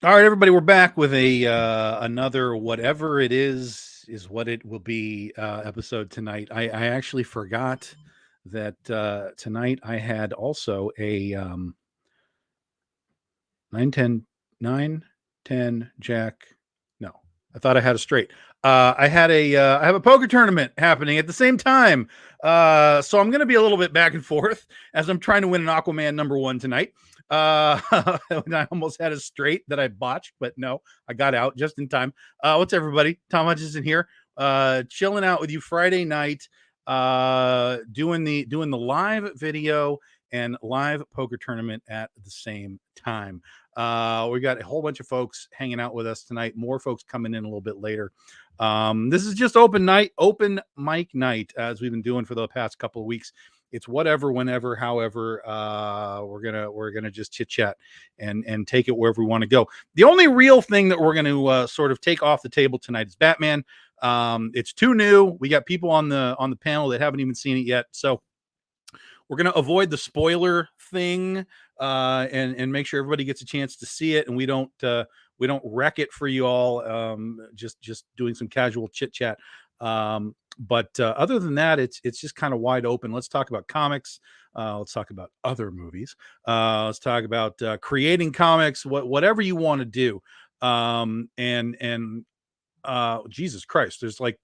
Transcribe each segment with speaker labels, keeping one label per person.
Speaker 1: All right, everybody, we're back with a another whatever it is what it will be episode tonight. I actually forgot that tonight I had also a 9 10 Jack. No, I thought I had a straight. I have a poker tournament happening at the same time. So I'm going to be a little bit back and forth as I'm trying to win an Aquaman #1 tonight. I almost had a straight that I botched, but no, I got out just in time. What's everybody? Tom Hutchinson here, chilling out with you Friday night, doing the live video and live poker tournament at the same time. We got a whole bunch of folks hanging out with us tonight. More folks coming in a little bit later. This is just open mic night, as we've been doing for the past couple of weeks. It's whatever, whenever, however. We're gonna just chit chat and take it wherever we want to go. The only real thing that we're gonna sort of take off the table tonight is Batman. It's too new. We got people on the panel that haven't even seen it yet, so we're gonna avoid the spoiler thing and make sure everybody gets a chance to see it, and we don't wreck it for you all. Just doing some casual chit chat. But other than that, it's just kind of wide open. Let's talk about comics. Let's talk about other movies. Let's talk about creating comics. Whatever you want to do. Jesus Christ, there's like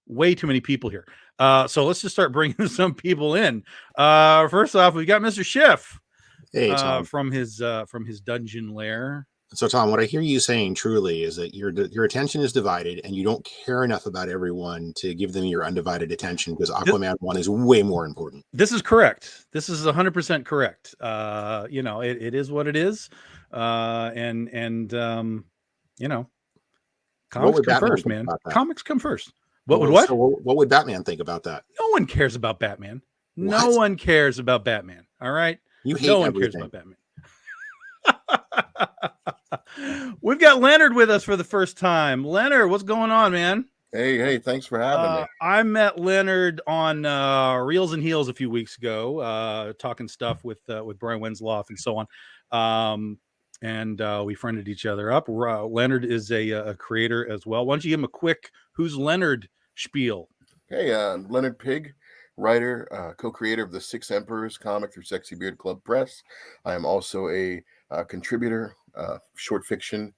Speaker 1: way too many people here. So let's just start bringing some people in. First off, we got Mr. Schiff.
Speaker 2: Hey, Tom.
Speaker 1: From his dungeon lair.
Speaker 2: So, Tom, what I hear you saying truly is that your attention is divided, and you don't care enough about everyone to give them your undivided attention, because Aquaman 1 is way more important.
Speaker 1: This is correct. This is 100% correct. It is what it is, and comics come first, man. Comics come first. What
Speaker 2: would Batman think about that?
Speaker 1: No one cares about Batman. What? No one cares about Batman. All right.
Speaker 2: You hate
Speaker 1: no one cares about Batman. We've got Leonard with us for the first time. Leonard, what's going on, man?
Speaker 3: Hey, thanks for having me.
Speaker 1: I met Leonard on Reels and Heels a few weeks ago, talking stuff with Brian Wensloff and so on. And we friended each other up. Leonard is a creator as well. Why don't you give him a quick "Who's Leonard" spiel?
Speaker 3: Hey, Leonard Pigg, writer, co-creator of the Six Emperors comic through Sexy Beard Club Press. I am also a contributor, short fiction,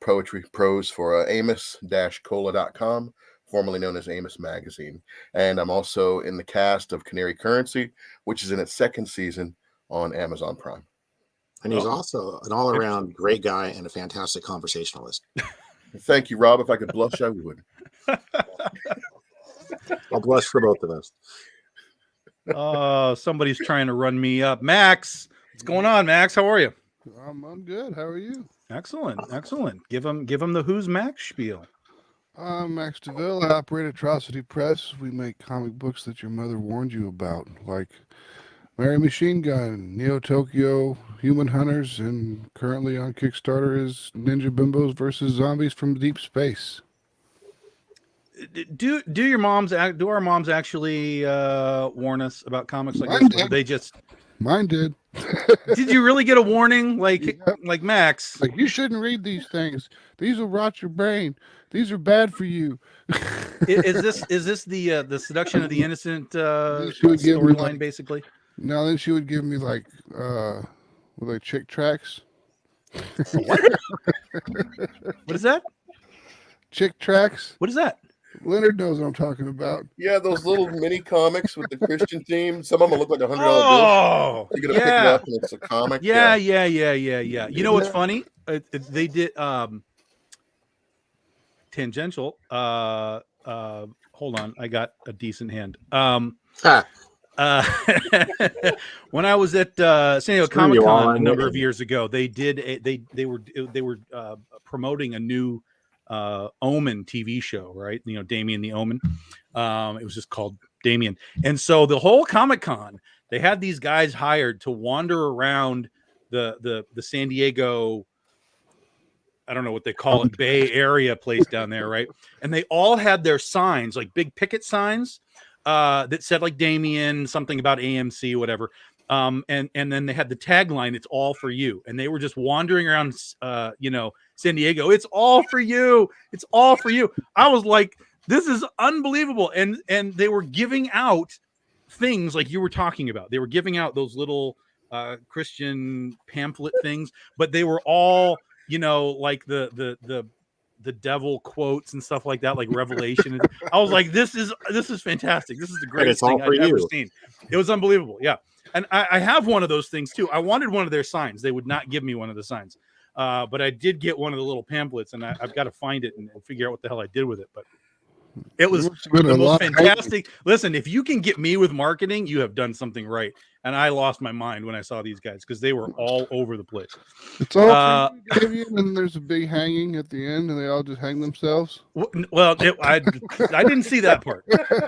Speaker 3: poetry, prose for amos-cola.com, formerly known as Amos Magazine. And I'm also in the cast of Canary Currency, which is in its second season on Amazon Prime.
Speaker 2: And he's also an all-around great guy and a fantastic conversationalist.
Speaker 3: Thank you, Rob. If I could blush, I would.
Speaker 2: I'll blush for both of us.
Speaker 1: Oh, somebody's trying to run me up. Max, what's going on, Max? How are you?
Speaker 4: I'm good. How are you?
Speaker 1: Excellent. Give him the Who's Max spiel.
Speaker 4: I'm Max DeVille. I operate Atrocity Press. We make comic books that your mother warned you about, like Mary Machine Gun, Neo Tokyo, Human Hunters, and currently on Kickstarter is Ninja Bimbos versus Zombies from Deep Space.
Speaker 1: Do our moms actually warn us about comics like this? Or they just
Speaker 4: mine did.
Speaker 1: Did you really get a warning like Max?
Speaker 4: Like, you shouldn't read these things. These will rot your brain. These are bad for you.
Speaker 1: Is this the seduction of the innocent storyline, basically?
Speaker 4: No, then she would give me like chick tracks.
Speaker 1: What? What is that?
Speaker 4: Chick tracks.
Speaker 1: What is that?
Speaker 4: Leonard knows what I'm talking about.
Speaker 3: Yeah, those little mini comics with the Christian theme. Some of them look like $100 bill.
Speaker 1: Oh,
Speaker 3: You're gonna pick it up and it's a comic.
Speaker 1: yeah. You know what's funny? They did tangential. Hold on, I got a decent hand. When I was at San Diego Comic Con a number of years ago, they were promoting a new Omen TV show, right? You know, Damien the Omen. It was just called Damien, and so the whole Comic Con, they had these guys hired to wander around the San Diego, I don't know what they call it, Bay Area place down there, right? And they all had their signs, like big picket signs, that said like Damien, something about AMC, whatever. And then they had the tagline, "It's all for you." And they were just wandering around, San Diego. It's all for you. It's all for you. I was like, this is unbelievable. And they were giving out things like you were talking about. They were giving out those little Christian pamphlet things, but they were all, like the devil quotes and stuff like that, like Revelation. I was like, this is fantastic. This is the greatest thing I've ever seen. It was unbelievable. Yeah. And I have one of those things too. I wanted one of their signs. They would not give me one of the signs. But I did get one of the little pamphlets, and I've got to find it and figure out what the hell I did with it. But it was the most fantastic. Listen, if you can get me with marketing, you have done something right. And I lost my mind when I saw these guys because they were all over the place.
Speaker 4: It's all and there's a big hanging at the end, and they all just hang themselves.
Speaker 1: Well, I didn't see that part.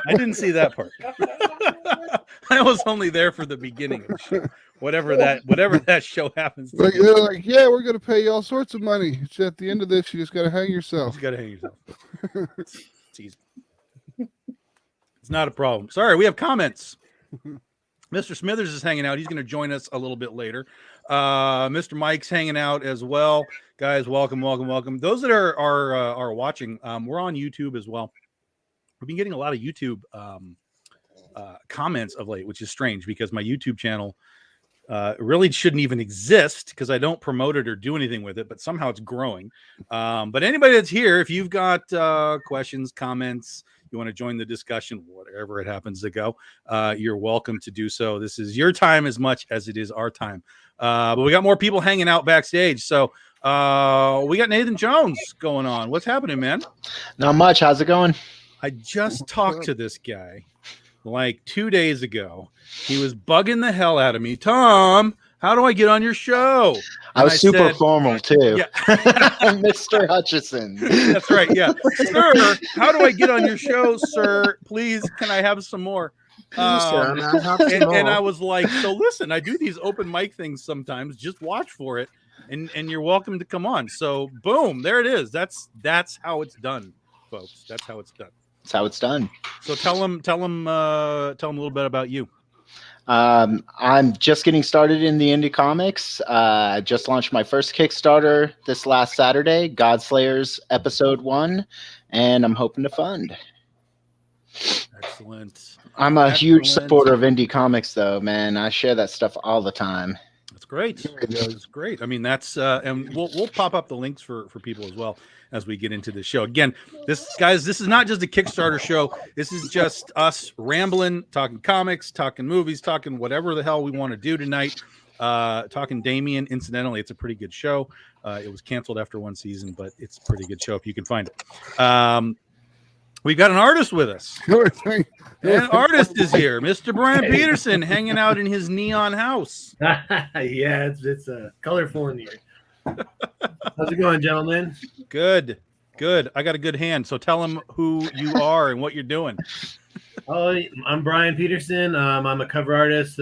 Speaker 1: I didn't see that part. I was only there for the beginning of the show. Whatever that show happens.
Speaker 4: Like, they're like, yeah, we're gonna pay you all sorts of money. It's at the end of this, you just gotta hang yourself.
Speaker 1: You gotta hang yourself. It's easy. It's not a problem. Sorry, we have comments. Mr. Smithers is hanging out. He's going to join us a little bit later. Mr. Mike's hanging out as well. Guys, welcome. Those that are watching, we're on YouTube as well. We've been getting a lot of YouTube comments of late, which is strange because my YouTube channel really shouldn't even exist because I don't promote it or do anything with it, but somehow it's growing. But anybody that's here, if you've got questions, comments, you want to join the discussion, whatever it happens to go, you're welcome to do so. This is your time as much as it is our time. But we got more people hanging out backstage. So we got Nathan Jones going on. What's happening, man?
Speaker 5: Not much. How's it going?
Speaker 1: I just talked to this guy like 2 days ago. He was bugging the hell out of me. Tom, how do I get on your show?
Speaker 5: I was super
Speaker 1: said,
Speaker 5: formal too.
Speaker 1: Yeah.
Speaker 5: Mr. Hutchison.
Speaker 1: That's right. Yeah. Sir, how do I get on your show, sir? Please, can I have some more? And I was like, so listen, I do these open mic things sometimes. Just watch for it. And you're welcome to come on. So boom, there it is. That's how it's done, folks. That's how it's done.
Speaker 5: That's how it's done.
Speaker 1: So tell them a little bit about you.
Speaker 5: I'm just getting started in the indie comics. I just launched my first Kickstarter this last Saturday, Godslayers Episode 1, and I'm hoping to fund.
Speaker 1: Excellent.
Speaker 5: I'm a huge supporter of indie comics, though, man. I share that stuff all the time.
Speaker 1: That's great. That's great. I mean, that's and we'll pop up the links for people as well as we get into the show. Again, this is not just a Kickstarter show. This is just us rambling, talking comics, talking movies, talking whatever the hell we want to do tonight. Talking Damien. Incidentally, it's a pretty good show. It was canceled after one season, but it's a pretty good show if you can find it. We've got an artist with us. An artist is here, Mr. Brian Peterson, hanging out in his neon house.
Speaker 6: Yeah, it's colorful in here. How's it going, gentlemen?
Speaker 1: Good. I got a good hand. So tell them who you are and what you're doing.
Speaker 6: Oh, I'm Brian Peterson. I'm a cover artist.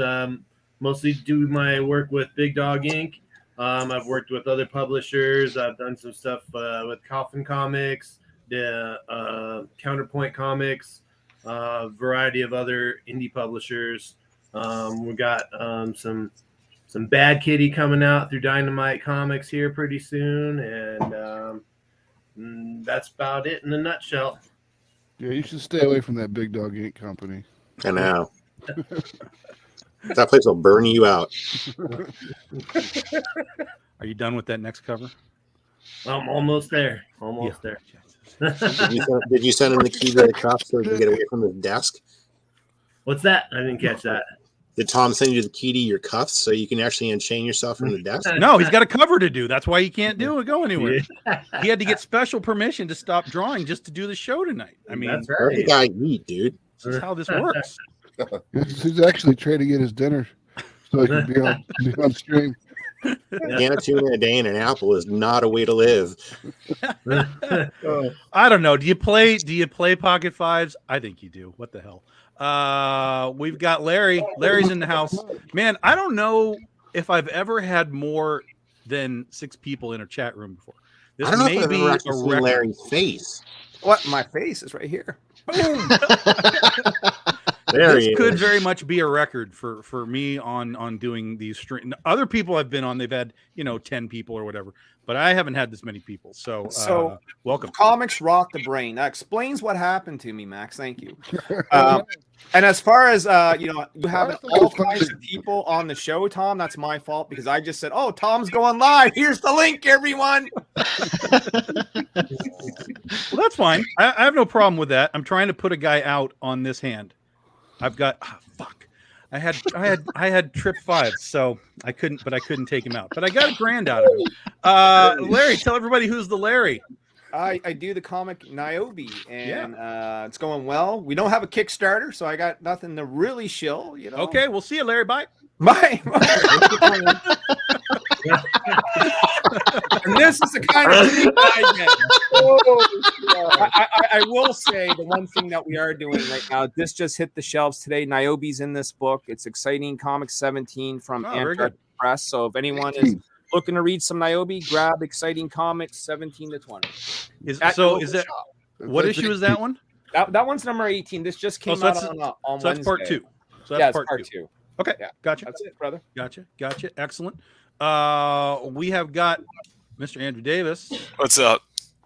Speaker 6: Mostly do my work with Big Dog Inc. I've worked with other publishers. I've done some stuff with Coffin Comics, Counterpoint Comics, variety of other indie publishers. We got some Bad Kitty coming out through Dynamite Comics here pretty soon, and that's about it in a nutshell.
Speaker 4: Yeah, you should stay away from that Big Dog Inc. company.
Speaker 2: I know. That place will burn you out.
Speaker 1: Are you done with that next cover?
Speaker 6: I'm almost there. Almost there.
Speaker 2: Did you send him the key to the cup so he can get away from his desk?
Speaker 6: What's that? I didn't catch that.
Speaker 2: Did Tom send you the key to your cuffs so you can actually unchain yourself from the desk?
Speaker 1: No, he's got a cover to do. That's why he can't go anywhere. He had to get special permission to stop drawing just to do the show tonight. I mean,
Speaker 6: That's
Speaker 2: Let the
Speaker 6: right.
Speaker 2: guy eat, dude.
Speaker 1: this is how this works.
Speaker 4: He's actually trying to get his dinner so he can be on stream.
Speaker 2: A can of tuna a day and an apple is not a way to live.
Speaker 1: I don't know. Do you play Pocket Fives? I think you do. What the hell? We've got Larry. Larry's in the house. Man, I don't know if I've ever had more than 6 people in a chat room before. This
Speaker 2: I don't know
Speaker 1: may
Speaker 2: if I've
Speaker 1: be
Speaker 2: ever
Speaker 1: a
Speaker 2: actually seen
Speaker 1: record.
Speaker 2: Larry's face.
Speaker 7: What? My face is right here.
Speaker 2: There
Speaker 1: This
Speaker 2: he
Speaker 1: could
Speaker 2: is.
Speaker 1: very much be a record for me on doing these stream. Other people I've been on, they've had 10 people or whatever, but I haven't had this many people. So welcome.
Speaker 7: Comics rock the brain. That explains what happened to me, Max. Thank you. And as far as you having all kinds of people on the show, Tom, that's my fault because I just said, "Oh, Tom's going live. Here's the link, everyone."
Speaker 1: Well, that's fine. I have no problem with that. I'm trying to put a guy out on this hand. I've got fuck. I had trip 5, so I couldn't take him out. But I got a grand out of him. Larry, tell everybody who's the Larry.
Speaker 7: I do the comic Niobe, and it's going well. We don't have a Kickstarter, so I got nothing to really shill.
Speaker 1: Okay, we'll see you, Larry. Bye.
Speaker 7: Bye. And this is the kind of thing I get. I will say the one thing that we are doing right now. This just hit the shelves today. Niobe's in this book. It's Exciting Comics 17 from
Speaker 1: very
Speaker 7: Antarctic Press. So if anyone is looking to read some Niobe, grab Exciting Comics 17 to 20.
Speaker 1: Is
Speaker 7: At your
Speaker 1: that
Speaker 7: local shop.
Speaker 1: what issue is that one?
Speaker 7: That one's number 18. This just came
Speaker 1: so
Speaker 7: out
Speaker 1: that's-
Speaker 7: on
Speaker 1: So that's part
Speaker 7: Wednesday.
Speaker 1: 2. So that's
Speaker 7: Yeah, it's
Speaker 1: part 2.
Speaker 7: two.
Speaker 1: Okay,
Speaker 7: Yeah.
Speaker 1: gotcha.
Speaker 7: That's it, brother.
Speaker 1: Gotcha. Excellent. We have got Mr. Andrew Davis.
Speaker 8: What's up?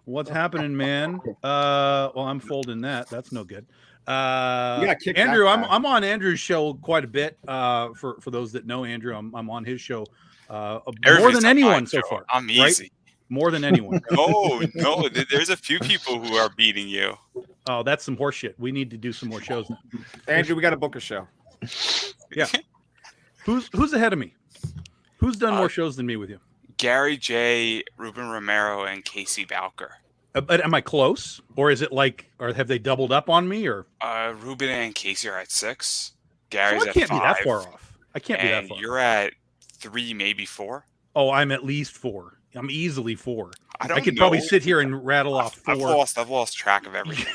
Speaker 1: What's happening, man? Well, I'm folding that. That's no good.
Speaker 7: gotta kick
Speaker 1: Andrew,
Speaker 7: that guy.
Speaker 1: I'm on Andrew's show quite a bit. For those that know Andrew, I'm on his show more
Speaker 8: Everybody's
Speaker 1: than
Speaker 8: on
Speaker 1: anyone
Speaker 8: mine,
Speaker 1: so
Speaker 8: Joe.
Speaker 1: far.
Speaker 8: I'm
Speaker 1: right?
Speaker 8: easy.
Speaker 1: More than anyone.
Speaker 8: No, there's a few people who are beating you.
Speaker 1: Oh, that's some horse shit. We need to do some more shows.
Speaker 7: Andrew, we got to book a show.
Speaker 1: Yeah. Who's ahead of me? Who's done more shows than me with you?
Speaker 8: Gary J, Ruben Romero, and Casey Bowker.
Speaker 1: But am I close, or is it or have they doubled up on me, or?
Speaker 8: Ruben and Casey are at 6.
Speaker 1: So
Speaker 8: Gary's
Speaker 1: I
Speaker 8: at
Speaker 1: can't
Speaker 8: 5.
Speaker 1: be that far off. I can't be that
Speaker 8: And
Speaker 1: far.
Speaker 8: you're at 3, maybe 4.
Speaker 1: Oh, I'm at least 4. I'm easily 4.
Speaker 8: I
Speaker 1: could probably
Speaker 8: know.
Speaker 1: sit here and rattle off 4.
Speaker 8: I've lost track of everything.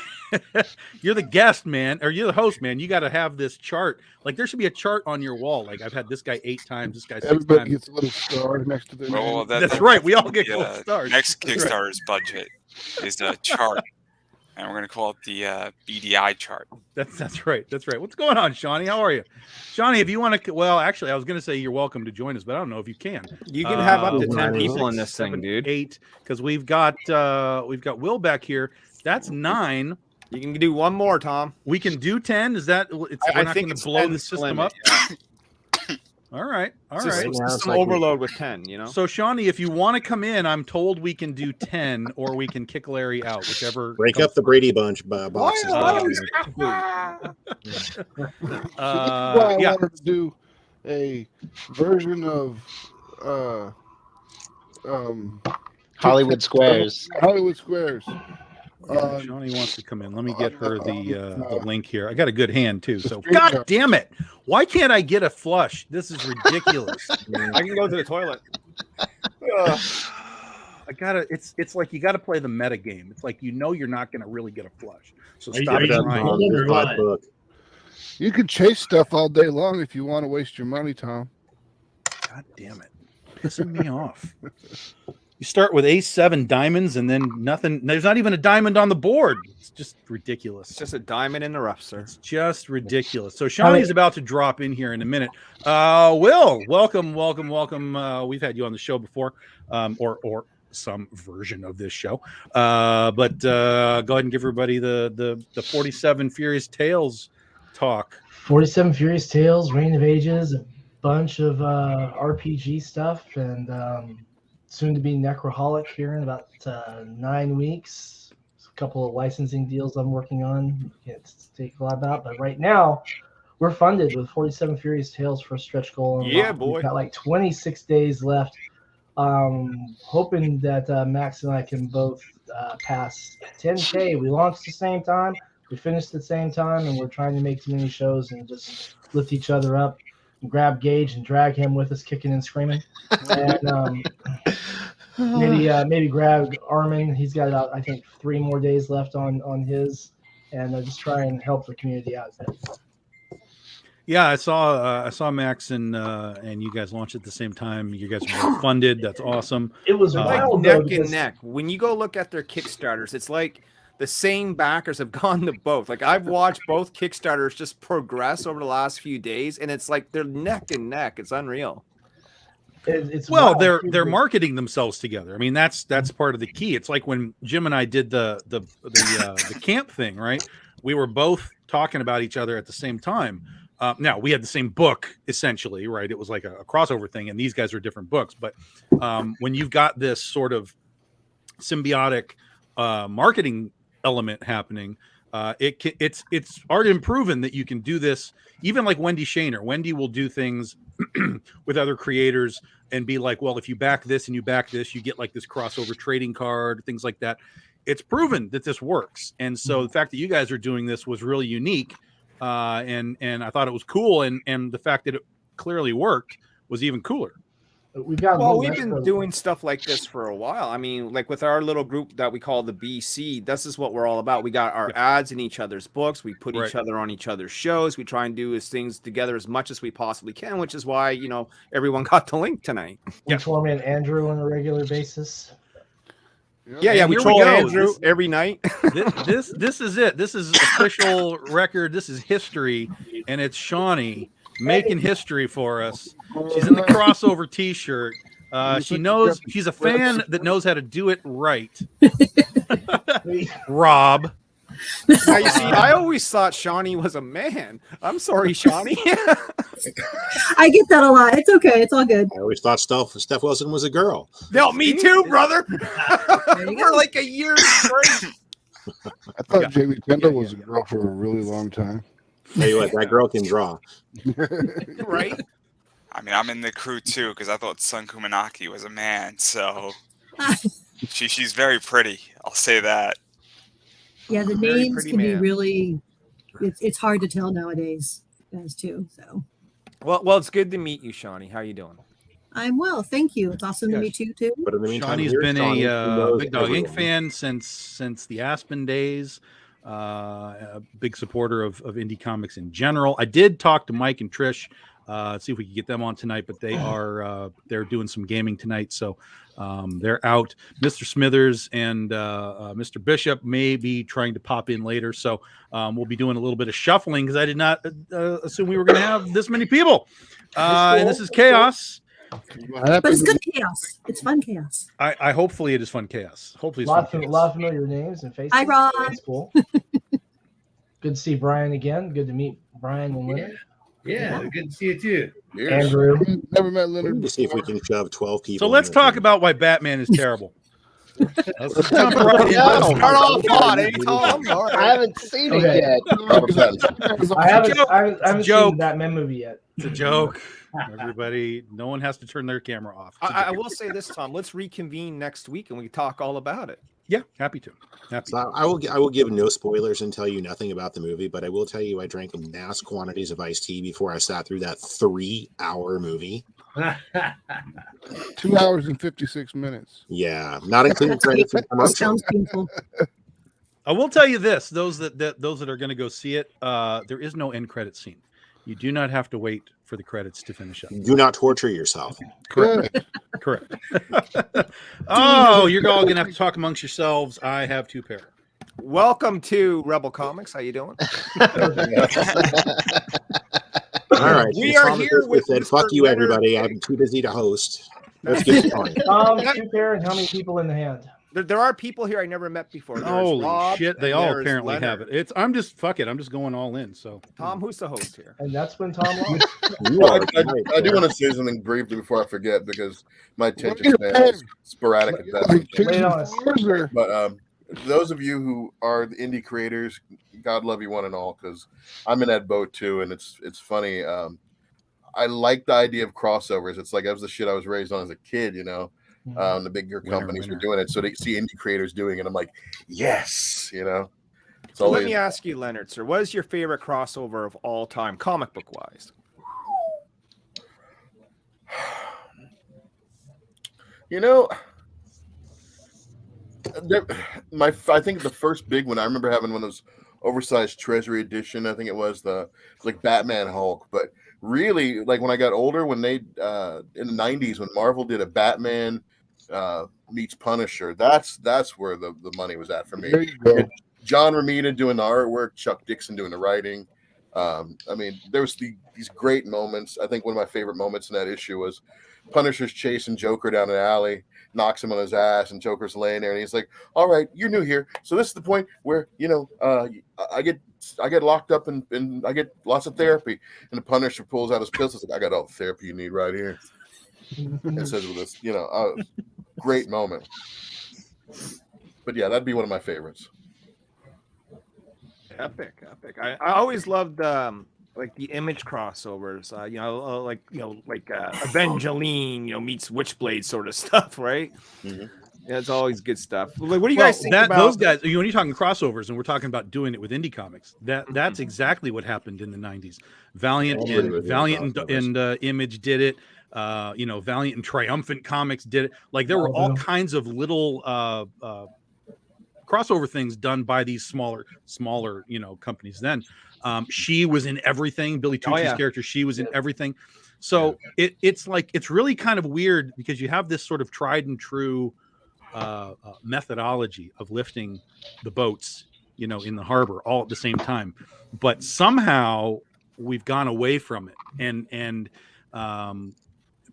Speaker 1: You're the guest, man, or you're the host, man. You got to have this chart. Like there should be a chart on your wall. Like I've had this guy 8 times, this guy 6
Speaker 4: Everybody
Speaker 1: times.
Speaker 4: gets a little star next to their
Speaker 8: Well,
Speaker 4: name.
Speaker 1: That's right. We all get gold stars.
Speaker 8: Next
Speaker 1: That's right.
Speaker 8: Kickstarter's budget is a chart, and we're gonna call it the BDI chart.
Speaker 1: That's right. That's right. What's going on, Shawnee? How are you, Shawnee? If you want to, well, actually, I was going to say you're welcome to join us, but I don't know if you can.
Speaker 7: You can have up to 10
Speaker 2: 9,
Speaker 7: people in
Speaker 1: 6,
Speaker 7: this thing,
Speaker 1: 7,
Speaker 7: dude.
Speaker 1: 8, because we've got Will back here. That's 9.
Speaker 7: You can do one more, Tom.
Speaker 1: We can do 10. Is that? We're not going to blow the system up. All right. All
Speaker 7: Just,
Speaker 1: right.
Speaker 2: Now it's
Speaker 7: some
Speaker 2: like-
Speaker 7: overload with 10,
Speaker 1: So, Shawnee, if you want to come in, I'm told we can do 10 or we can kick Larry out, whichever.
Speaker 2: Break
Speaker 1: comes
Speaker 2: up the Brady Bunch boxes.
Speaker 4: Well, I
Speaker 1: yeah.
Speaker 4: wanted to do a version of
Speaker 5: Hollywood Squares.
Speaker 4: Hollywood Squares.
Speaker 1: Yeah, Shawnee wants to come in. Let me get her the link here. I got a good hand too. So,
Speaker 4: Street
Speaker 1: God
Speaker 4: card.
Speaker 1: damn it! Why can't I get a flush? This is ridiculous.
Speaker 7: I can go to the toilet.
Speaker 1: I gotta. It's like you got to play the meta game. It's like you're not going to really get a flush. So
Speaker 6: Are you-
Speaker 1: stop
Speaker 6: are you
Speaker 1: trying.
Speaker 6: rolling or what?
Speaker 2: Book.
Speaker 4: You can chase stuff all day long if you want to waste your money, Tom.
Speaker 1: God damn it. Pissing me off. You start with A7 diamonds and then nothing. There's not even a diamond on the board. It's just ridiculous.
Speaker 7: It's just a diamond in the rough, sir.
Speaker 1: It's just ridiculous. So Shawnee's about to drop in here in a minute. Will, welcome. We've had you on the show before, or some version of this show. But go ahead and give everybody the 47 Furious Tales talk.
Speaker 9: 47 Furious Tales, Reign of Ages, a bunch of RPG stuff, and soon to be Necroholic here in about 9 weeks. couple of licensing deals I'm working on. Can't speak a lot about, but right now we're funded with 47 Furious Tales for a stretch goal. And
Speaker 7: Yeah, boy.
Speaker 9: We've got like 26 days left. Hoping that Max and I can both pass 10K. We launched at the same time, we finished at the same time, and we're trying to make too many shows and just lift each other up and grab Gage and drag him with us, kicking and screaming. And maybe grab Armin. He's got about, I think, 3 more days left on his, and just try and help the community out.
Speaker 1: Yeah, I saw Max and you guys launched at the same time. You guys were both funded. That's awesome.
Speaker 9: It was
Speaker 7: Like
Speaker 9: wild,
Speaker 7: neck
Speaker 9: though,
Speaker 7: and
Speaker 9: because
Speaker 7: neck. When you go look at their Kickstarters, it's like the same backers have gone to both. Like I've watched both Kickstarters just progress over the last few days, and it's like they're neck and neck. It's unreal.
Speaker 9: it's
Speaker 1: Well,
Speaker 9: wild.
Speaker 1: they're marketing themselves together. I mean, that's part of the key. It's like when Jim and I did the camp thing, right? We were both talking about each other at the same time. Now we had the same book essentially, right? It was like a crossover thing, and these guys are different books. But when you've got this sort of symbiotic marketing element happening, it's already been proven that you can do this. Even like Wendy Shaner, Wendy will do things with other creators and be like, well, if you back this and you back this, you get like this crossover trading card, things like that. It's proven that this works, and so the fact that you guys are doing this was really unique. And I thought it was cool, and the fact that it clearly worked was even cooler.
Speaker 9: We've got
Speaker 7: We've been doing stuff like this for a while. I mean, like with our little group that we call the BC, this is what we're all about. We got our ads in each other's books. We put each other on each other's shows. We try and do things together as much as we possibly can, which is why, everyone got the link tonight.
Speaker 9: We torment Andrew on a regular basis.
Speaker 7: Yeah, we
Speaker 1: here
Speaker 7: troll
Speaker 1: we go.
Speaker 7: Andrew every night.
Speaker 1: This is it. This is official record. This is history, and it's Shawnee making history for us. She's in the crossover T-shirt. She knows she's a fan that knows how to do it right. Rob.
Speaker 7: Now, you see, I always thought Shawnee was a man. I'm sorry, Shawnee.
Speaker 10: I get that a lot. It's okay. It's all good.
Speaker 2: I always thought Steph Wilson was a girl.
Speaker 7: No, me too, brother. We're like a year straight.
Speaker 4: I thought Jamie Kendall was a girl for a really long time.
Speaker 2: Tell you what, that girl can draw.
Speaker 7: Right?
Speaker 8: I mean, I'm in the crew too because I thought Sun Kumanaki was a man. So she's very pretty. I'll say that.
Speaker 10: Yeah, the
Speaker 7: Very
Speaker 10: names
Speaker 7: pretty
Speaker 10: can be
Speaker 7: man.
Speaker 10: really. It's hard to tell nowadays, guys. Too. So
Speaker 7: Well, it's good to meet you, Shawnee. How you doing?
Speaker 10: I'm well, thank you. It's awesome to meet you too.
Speaker 2: But in the meantime,
Speaker 1: Shawnee's
Speaker 2: here's
Speaker 1: been
Speaker 2: Shawnee, who
Speaker 1: a
Speaker 2: knows
Speaker 1: Big Dog Inc.
Speaker 2: everyone.
Speaker 1: fan since the Aspen days. A big supporter of indie comics in general. I did talk to Mike and Trish. See if we can get them on tonight, but they're doing some gaming tonight, so they're out. Mr. Smithers and Mr. Bishop may be trying to pop in later, so we'll be doing a little bit of shuffling because I did not assume we were going to have this many people. And this is chaos.
Speaker 10: But it's good chaos. It's fun chaos.
Speaker 1: I hopefully it is fun chaos. Hopefully it's
Speaker 9: A
Speaker 1: fun chaos.
Speaker 9: lot of familiar names and faces.
Speaker 10: Hi, Ron.
Speaker 9: That's cool. Good to see Brian again. Good to meet Brian and Leonard.
Speaker 6: Yeah, good to see you too.
Speaker 9: Andrew.
Speaker 4: Never met
Speaker 2: We
Speaker 4: Leonard.
Speaker 2: need to see if we can shove 12 people.
Speaker 1: So let's
Speaker 2: in
Speaker 1: talk
Speaker 2: there.
Speaker 1: about why Batman is terrible. Let's jump
Speaker 5: Yeah.
Speaker 1: right in.
Speaker 7: Start off hot, eh, Tom? All
Speaker 5: I
Speaker 7: right.
Speaker 5: haven't seen it
Speaker 9: Okay.
Speaker 5: yet.
Speaker 3: Robert Pattinson.
Speaker 9: I haven't
Speaker 1: joke.
Speaker 9: seen that meme movie yet.
Speaker 1: It's a joke. Everybody, no one has to turn their camera off. It's a
Speaker 7: I
Speaker 1: joke.
Speaker 7: will say this, Tom. Let's reconvene next week and we can talk all about it.
Speaker 1: Yeah, happy to. Happy.
Speaker 2: So I will give no spoilers and tell you nothing about the movie, but I will tell you I drank mass quantities of iced tea before I sat through that 3-hour movie.
Speaker 4: 2 hours and 56 minutes.
Speaker 2: Yeah, not including credits and commercials.
Speaker 10: Sounds painful.
Speaker 1: I will tell you this: those that are going to go see it, there is no end credit scene. You do not have to wait for the credits to finish up.
Speaker 2: Do not torture yourself.
Speaker 1: Correct. Correct. Oh, you're all going to have to talk amongst yourselves. I have 2 pair.
Speaker 7: Welcome to Rebel Comics. How you doing?
Speaker 2: All right.
Speaker 7: We
Speaker 2: so
Speaker 7: are
Speaker 2: Thomas
Speaker 7: here with
Speaker 2: said,
Speaker 7: Mr.
Speaker 2: "Fuck you,
Speaker 7: Leonard
Speaker 2: everybody. I'm too busy to host." Let's get started.
Speaker 9: 2 pair and how many people in the hand?
Speaker 7: There are people here I never met before. There's
Speaker 1: Holy
Speaker 7: Rob,
Speaker 1: shit! They
Speaker 7: and
Speaker 1: all
Speaker 7: there's
Speaker 1: apparently
Speaker 7: Leonard.
Speaker 1: have it. I'm just fuck it. I'm just going all in. So
Speaker 7: Tom, who's the host here?
Speaker 9: And that's when Tom lost.
Speaker 2: You
Speaker 3: Well,
Speaker 2: are
Speaker 3: I
Speaker 2: right,
Speaker 3: do
Speaker 2: man.
Speaker 3: want to say something briefly before I forget because my attention
Speaker 4: Look at
Speaker 3: span is
Speaker 4: him.
Speaker 3: sporadic at best.
Speaker 4: Like,
Speaker 9: Lay it on us.
Speaker 4: or
Speaker 3: But those of you who are the indie creators, God love you one and all, because I'm in that boat too, and it's funny. I like the idea of crossovers. It's like that was the shit I was raised on as a kid, you know. The bigger companies were doing it, so they see indie creators doing it. I'm like, yes, you know.
Speaker 7: So let me ask you, Leonard, sir, what is your favorite crossover of all time, comic book wise?
Speaker 3: You know, I think the first big one I remember having one of those oversized Treasury edition. I think it was like Batman Hulk. But really, like when I got older, when they in the '90s when Marvel did a Batman meets Punisher, that's where the money was at for me.
Speaker 4: There you go.
Speaker 3: John Romita doing the artwork, Chuck Dixon doing the writing. I mean, there was these great moments. I think one of my favorite moments in that issue was Punisher's chasing Joker down an alley, knocks him on his ass, and Joker's laying there, and he's like, "All right, you're new here, so this is the point where I get locked up and I get lots of therapy." And the Punisher pulls out his pistol, like, "I got all the therapy you need right here." And says with this, great moment. But yeah, that'd be one of my favorites.
Speaker 7: Epic. I always loved like the Image crossovers, like Evangeline, meets Witchblade sort of stuff, right?
Speaker 3: Mm-hmm.
Speaker 7: Yeah, it's always good stuff. Like, what do you guys think about
Speaker 1: those guys? When you're talking crossovers, and we're talking about doing it with indie comics, that's exactly what happened in the '90s. Valiant and Image did it. Valiant and Triumphant Comics did it. Like there were all kinds of little crossover things done by these smaller companies. Then she was in everything. Billy Tucci's character, she was in everything. So it's really kind of weird because you have this sort of tried and true methodology of lifting the boats, in the harbor all at the same time, but somehow we've gone away from it, and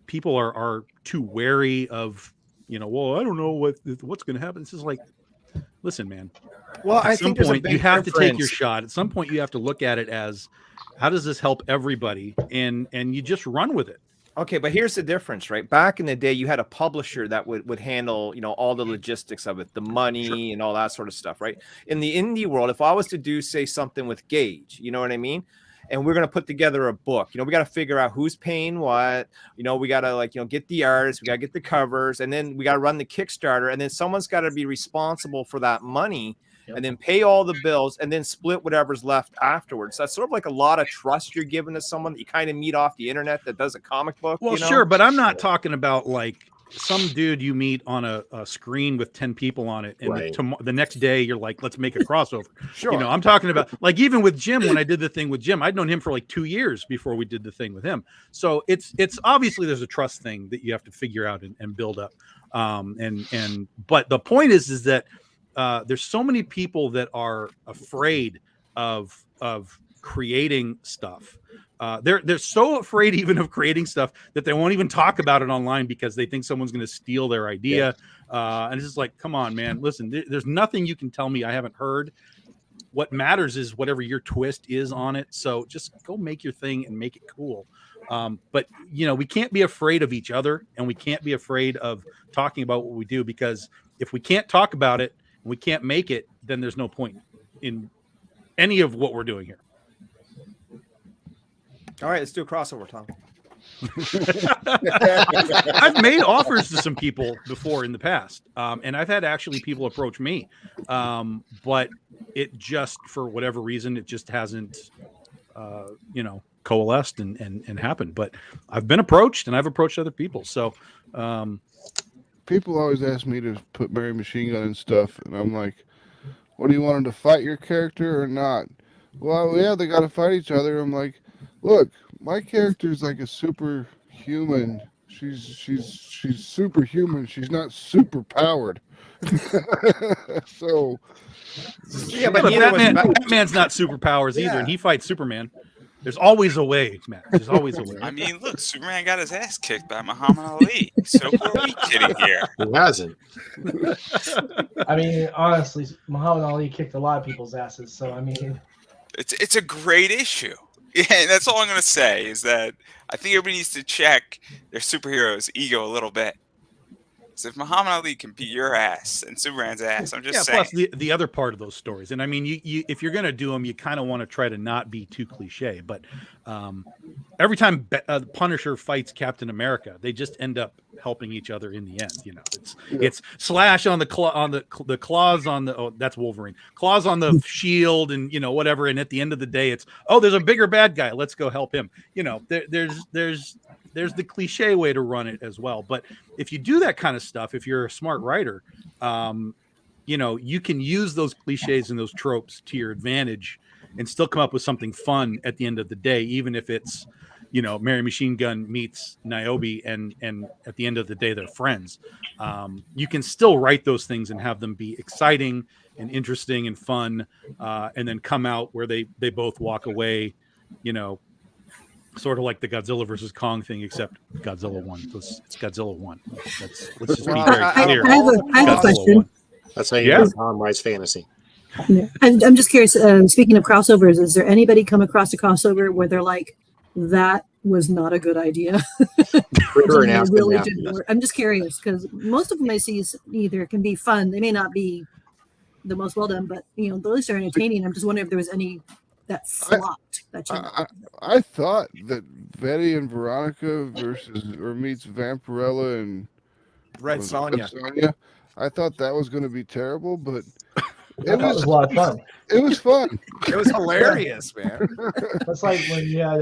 Speaker 1: people are too wary of, well, I don't know what's going to happen. It's just like, listen, man.
Speaker 7: Well,
Speaker 1: at some point you have to take your shot. At some point you have to look at it as, how does this help everybody? And you just run with it.
Speaker 7: Okay, but here's the difference, right? Back in the day, you had a publisher that would handle, all the logistics of it, the money and all that sort of stuff, right? In the indie world, if I was to do, say, something with Gage, you know what I mean? And we're going to put together a book, we got to figure out who's paying what, we got to get the artists, we got to get the covers, and then we got to run the Kickstarter, and then someone's got to be responsible for that money. And then pay all the bills and then split whatever's left afterwards. So that's sort of like a lot of trust you're giving to someone that you kind of meet off the internet that does a comic book.
Speaker 1: Well, sure, but I'm not talking about like some dude you meet on a screen with 10 people on it, and the next day you're like, let's make a crossover.
Speaker 7: Sure.
Speaker 1: I'm talking about like even with Jim, when I did the thing with Jim, I'd known him for like 2 years before we did the thing with him. So it's obviously there's a trust thing that you have to figure out and build up. But the point is that there's so many people that are afraid of creating stuff. They're so afraid even of creating stuff that they won't even talk about it online because they think someone's going to steal their idea. And it's just like, come on, man, listen, there's nothing you can tell me I haven't heard. What matters is whatever your twist is on it. So just go make your thing and make it cool. But we can't be afraid of each other, and we can't be afraid of talking about what we do, because if we can't talk about it, we can't make it, then there's no point in any of what we're doing here.
Speaker 7: All right, let's do a crossover, Tom.
Speaker 1: I've made offers to some people before in the past, and I've had actually people approach me, but it just, for whatever reason, it just hasn't coalesced and happened. But I've been approached, and I've approached other people. So
Speaker 4: people always ask me to put Mary Machine Gun and stuff, and I'm like, what do you want them to fight your character or not? Well, yeah, they got to fight each other. I'm like, look, my character's like a superhuman. She's superhuman. She's not super powered. So
Speaker 1: yeah, but Batman's not superpowers either, and he fights Superman. There's always a way, Matt. There's always a way.
Speaker 8: I mean, look, Superman got his ass kicked by Muhammad Ali. So who are we kidding here?
Speaker 2: Who hasn't?
Speaker 9: I mean, honestly, Muhammad Ali kicked a lot of people's asses. So I mean,
Speaker 8: it's a great issue. Yeah, that's all I'm gonna say is that I think everybody needs to check their superhero's ego a little bit. So if Muhammad Ali can beat your ass and Superman's ass, I'm just saying.
Speaker 1: Plus the other part of those stories, and I mean, you if you're gonna do them, you kind of want to try to not be too cliche. But every time Punisher fights Captain America, they just end up helping each other in the end. You know, it's slash on the claws on the that's Wolverine, claws on the shield, and you know whatever. And at the end of the day, it's there's a bigger bad guy. Let's go help him. You know, there's the cliche way to run it as well. But if you do that kind of stuff, if you're a smart writer, you know, you can use those cliches and those tropes to your advantage and still come up with something fun at the end of the day, even if it's, you know, Mary Machine Gun meets Niobe and at the end of the day, they're friends. You can still write those things and have them be exciting and interesting and fun, and then come out where they both walk away, you know, sort of like the Godzilla versus Kong thing, except Godzilla won. It's Godzilla won. Let's just be very clear.
Speaker 10: I have a question.
Speaker 2: Won. That's how you know Tom writes fantasy.
Speaker 10: Yeah. I'm just curious. Speaking of crossovers, is there anybody come across a crossover where they're like, "That was not a good idea"? Really didn't work? I'm just curious because most of them I see either can be fun. They may not be the most well done, but you know, those are entertaining. I'm just wondering if there was any that flopped.
Speaker 4: I thought that Betty and Veronica meets Vampirella and
Speaker 7: Red Sonja.
Speaker 4: I thought that was going to be terrible, but
Speaker 9: it was a lot of fun.
Speaker 4: It was fun.
Speaker 7: It was hilarious, man.
Speaker 9: That's like when you had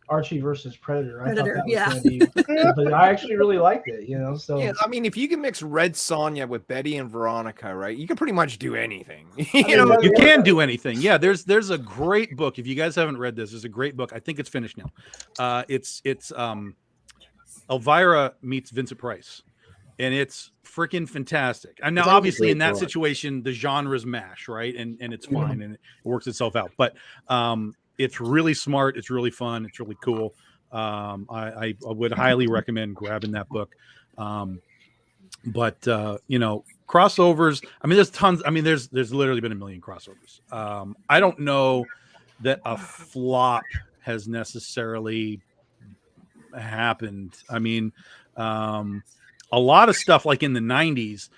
Speaker 9: Archie versus Predator. I thought that was
Speaker 10: yeah.
Speaker 9: gonna be, but I actually really liked it. You know, so
Speaker 7: yeah, I mean, if you can mix Red Sonja with Betty and Veronica, right, you can pretty much do anything. You
Speaker 1: can do anything. Yeah, there's a great book. If you guys haven't read this, there's a great book. I think it's finished now. It's Elvira meets Vincent Price, and it's freaking fantastic. And now, obviously, in that situation, the genres mash, right, and it's fine and it works itself out. But it's really smart. It's really fun. It's really cool. I would highly recommend grabbing that book. But you know, crossovers. I mean, there's tons. I mean, there's literally been a million crossovers. I don't know that a flop has necessarily happened. I mean, a lot of stuff like in the 90s.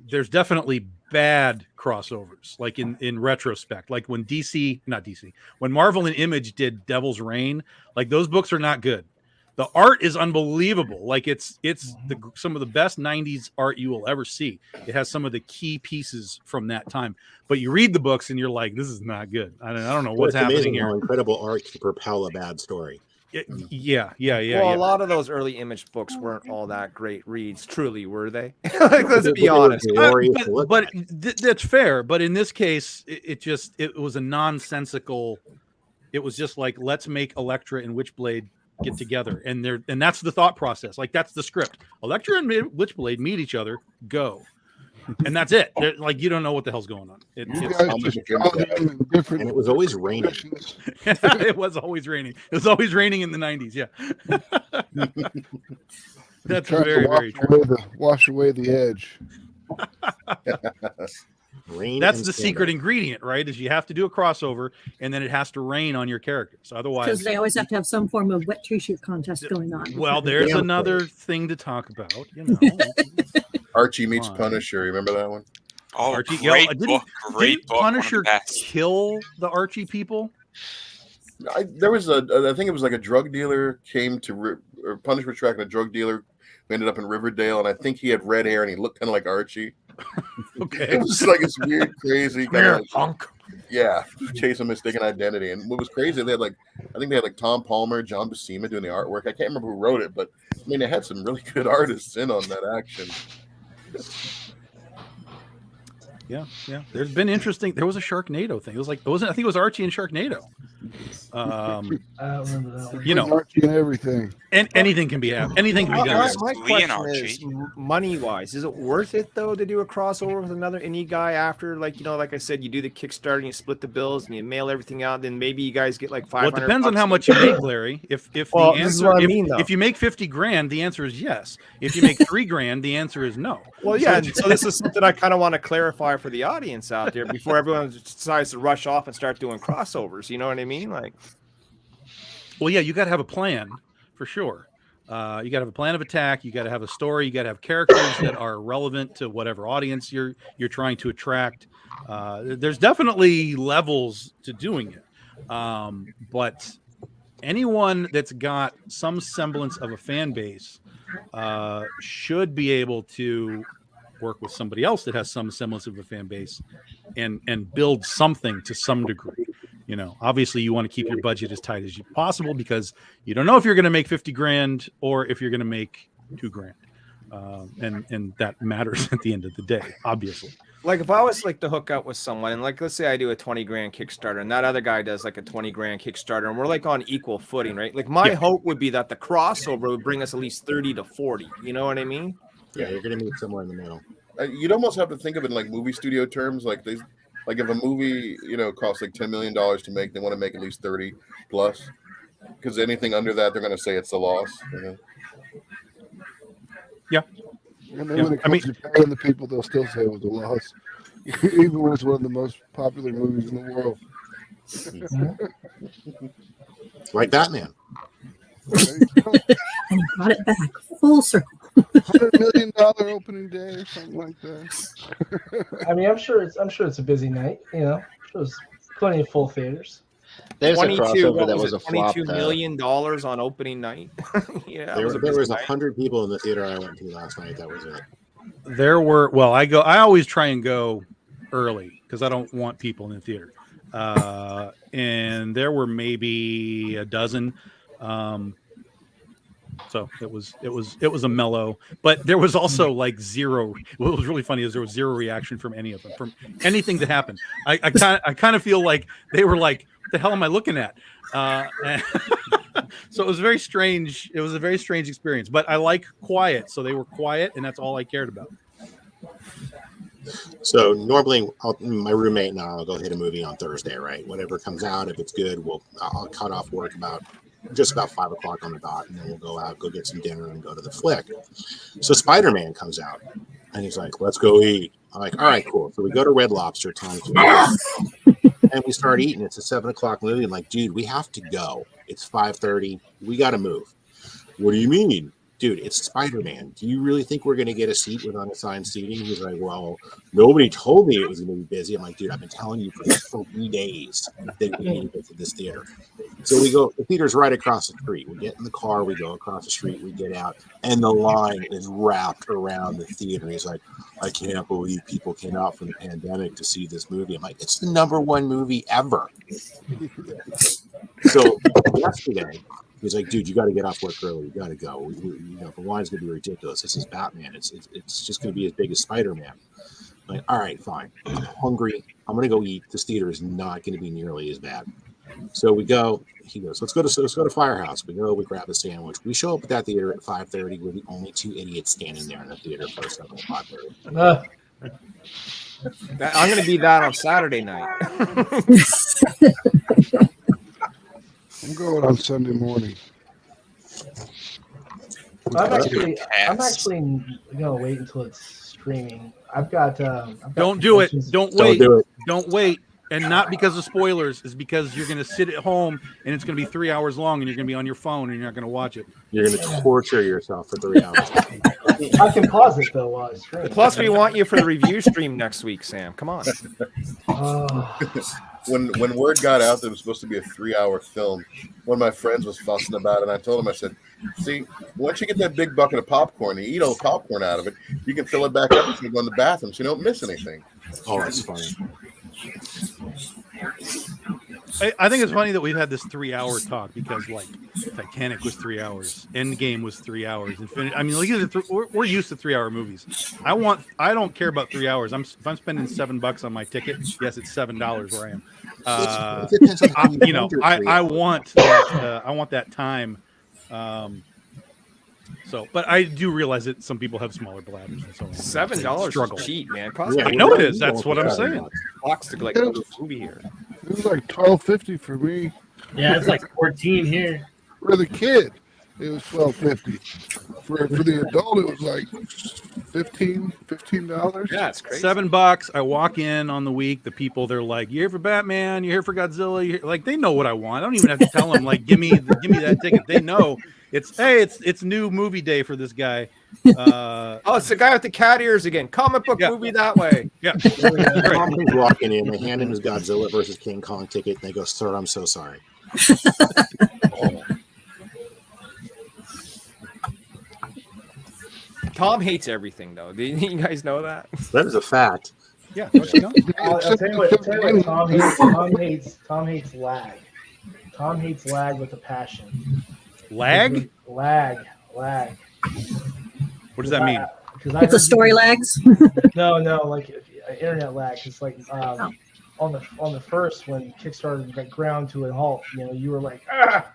Speaker 1: There's definitely bad crossovers, like in retrospect, like when when Marvel and Image did Devil's Reign, like those books are not good. The art is unbelievable. Like it's some of the best 90s art you will ever see. It has some of the key pieces from that time, but you read the books and you're like, this is not good. I don't know what's happening here.
Speaker 2: How incredible art can propel a bad story.
Speaker 1: Yeah.
Speaker 7: Well, a lot of those early Image books weren't all that great reads. Truly, were they? Like, let's be honest.
Speaker 1: But that's fair. But in this case, it was a nonsensical. It was just like, let's make Elektra and Witchblade get together, and that's the thought process. Like that's the script. Elektra and Witchblade meet each other. Go. And that's it. Like you don't know what the hell's going on.
Speaker 2: And it was always raining.
Speaker 1: It was always raining. It was always raining in the 90s. Yeah. That's very, very true.
Speaker 4: Wash away the edge.
Speaker 1: That's the secret ingredient, right? Is you have to do a crossover, and then it has to rain on your characters. Otherwise,
Speaker 10: because they always have to have some form of wet tree shoot contest going on.
Speaker 1: Well, there's another thing to talk about. You know.
Speaker 3: Archie meets Punisher. Remember that one?
Speaker 8: Oh,
Speaker 1: Archie,
Speaker 8: great book!
Speaker 1: Didn't Punisher kill the Archie people?
Speaker 3: I think it was like a drug dealer came to or Punisher was tracking a drug dealer who ended up in Riverdale, and I think he had red hair and he looked kind of like Archie.
Speaker 1: Okay,
Speaker 3: it was like this weird, crazy kind of
Speaker 1: punk.
Speaker 3: Yeah, chase a mistaken identity. And what was crazy, they had like Tom Palmer, John Buscema doing the artwork. I can't remember who wrote it, but I mean, they had some really good artists in on that action.
Speaker 1: Yeah. There's been interesting. There was a Sharknado thing. It was like, I think it was Archie and Sharknado.
Speaker 9: I don't remember that one.
Speaker 1: You know,
Speaker 4: Archie and everything.
Speaker 1: And anything can be happened. Anything can be done.
Speaker 7: My question is, money-wise, is it worth it though to do a crossover with another indie guy after, like I said, you do the Kickstarter and you split the bills and you mail everything out, then maybe you guys get like 500.
Speaker 1: Well, it depends on how much you make, Larry. If you make 50 grand, the answer is yes. If you make 3 grand, the answer is no.
Speaker 7: Well, yeah. So this is something I kind of want to clarify for the audience out there before everyone decides to rush off and start doing crossovers. You know what I mean? Like,
Speaker 1: well, yeah, you got to have a plan for sure. You got to have a plan of attack. You got to have a story. You got to have characters that are relevant to whatever audience you're trying to attract. There's definitely levels to doing it, but anyone that's got some semblance of a fan base should be able to work with somebody else that has some semblance of a fan base and build something to some degree. You know, obviously you want to keep your budget as tight as possible because you don't know if you're going to make 50 grand or if you're going to make $2,000. And that matters at the end of the day, obviously.
Speaker 7: Like if I was like to hook up with someone and like, let's say I do a 20 grand Kickstarter and that other guy does like a 20 grand Kickstarter and we're like on equal footing, right? Like my hope would be that the crossover would bring us at least 30 to 40. You know what I mean?
Speaker 2: Yeah, you're going to meet somewhere in the middle.
Speaker 3: You'd almost have to think of it in like movie studio terms. Like if a movie, costs like $10 million to make, they want to make at least 30 plus, because anything under that, they're going to say it's a loss.
Speaker 1: Yeah.
Speaker 4: And then when it comes to paying the people, they'll still say it was a loss, even when it's one of the most popular movies in the world.
Speaker 2: Like Batman.
Speaker 10: And got it back full circle.
Speaker 4: $100 million opening day or something like that.
Speaker 9: I mean, I'm sure it's a busy night. There's plenty of full theaters.
Speaker 5: There's a crossover that was a flop.
Speaker 7: $22 million on opening night. Yeah,
Speaker 2: there was 100 people in the theater I went to last night. That was it.
Speaker 1: There were. Well, I always try and go early because I don't want people in the theater. And there were maybe a dozen. So it was a mellow, but there was also like zero. What was really funny is there was zero reaction from any of them, from anything that happened. I kind of feel like they were like, "What the hell am I looking at?" So it was very strange. It was a very strange experience. But I like quiet, so they were quiet, and that's all I cared about.
Speaker 2: So normally, my roommate and I'll go hit a movie on Thursday, right? Whatever comes out, if it's good, I'll cut off work about 5 o'clock on the dot, and then we'll go out, go get some dinner, and go to the flick. So Spider-Man comes out, and he's like, "Let's go eat." I'm like, "All right, cool." So we go to Red Lobster, and we start eating. It's a 7 o'clock movie. I'm like, "Dude, we have to go. It's 5:30. We got to move." "What do you mean?" "Dude, it's Spider-Man. Do you really think we're going to get a seat with unassigned seating?" He's like, "Well, nobody told me it was going to be busy." I'm like, "Dude, I've been telling you for 3 days that we need to get to this theater." So we go, the theater's right across the street. We get in the car, we go across the street, we get out, and the line is wrapped around the theater. He's like, "I can't believe people came out from the pandemic to see this movie." I'm like, "It's the #1 movie ever." So yesterday, he's like, "Dude, you got to get off work early. You got to go. The line's going to be ridiculous. This is Batman. It's just going to be as big as Spider-Man." I'm like, "All right, fine. I'm hungry. I'm going to go eat. This theater is not going to be nearly as bad." So we go. He goes, let's go to Firehouse. We go. We grab a sandwich. We show up at that theater at 5:30. We're the only 2 idiots standing there in the theater for 5:30.
Speaker 7: I'm going to be that on Saturday night.
Speaker 4: I'm going on Sunday morning.
Speaker 9: I'm actually gonna wait until it's streaming. I've got
Speaker 1: Don't do it. Don't wait.
Speaker 2: Don't do it.
Speaker 1: Don't wait. And not because of spoilers, is because you're going to sit at home and it's going to be 3 hours long and you're going to be on your phone and you're not going to watch it.
Speaker 2: You're going to torture yourself for 3 hours.
Speaker 9: I can pause it though while it's streaming.
Speaker 7: Plus, we want you for the review stream next week, Sam. Come on.
Speaker 3: When word got out that it was supposed to be a 3-hour film, one of my friends was fussing about it, and I told him, I said, "See, once you get that big bucket of popcorn and you eat all the popcorn out of it, you can fill it back up if you go in the bathroom so you don't miss anything."
Speaker 2: Oh, that's funny.
Speaker 1: I think it's funny that we've had this 3-hour talk because, like, Titanic was 3 hours, Endgame was 3 hours, Infinity. I mean, we're used to 3-hour movies. I don't care about 3 hours. If I'm spending $7 on my ticket, yes, it's $7 where I am. I want that. I want that time. But I do realize that some people have smaller bladders and so on.
Speaker 7: $7 is cheap, man.
Speaker 1: I know it is. That's what I'm saying.
Speaker 7: Bucks to like go to the movie here.
Speaker 4: It was like $12.50 for me.
Speaker 6: Yeah, it's like 14 here.
Speaker 4: For the kid. it was $12.50. For the adult, it was like $15.
Speaker 7: Yeah, it's crazy.
Speaker 1: $7. I walk in on the week. The people, they're like, "You're here for Batman. You're here for Godzilla." Like, they know what I want. I don't even have to tell them, like, give me that ticket. They know it's new movie day for this guy.
Speaker 7: Oh, it's the guy with the cat ears again. Comic book movie that way.
Speaker 1: Yeah.
Speaker 2: Tom comes walking in. They hand him his Godzilla versus King Kong ticket, and they go, "Sir, I'm so sorry."
Speaker 7: Tom hates everything, though. Do you guys know that?
Speaker 2: That is a fact.
Speaker 1: Yeah. Don't you know?
Speaker 9: I'll tell you what Tom hates. Tom hates lag. Tom hates lag with a passion.
Speaker 1: Lag?
Speaker 9: Lag.
Speaker 1: What does that mean?
Speaker 10: It's a story lags.
Speaker 9: No, like internet lag. It's like on the first when Kickstarter got ground to a halt. You know, you were like, ah.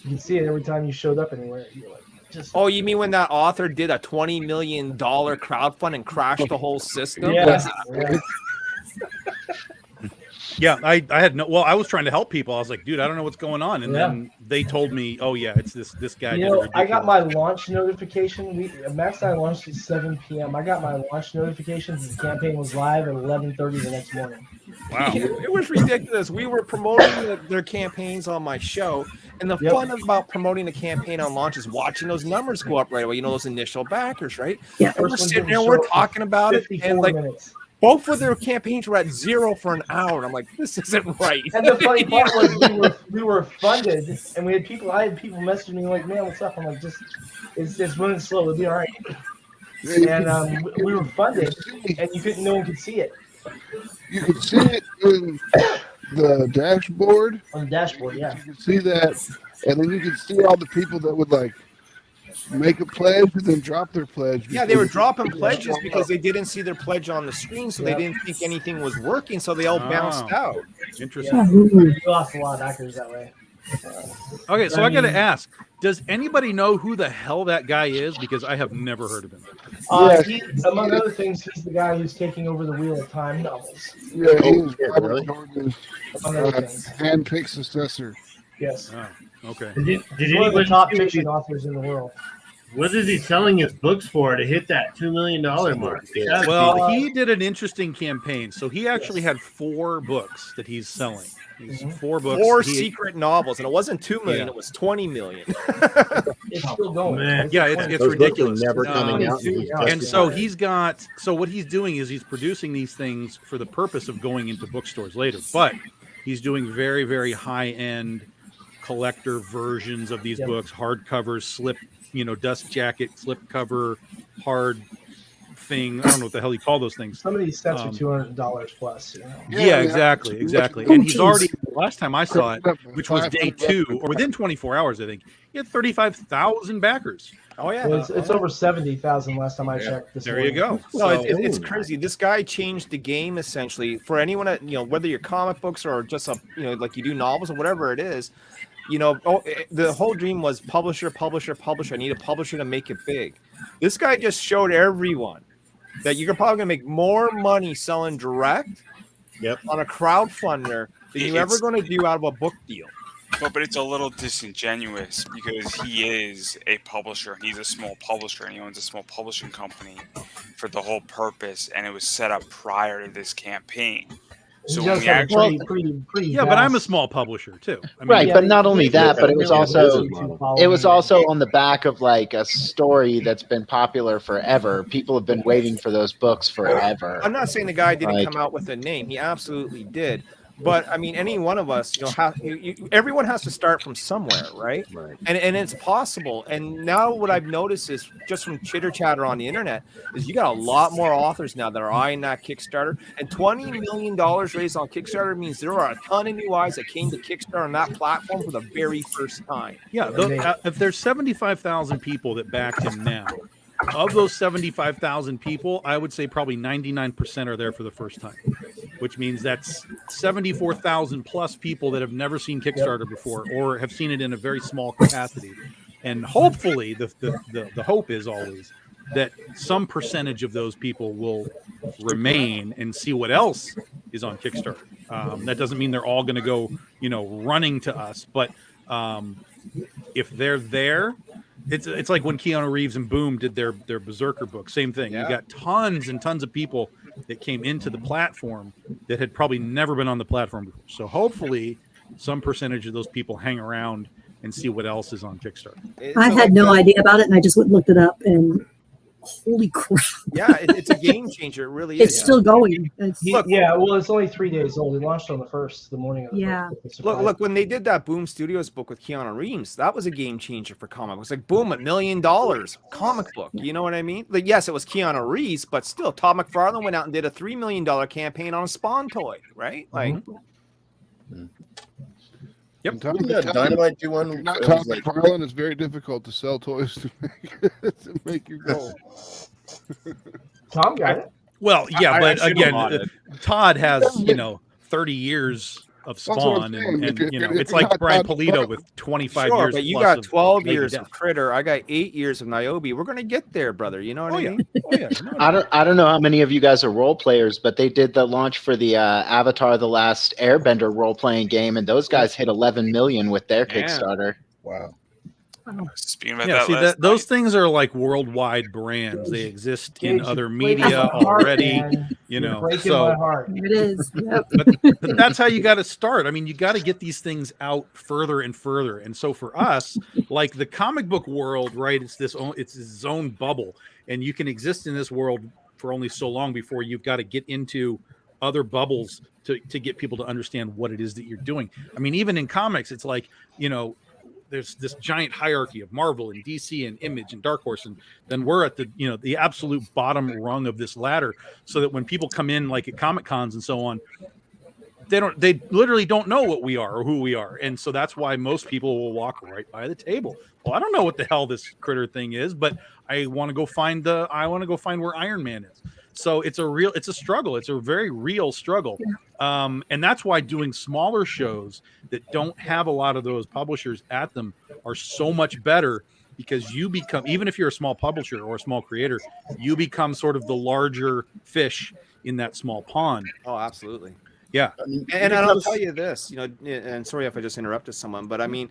Speaker 9: You can see it every time you showed up anywhere. You're like, just.
Speaker 7: Oh, you mean when that author did a $20 million crowdfund and crashed the whole system?
Speaker 9: Yeah.
Speaker 1: Yeah, I had no. Well, I was trying to help people. I was like, dude, I don't know what's going on, and then they told me, oh yeah, it's this guy.
Speaker 9: You know, I got my launch notification. Max and I launched at 7 p.m. I got my launch notifications. The campaign was live at 11:30 the next morning.
Speaker 1: Wow,
Speaker 7: it was ridiculous. We were promoting their campaigns on my show, and the fun about promoting a campaign on launch is watching those numbers go up right away. You know, those initial backers, right?
Speaker 10: Yeah.
Speaker 7: And we're sitting there, we're talking about it, and like.
Speaker 9: Minutes.
Speaker 7: Both of their campaigns were at 0 for an hour. And I'm like, this isn't right.
Speaker 9: And the funny part was we were funded, and I had people messaging me like, man, what's up? I'm like, it's running slow. It'll be all right. And we were funded, and no one could see it.
Speaker 4: You could see it in the dashboard.
Speaker 9: On the dashboard, yeah.
Speaker 4: You could see that, and then you could see all the people that would like make a pledge and then drop their pledge.
Speaker 7: Yeah, they were dropping pledges because they didn't see their pledge on the screen, so they didn't think anything was working, so they all bounced out.
Speaker 1: Interesting.
Speaker 9: Yeah. We lost a lot of backers that way.
Speaker 1: Okay, so I got to ask: does anybody know who the hell that guy is? Because I have never heard of him.
Speaker 9: Among other things, he's the guy who's taking over the Wheel of Time novels.
Speaker 4: Yeah, he was Robert
Speaker 2: really?
Speaker 4: Jordan's
Speaker 9: Among other things.
Speaker 4: handpicked successor.
Speaker 9: Yes.
Speaker 1: Oh, okay.
Speaker 6: Did
Speaker 9: He's one of the
Speaker 6: anybody
Speaker 9: top
Speaker 6: see
Speaker 9: fiction authors in the world.
Speaker 6: what is he selling his books for to hit that $2 million mark?
Speaker 2: Yeah.
Speaker 1: Well, he did an interesting campaign. So he actually had 4 books that he's selling. He's 4 books.
Speaker 7: 4 secret novels, and it wasn't 2 million; it was 20 million.
Speaker 9: It's still going.
Speaker 6: Man.
Speaker 1: Yeah, it's
Speaker 2: Those
Speaker 1: ridiculous.
Speaker 2: books are never coming out.
Speaker 1: And so he's got. So what he's doing is he's producing these things for the purpose of going into bookstores later. But he's doing very, very high-end collector versions of these books, hardcovers, slip, dust jacket, slip cover, hard thing. I don't know what the hell you call those things.
Speaker 9: Some of these sets are $200 plus. You know?
Speaker 1: Yeah, exactly. And he's already. Last time I saw it, which was day 2, or within 24 hours, I think, he had 35,000 backers.
Speaker 7: Oh yeah,
Speaker 9: Well, it's over 70,000 last time I checked. This
Speaker 1: There
Speaker 9: morning.
Speaker 1: you go.
Speaker 7: No,
Speaker 1: So-
Speaker 7: it's crazy. This guy changed the game essentially for anyone that, whether you're comic books or just like you do novels or whatever it is. The whole dream was publisher. I need a publisher to make it big. This guy just showed everyone that you're probably gonna make more money selling direct on a crowdfunder than you're ever going to do out of a book deal.
Speaker 8: But it's a little disingenuous because he is a publisher. He's a small publisher, and he owns a small publishing company for the whole purpose, and it was set up prior to this campaign. So when we actually,
Speaker 9: pretty
Speaker 1: but I'm a small publisher too. I mean,
Speaker 5: Right, but not only that, but it was also on the back of like a story that's been popular forever. People have been waiting for those books forever.
Speaker 7: I'm not saying the guy didn't come out with a name. He absolutely did. But I mean, any one of us, everyone has to start from somewhere, right? And it's possible. And now what I've noticed is just from chitter chatter on the internet is you got a lot more authors now that are eyeing that Kickstarter. And $20 million raised on Kickstarter means there are a ton of new eyes that came to Kickstarter on that platform for the very first time.
Speaker 1: Yeah, if there's 75,000 people that backed him now, of those 75,000 people, I would say probably 99% are there for the first time, which means that's 74,000 plus people that have never seen Kickstarter before or have seen it in a very small capacity. And hopefully, the hope is always that some percentage of those people will remain and see what else is on Kickstarter. That doesn't mean they're all going to go, running to us, but if they're there, it's like when Keanu Reeves and Boom did their Berserker book. Same thing.
Speaker 7: Yeah.
Speaker 1: You got tons and tons of people that came into the platform that had probably never been on the platform before. So hopefully some percentage of those people hang around and see what else is on Kickstarter.
Speaker 10: I had no idea about it, and I just went and looked it up, and holy crap.
Speaker 7: Yeah, it's a game changer. It really is.
Speaker 10: It's still going. It's,
Speaker 9: Yeah, well, it's only 3 days old. It launched on the 1st, the morning of the
Speaker 10: Yeah.
Speaker 9: 1st. It's a
Speaker 7: Look,
Speaker 9: surprise.
Speaker 7: when they did that Boom Studios book with Keanu Reeves, that was a game changer for comic books. Like, boom, $1 million comic book. You know what I mean? Like, yes, it was Keanu Reeves, but still, Todd McFarlane went out and did a $3 million campaign on a Spawn toy, right? Like,
Speaker 1: Yep.
Speaker 4: And Tom,
Speaker 3: Didn't Dynamite do one?
Speaker 4: You're not
Speaker 3: It was
Speaker 4: Tom
Speaker 3: like-
Speaker 4: McFarlane. It's very difficult to sell toys to make your goal.
Speaker 9: Tom got it.
Speaker 1: Well, yeah,
Speaker 7: I
Speaker 1: but
Speaker 7: should've
Speaker 1: again,
Speaker 7: bought it.
Speaker 1: Todd has 30 years of
Speaker 4: That's what I'm
Speaker 1: Spawn,
Speaker 4: saying.
Speaker 1: and
Speaker 4: If
Speaker 1: you know,
Speaker 4: you're
Speaker 1: it's like
Speaker 4: not
Speaker 1: Brian
Speaker 4: Todd
Speaker 1: Polito
Speaker 4: McFarlane-
Speaker 1: with 25
Speaker 7: sure,
Speaker 1: years.
Speaker 7: but you
Speaker 1: plus
Speaker 7: got
Speaker 1: of
Speaker 7: 12
Speaker 1: Lady
Speaker 7: years
Speaker 1: Death.
Speaker 7: of Critter. I got 8 years of Niobe. We're gonna get there, brother. You know what I mean?
Speaker 1: Oh yeah.
Speaker 5: I don't know how many of you guys are role players, but they did the launch for the Avatar: The Last Airbender role playing game, and those guys hit 11 million with their
Speaker 7: Yeah.
Speaker 5: Kickstarter.
Speaker 3: Wow.
Speaker 8: Speaking about
Speaker 1: Yeah,
Speaker 8: that,
Speaker 1: see
Speaker 8: last
Speaker 1: those things are like worldwide brands. They exist in
Speaker 9: Gage,
Speaker 1: other
Speaker 9: you're breaking
Speaker 1: media
Speaker 9: my heart,
Speaker 1: already.
Speaker 9: man.
Speaker 1: You
Speaker 9: You're
Speaker 1: know,
Speaker 9: breaking my
Speaker 1: so
Speaker 9: heart.
Speaker 10: there it is. Yep.
Speaker 1: but that's how you got to start. I mean, you got to get these things out further and further. And so for us, like the comic book world, right? It's its own bubble, and you can exist in this world for only so long before you've got to get into other bubbles to get people to understand what it is that you're doing. I mean, even in comics, it's like, you know, there's this giant hierarchy of Marvel and DC and Image and Dark Horse, and then we're at the absolute bottom rung of this ladder, so that when people come in like at Comic Cons and so on, they literally don't know what we are or who we are. And so that's why most people will walk right by the table. Well, I don't know what the hell this critter thing is, but I want to go find where Iron Man is. So it's a struggle. It's a very real struggle. And that's why doing smaller shows that don't have a lot of those publishers at them are so much better, because you become, even if you're a small publisher or a small creator, you become sort of the larger fish in that small pond.
Speaker 7: Oh, absolutely.
Speaker 1: Yeah.
Speaker 7: And I'll tell you this, you know, and sorry if I just interrupted someone, but I mean,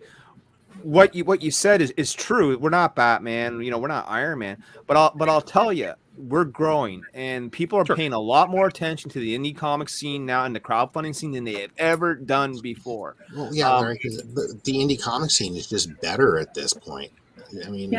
Speaker 7: what you said is true. We're not Batman, you know, we're not Iron Man, but I'll tell you, we're growing, and people are paying a lot more attention to the indie comic scene now and the crowdfunding scene than they have ever done before.
Speaker 2: Well, yeah, Larry, 'cause the indie comic scene is just better at this point. I mean,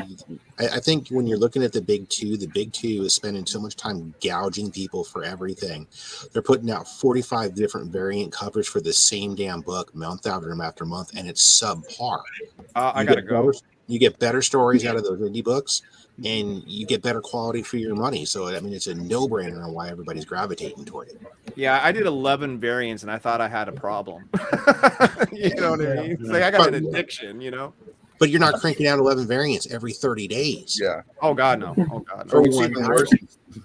Speaker 2: I think when you're looking at the big two is spending so much time gouging people for everything. They're putting out 45 different variant covers for the same damn book month after month, and it's subpar.
Speaker 7: I gotta go.
Speaker 2: You get better stories out of those indie books, and you get better quality for your money. So, I mean, it's a no-brainer on why everybody's gravitating toward it.
Speaker 7: Yeah, I did 11 variants, and I thought I had a problem. You know what I mean? It's like I got an addiction, you know?
Speaker 2: But you're not cranking out 11 variants every 30 days.
Speaker 3: Yeah.
Speaker 7: Oh God, no. Oh God,
Speaker 2: For
Speaker 7: no.
Speaker 3: It's
Speaker 2: one
Speaker 3: even
Speaker 2: hour.
Speaker 3: worse.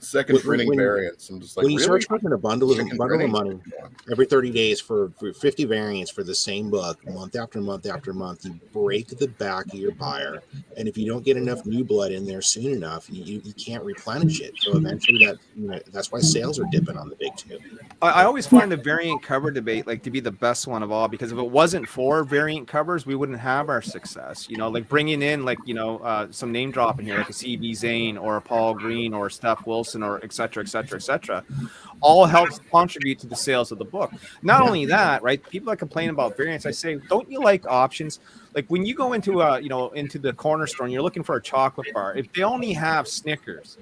Speaker 3: Second printing
Speaker 2: When-
Speaker 3: variants. I'm just like,
Speaker 2: When you
Speaker 3: really?
Speaker 2: start making a bundle of
Speaker 3: Second
Speaker 2: money
Speaker 3: printing?
Speaker 2: every 30 days for 50 variants for the same book, month after month after month, you break the back of your buyer. And if you don't get enough new blood in there soon enough, you can't replenish it. So eventually that's why sales are dipping on the big two.
Speaker 7: I always find the variant cover debate like to be the best one of all, because if it wasn't for variant covers, we wouldn't have our success. You know, like bringing in like, you know, some name dropping here, like a C.B. Zane or a Paul Green or a Steph Wilson or et cetera, all helps contribute to the sales of the book. Not only that, right? People that complain about variants, I say, don't you like options? Like when you go into into the corner store and you're looking for a chocolate bar, if they only have Snickers,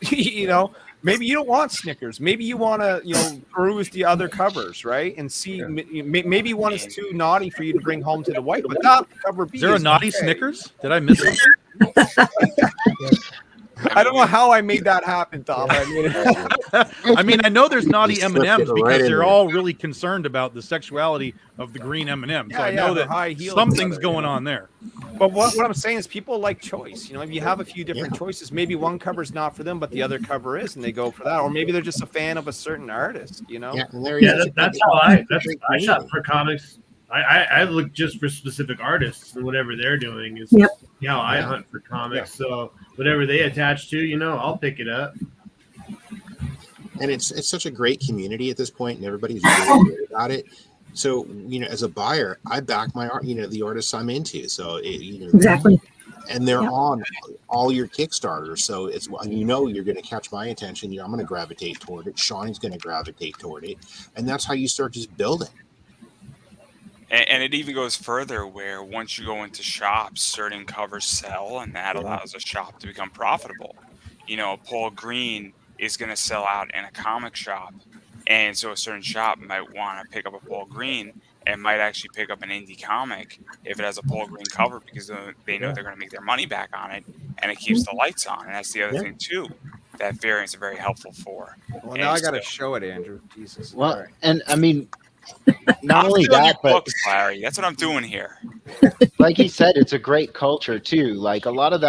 Speaker 7: you know, maybe you don't want Snickers. Maybe you want to, you know, peruse the other covers, right? And see, maybe one is too naughty for you to bring home to the wife, but that cover B
Speaker 1: Is there a naughty
Speaker 7: okay.
Speaker 1: Snickers? Did I miss something?
Speaker 7: I don't know how I made that happen, Tom.
Speaker 1: I mean, I know there's naughty
Speaker 2: You slipped
Speaker 1: M&Ms
Speaker 2: it
Speaker 1: because
Speaker 2: right in
Speaker 1: they're
Speaker 2: there.
Speaker 1: all really concerned about the sexuality of the green M&M. So
Speaker 7: Yeah,
Speaker 1: I
Speaker 7: yeah,
Speaker 1: know
Speaker 7: the
Speaker 1: that
Speaker 7: high heels
Speaker 1: something's
Speaker 7: and other,
Speaker 1: going on there.
Speaker 7: But what I'm saying is people like choice. You know, if you have a few different choices, maybe one cover's not for them, but the other cover is, and they go for that. Or maybe they're just a fan of a certain artist, you know?
Speaker 2: Yeah, and
Speaker 6: That's how I shop for comics. I look just for specific artists, and whatever they're doing is how I hunt for comics. So whatever they attach to, you know, I'll pick it up.
Speaker 2: And it's such a great community at this point, and everybody's really good about it. So, as a buyer, I back my art, the artists I'm into. So,
Speaker 10: Exactly.
Speaker 2: and they're
Speaker 10: Yep.
Speaker 2: on all your Kickstarters. So it's, you're going to catch my attention. I'm going to gravitate toward it. Shawnee's going to gravitate toward it. And that's how you start just building.
Speaker 8: And it even goes further where once you go into shops, certain covers sell, and that allows a shop to become profitable. Paul Green is going to sell out in a comic shop. And so a certain shop might want to pick up a Paul Green and might actually pick up an indie comic if it has a Paul Green cover, because they know they're going to make their money back on it, and it keeps the lights on. And that's the other thing, too, that variants are very helpful for.
Speaker 7: Well, now I got to show it, Andrew. Jesus.
Speaker 5: Well,
Speaker 7: All right.
Speaker 5: and I mean, not
Speaker 8: I'm
Speaker 5: only
Speaker 8: filling
Speaker 5: that,
Speaker 8: your
Speaker 5: but
Speaker 8: books, Larry. That's what I'm doing here.
Speaker 5: like he said, it's a great culture too. Like a lot of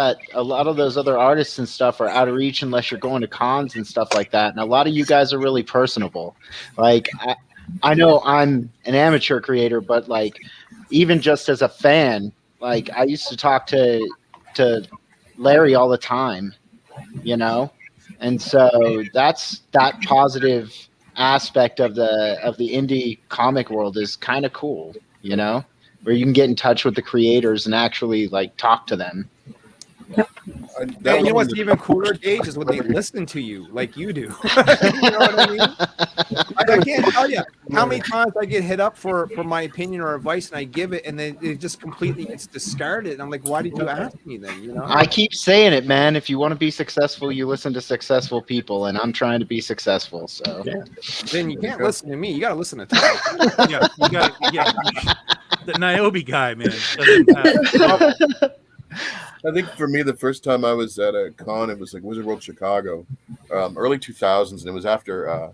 Speaker 5: those other artists and stuff are out of reach unless you're going to cons and stuff like that. And a lot of you guys are really personable. Like I know I'm an amateur creator, but like even just as a fan, like I used to talk to Larry all the time, and so that's that positive aspect of the indie comic world is kind of cool, where you can get in touch with the creators and actually like talk to them.
Speaker 7: And you know what's even cooler, Gage, is when they listen to you like you do. You know what I mean? I can't tell you how many times I get hit up for my opinion or advice, and I give it, and then it just completely gets discarded. And I'm like, why did you ask me then?
Speaker 5: I keep saying it, man. If you want to be successful, you listen to successful people, and I'm trying to be successful. So
Speaker 7: then you can't listen to me. You got to listen to Tom.
Speaker 1: Yeah, you got the Niobe guy, man. Doesn't matter.
Speaker 3: I think for me, the first time I was at a con, it was like Wizard World Chicago, early 2000s, and it was after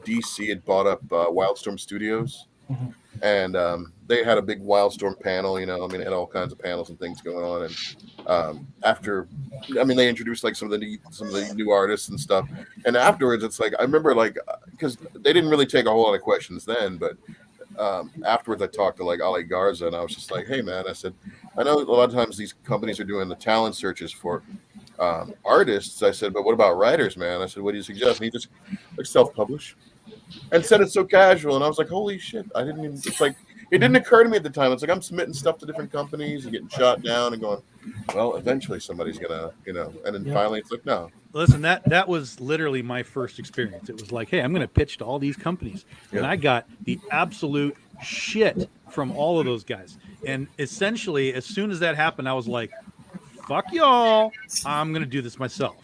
Speaker 3: DC had bought up Wildstorm Studios, and they had a big Wildstorm panel. They had all kinds of panels and things going on. And they introduced like some of the new artists and stuff. And afterwards, it's like I remember because they didn't really take a whole lot of questions then, but afterwards I talked to like Ali Garza, and I was just like, hey man, I said, I know a lot of times these companies are doing the talent searches for artists. I said, but what about writers, man? I said, what do you suggest? And he just self-publish, and said it so casual, and I was like, holy shit, I didn't even, it's like, it didn't occur to me at the time. It's like I'm submitting stuff to different companies and getting shot down and going, well, eventually somebody's gonna, and then finally it's like, no.
Speaker 1: Listen, that was literally my first experience. It was like, hey, I'm going to pitch to all these companies, and I got the absolute shit from all of those guys. And essentially, as soon as that happened, I was like, fuck y'all, I'm going to do this myself.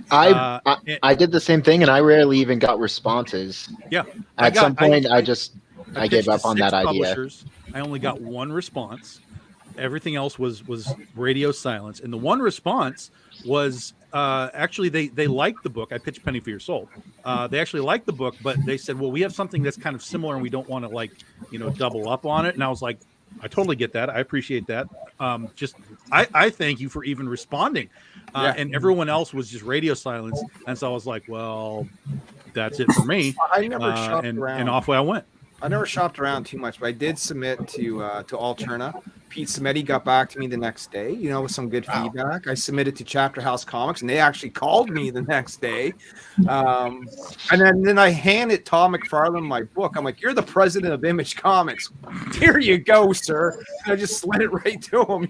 Speaker 5: I did the same thing, and I rarely even got responses.
Speaker 1: Yeah.
Speaker 5: At some point, I gave up on that idea.
Speaker 1: Publishers. I only got one response. Everything else was radio silence. And the one response was actually they liked the book. I pitched Penny for Your Soul. They actually liked the book, but they said, well, we have something that's kind of similar, and we don't want to double up on it. And I was like, I totally get that. I appreciate that. I thank you for even responding. And everyone else was just radio silence. And so I was like, well, that's it for me.
Speaker 7: I never shopped around.
Speaker 1: And off I went.
Speaker 7: I never shopped around too much, but I did submit to Alterna. Pete Smetti got back to me the next day, with some good feedback. I submitted to Chapter House Comics, and they actually called me the next day. And then I handed Tom McFarlane my book. I'm like, you're the president of Image Comics. Here you go, sir. And I just slid it right to him,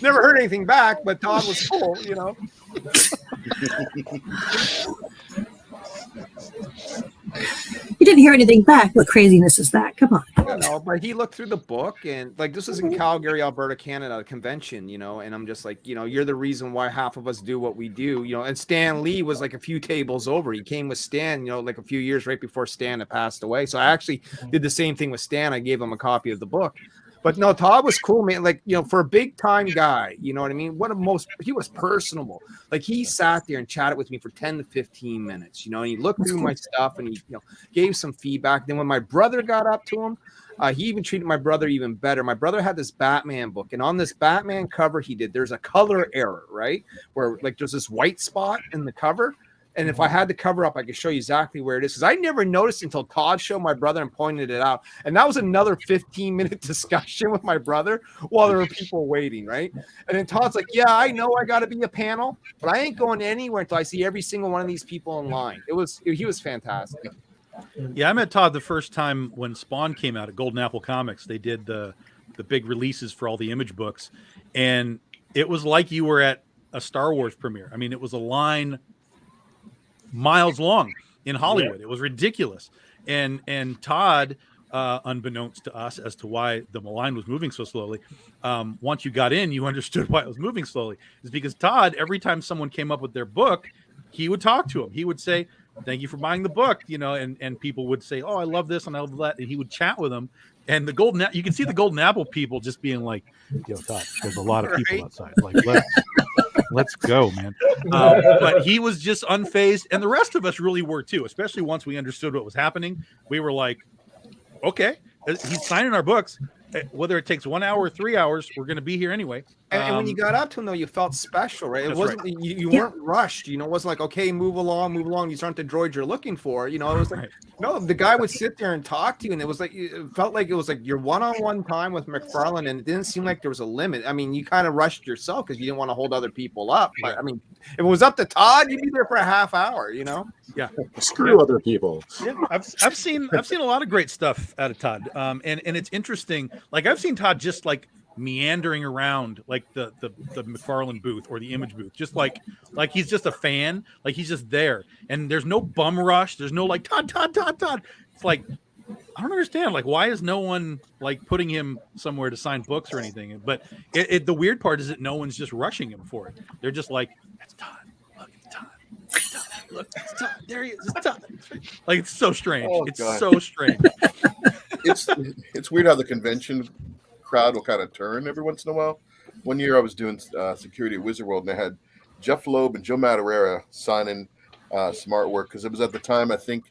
Speaker 7: Never heard anything back, but Todd was cool,
Speaker 10: You didn't hear anything back. What craziness is that? Come on.
Speaker 7: But he looked through the book, and this is in Calgary, Alberta, Canada convention, and I'm just like, you're the reason why half of us do what we do, and Stan Lee was like a few tables over. He came with Stan, like a few years right before Stan had passed away. So I actually did the same thing with Stan. I gave him a copy of the book. But no, Todd was cool, man. For a big time guy, you know what I mean? He was personable. Like he sat there and chatted with me for 10 to 15 minutes, and he looked through my stuff and he, gave some feedback. Then when my brother got up to him, he even treated my brother even better. My brother had this Batman book, and on this Batman cover there's a color error, right? Where there's this white spot in the cover. And if I had the cover up, I could show you exactly where it is. Because I never noticed until Todd showed my brother and pointed it out. And that was another 15-minute discussion with my brother while there were people waiting, right? And then Todd's like, yeah, I know I got to be a panel, but I ain't going anywhere until I see every single one of these people in line. He was fantastic.
Speaker 1: Yeah, I met Todd the first time when Spawn came out at Golden Apple Comics. They did the big releases for all the Image books, and it was like you were at a Star Wars premiere. I mean, it was a line miles long in Hollywood. It was ridiculous. And Todd, unbeknownst to us as to why the line was moving so slowly, once you got in, you understood why it was moving slowly. It's because Todd, every time someone came up with their book, he would talk to him. He would say, "Thank you for buying the book," you know, and people would say, "Oh, I love this and I love that," and he would chat with them. And you can see the Golden Apple people just being like, "Yo, Todd, there's a lot of people outside. Like, let's go, man." But he was just unfazed, and the rest of us really were too. Especially once we understood what was happening, we were like, "Okay, he's signing our books. Whether it takes 1 hour or 3 hours, we're going to be here anyway."
Speaker 7: And when you got up to him, though, you felt special, right? It
Speaker 1: That's
Speaker 7: wasn't
Speaker 1: right.
Speaker 7: you weren't rushed. You know, it wasn't like, okay, move along. These aren't the droids you're looking for. You know, it was like, no, the guy would sit there and talk to you, and it was like it felt like it was like your one-on-one time with McFarlane, and it didn't seem like there was a limit. I mean, you kind of rushed yourself because you didn't want to hold other people up. But I mean, if it was up to Todd, you'd be there for a half hour. You know?
Speaker 1: Yeah.
Speaker 2: Screw other people.
Speaker 1: Yeah, I've seen a lot of great stuff out of Todd, and it's interesting. Like I've seen Todd just like meandering around like the McFarlane booth or the Image booth, just like he's just a fan, like he's just there, and there's no bum rush. There's no like Todd. It's like I don't understand. Like why is no one like putting him somewhere to sign books or anything? But the weird part is that no one's just rushing him for it. They're just like, "That's Todd. Look, it's Todd. It's Todd. Look, it's Todd. There he is. It's Todd." Like it's so strange. It's
Speaker 3: God.
Speaker 1: so strange.
Speaker 3: It's weird how the convention crowd will kind of turn every once in a while. One year I was doing security at Wizard World, and I had Jeff Loeb and Joe Madureira signing some artwork because it was at the time I think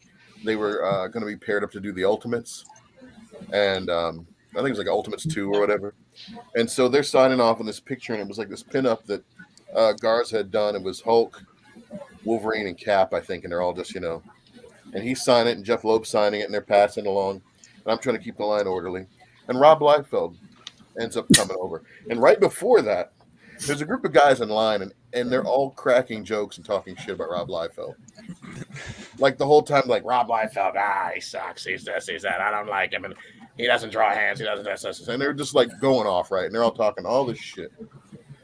Speaker 3: they were going to be paired up to do the Ultimates, and I think it was like Ultimates 2 or whatever. And so they're signing off on this picture, and it was like this pinup that Garza had done. It was Hulk, Wolverine, and Cap, I think, and they're all just, you know, and he's signing it, and Jeff Loeb signing it, and they're passing along, and I'm trying to keep the line orderly. And Rob Liefeld ends up coming over. And right before that, there's a group of guys in line, and they're all cracking jokes and talking shit about Rob Liefeld. Like the whole time, like, Rob Liefeld, he sucks, he's this, he's that, I don't like him, and he doesn't draw hands, he doesn't this. And they're just like going off, right? And they're all talking all this shit.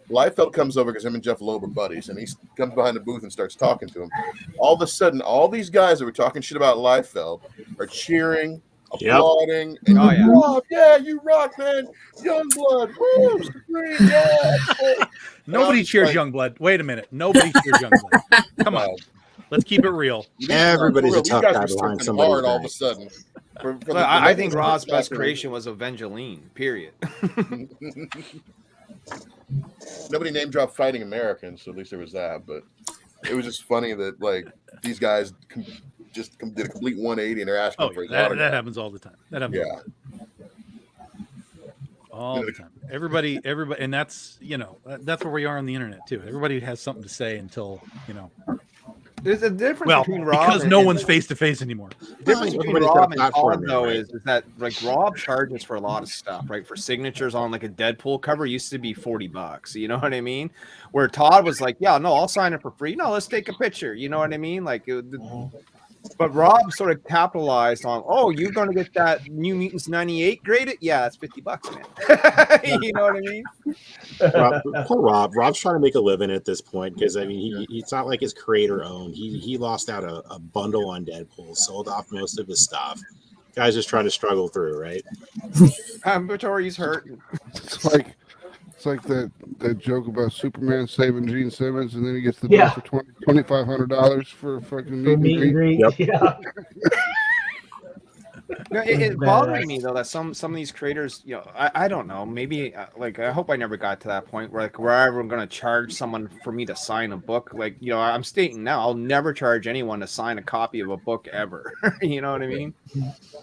Speaker 3: Liefeld comes over because him and Jeff Loeb are buddies, and he comes behind the booth and starts talking to him. All of a sudden, all these guys that were talking shit about Liefeld are cheering, applauding, and Rob, yeah, you rock, man. Youngblood, woo, Supreme, yeah.
Speaker 1: Nobody cheers Youngblood. Wait a minute. Nobody cheers Youngblood. Come on. Let's keep it real.
Speaker 2: Everybody's a
Speaker 3: These
Speaker 2: tough
Speaker 3: guys
Speaker 2: guy
Speaker 3: are
Speaker 2: behind
Speaker 3: surfing
Speaker 2: somebody.
Speaker 3: hard all of a sudden.
Speaker 7: I think Rob's best creation was Evangeline, period.
Speaker 3: Nobody name dropped Fighting Americans, so at least there was that. But it was just funny that like these guys did a complete 180 and they're asking for his autograph.
Speaker 1: That happens all the time. That happens all the time. Everybody, and that's, you know, that's where we are on the internet too. Everybody has something to say until, you know.
Speaker 7: There's a difference between Rob
Speaker 1: because no one's face to face anymore.
Speaker 7: The difference between Rob and Todd, though, is that like Rob charges for a lot of stuff, right? For signatures on like a Deadpool cover used to be $40. You know what I mean? Where Todd was like, "Yeah, no, I'll sign it for free. No, let's take a picture." You know what I mean? Like, but Rob sort of capitalized on, "Oh, you're going to get that New Mutants 98 graded? Yeah, that's $50, man." You know what I mean?
Speaker 2: Poor Rob. Rob's trying to make a living at this point because I mean, it's not like his creator owned. He lost out a bundle on Deadpool, sold off most of his stuff. Guy's just trying to struggle through, right?
Speaker 7: Vittori's hurt.
Speaker 4: It's like that joke about Superman saving Gene Simmons, and then he gets the bill for $2,500 for a fucking meet and greet.
Speaker 2: Yep.
Speaker 9: Yeah.
Speaker 7: No, it bothered me though that some of these creators, you know, I don't know, maybe like I hope I never got to that point where like wherever I'm going to charge someone for me to sign a book. Like, you know, I'm stating now I'll never charge anyone to sign a copy of a book ever. You know what I mean?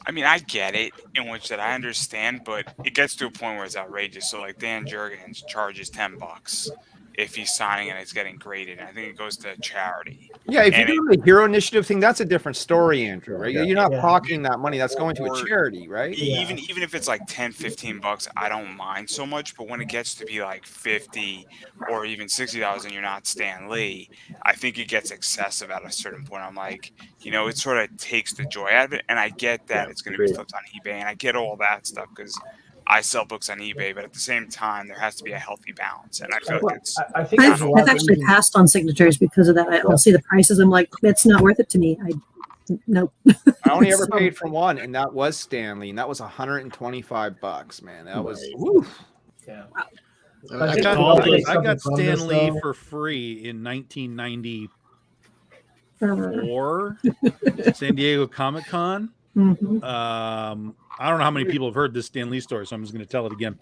Speaker 8: I mean, I get it in which that I understand, but it gets to a point where it's outrageous. So like Dan Jurgens charges $10 if he's signing and it's getting graded. I think it goes to charity.
Speaker 7: Yeah, if
Speaker 8: And
Speaker 7: you're doing the Hero Initiative thing, that's a different story, Andrew, right? You're not
Speaker 9: Yeah.
Speaker 7: pocketing that money. That's going to a
Speaker 8: Or-
Speaker 7: charity, right?
Speaker 9: Yeah.
Speaker 8: even if it's like 10, 15 bucks, I don't mind so much. But when it gets to be like 50 or even $60 and you're not Stan Lee, I think it gets excessive at a certain point. I'm like, it sort of takes the joy out of it. And I get that it's going to be
Speaker 2: agreed.
Speaker 8: flipped on eBay, and I get all that stuff because I sell books on eBay. But at the same time, there has to be a healthy balance, and I feel like it's
Speaker 9: I think there's a lot
Speaker 10: I've
Speaker 9: of
Speaker 10: actually
Speaker 9: reasons-
Speaker 10: passed on signatures because of that. I'll see the prices. I'm like, it's not worth it to me. Nope.
Speaker 7: I only ever
Speaker 10: So-
Speaker 7: paid for one, and that was Stanley, and that was $125, man. That was
Speaker 2: Right.
Speaker 7: woo.
Speaker 9: Yeah.
Speaker 2: I
Speaker 9: I
Speaker 1: I
Speaker 9: think
Speaker 1: got,
Speaker 9: a lot of
Speaker 1: I
Speaker 9: stuff
Speaker 1: got
Speaker 9: from
Speaker 1: Stan
Speaker 9: this,
Speaker 1: Lee
Speaker 9: though-
Speaker 1: for free in 1994,
Speaker 10: Uh,
Speaker 1: San Diego Comic Con.
Speaker 10: mhm.
Speaker 1: I don't know how many people have heard this Stan Lee story, so I'm just going to tell it again.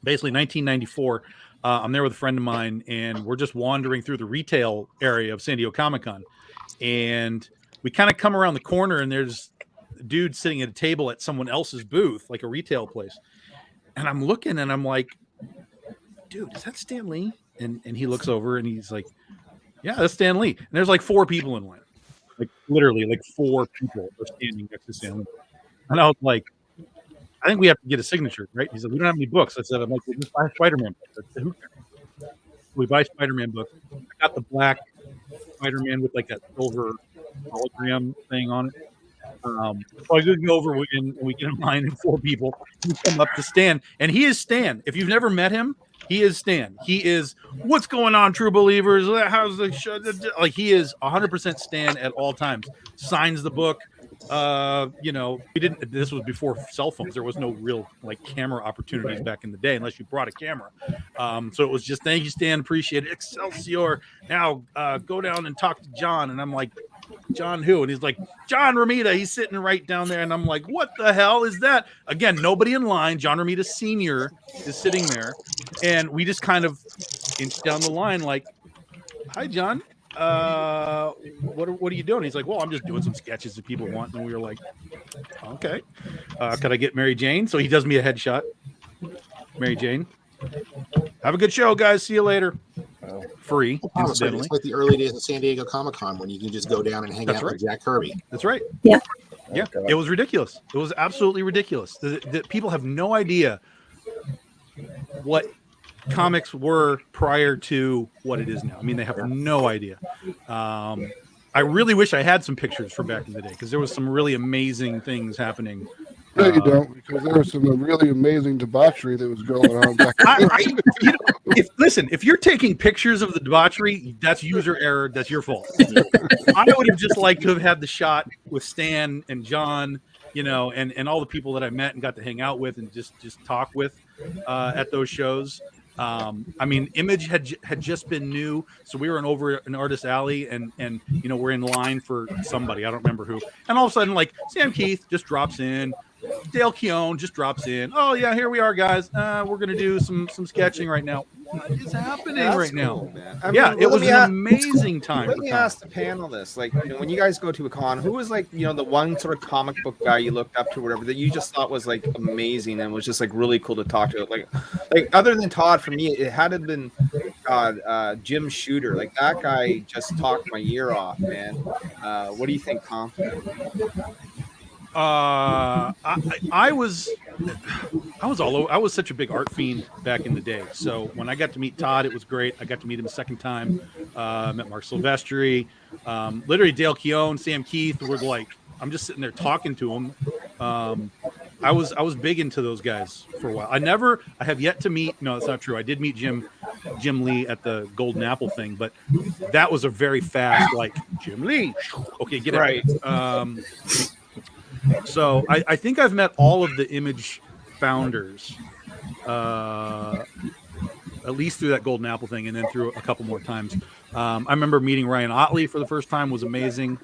Speaker 1: Basically, 1994, I'm there with a friend of mine, and we're just wandering through the retail area of San Diego Comic Con, and we kind of come around the corner, and there's a dude sitting at a table at someone else's booth, like a retail place, and I'm looking, and I'm like, dude, is that Stan Lee? And he looks over, and he's like, yeah, that's Stan Lee. And there's like 4 people in line, like literally, like 4 people are standing next to Stan Lee. And I was like, I think we have to get a signature, right? He said, we don't have any books. I said, I'm like, we'll just buy a Spider-Man book. I said, who cares? We buy Spider-Man books. I got the black Spider-Man with like that silver hologram thing on it. So I go over and we get in line, and 4 people who come up to Stan, and he is Stan. If you've never met him, he is Stan. He is, what's going on, true believers? How's the show? Like, he is 100% Stan at all times. Signs the book. We didn't. This was before cell phones. There was no real like camera opportunities back in the day, unless you brought a camera. So it was just, thank you, Stan. Appreciate it. Excelsior. Now go down and talk to John. And I'm like, John who? And he's like, John Romita. He's sitting right down there. And I'm like, what the hell is that? Again, nobody in line. John Romita Sr. is sitting there. And we just kind of inch down the line like, hi, John. What are you doing? He's like, well, I'm just doing some sketches that people want. And we were like, okay. Could I get Mary Jane? So he does me a headshot. Mary Jane. Have a good show, guys. See you later. Free, incidentally.
Speaker 2: It's like the early days of San Diego Comic Con when you can just go down and hang
Speaker 1: That's
Speaker 2: out
Speaker 1: right.
Speaker 2: with Jack Kirby.
Speaker 1: That's right.
Speaker 10: Yeah.
Speaker 1: Yeah. It was ridiculous. It was absolutely ridiculous. The people have no idea what comics were prior to what it is now. I mean, they have no idea. I really wish I had some pictures from back in the day, because there was some really amazing things happening.
Speaker 4: No, you don't, because there was some really amazing debauchery that was going on back
Speaker 1: Listen, if you're taking pictures of the debauchery, that's user error. That's your fault. I would have just liked to have had the shot with Stan and John, and all the people that I met and got to hang out with and just talk with at those shows. I mean, Image had just been new, so we were over in Artist Alley, and we're in line for somebody, I don't remember who, and all of a sudden, like, Sam Keith just drops in, Dale Keown just drops in. Oh yeah, here we are, guys. We're gonna do some sketching right now. What is happening right now?
Speaker 7: Man.
Speaker 1: It was an amazing time.
Speaker 7: Let me ask the panel this: like, when you guys go to a con, who was like, the one sort of comic book guy you looked up to, whatever, that you just thought was like amazing and was just like really cool to talk to? Like other than Todd, for me, it had to have been Jim Shooter. Like, that guy just talked my ear off, man. What do you think, Tom?
Speaker 1: I was all over. I was such a big art fiend back in the day. So when I got to meet Todd, it was great. I got to meet him a second time. Met Mark Silvestri, literally Dale Keown, Sam Keith. Were like, I'm just sitting there talking to him. I was big into those guys for a while. I have yet to meet. No, that's not true. I did meet Jim Lee at the Golden Apple thing, but that was a very fast, like, Jim Lee. Okay, get
Speaker 7: Right.
Speaker 1: it. So I think I've met all of the Image founders, at least through that Golden Apple thing, and then through a couple more times. I remember meeting Ryan Otley for the first time. Was amazing.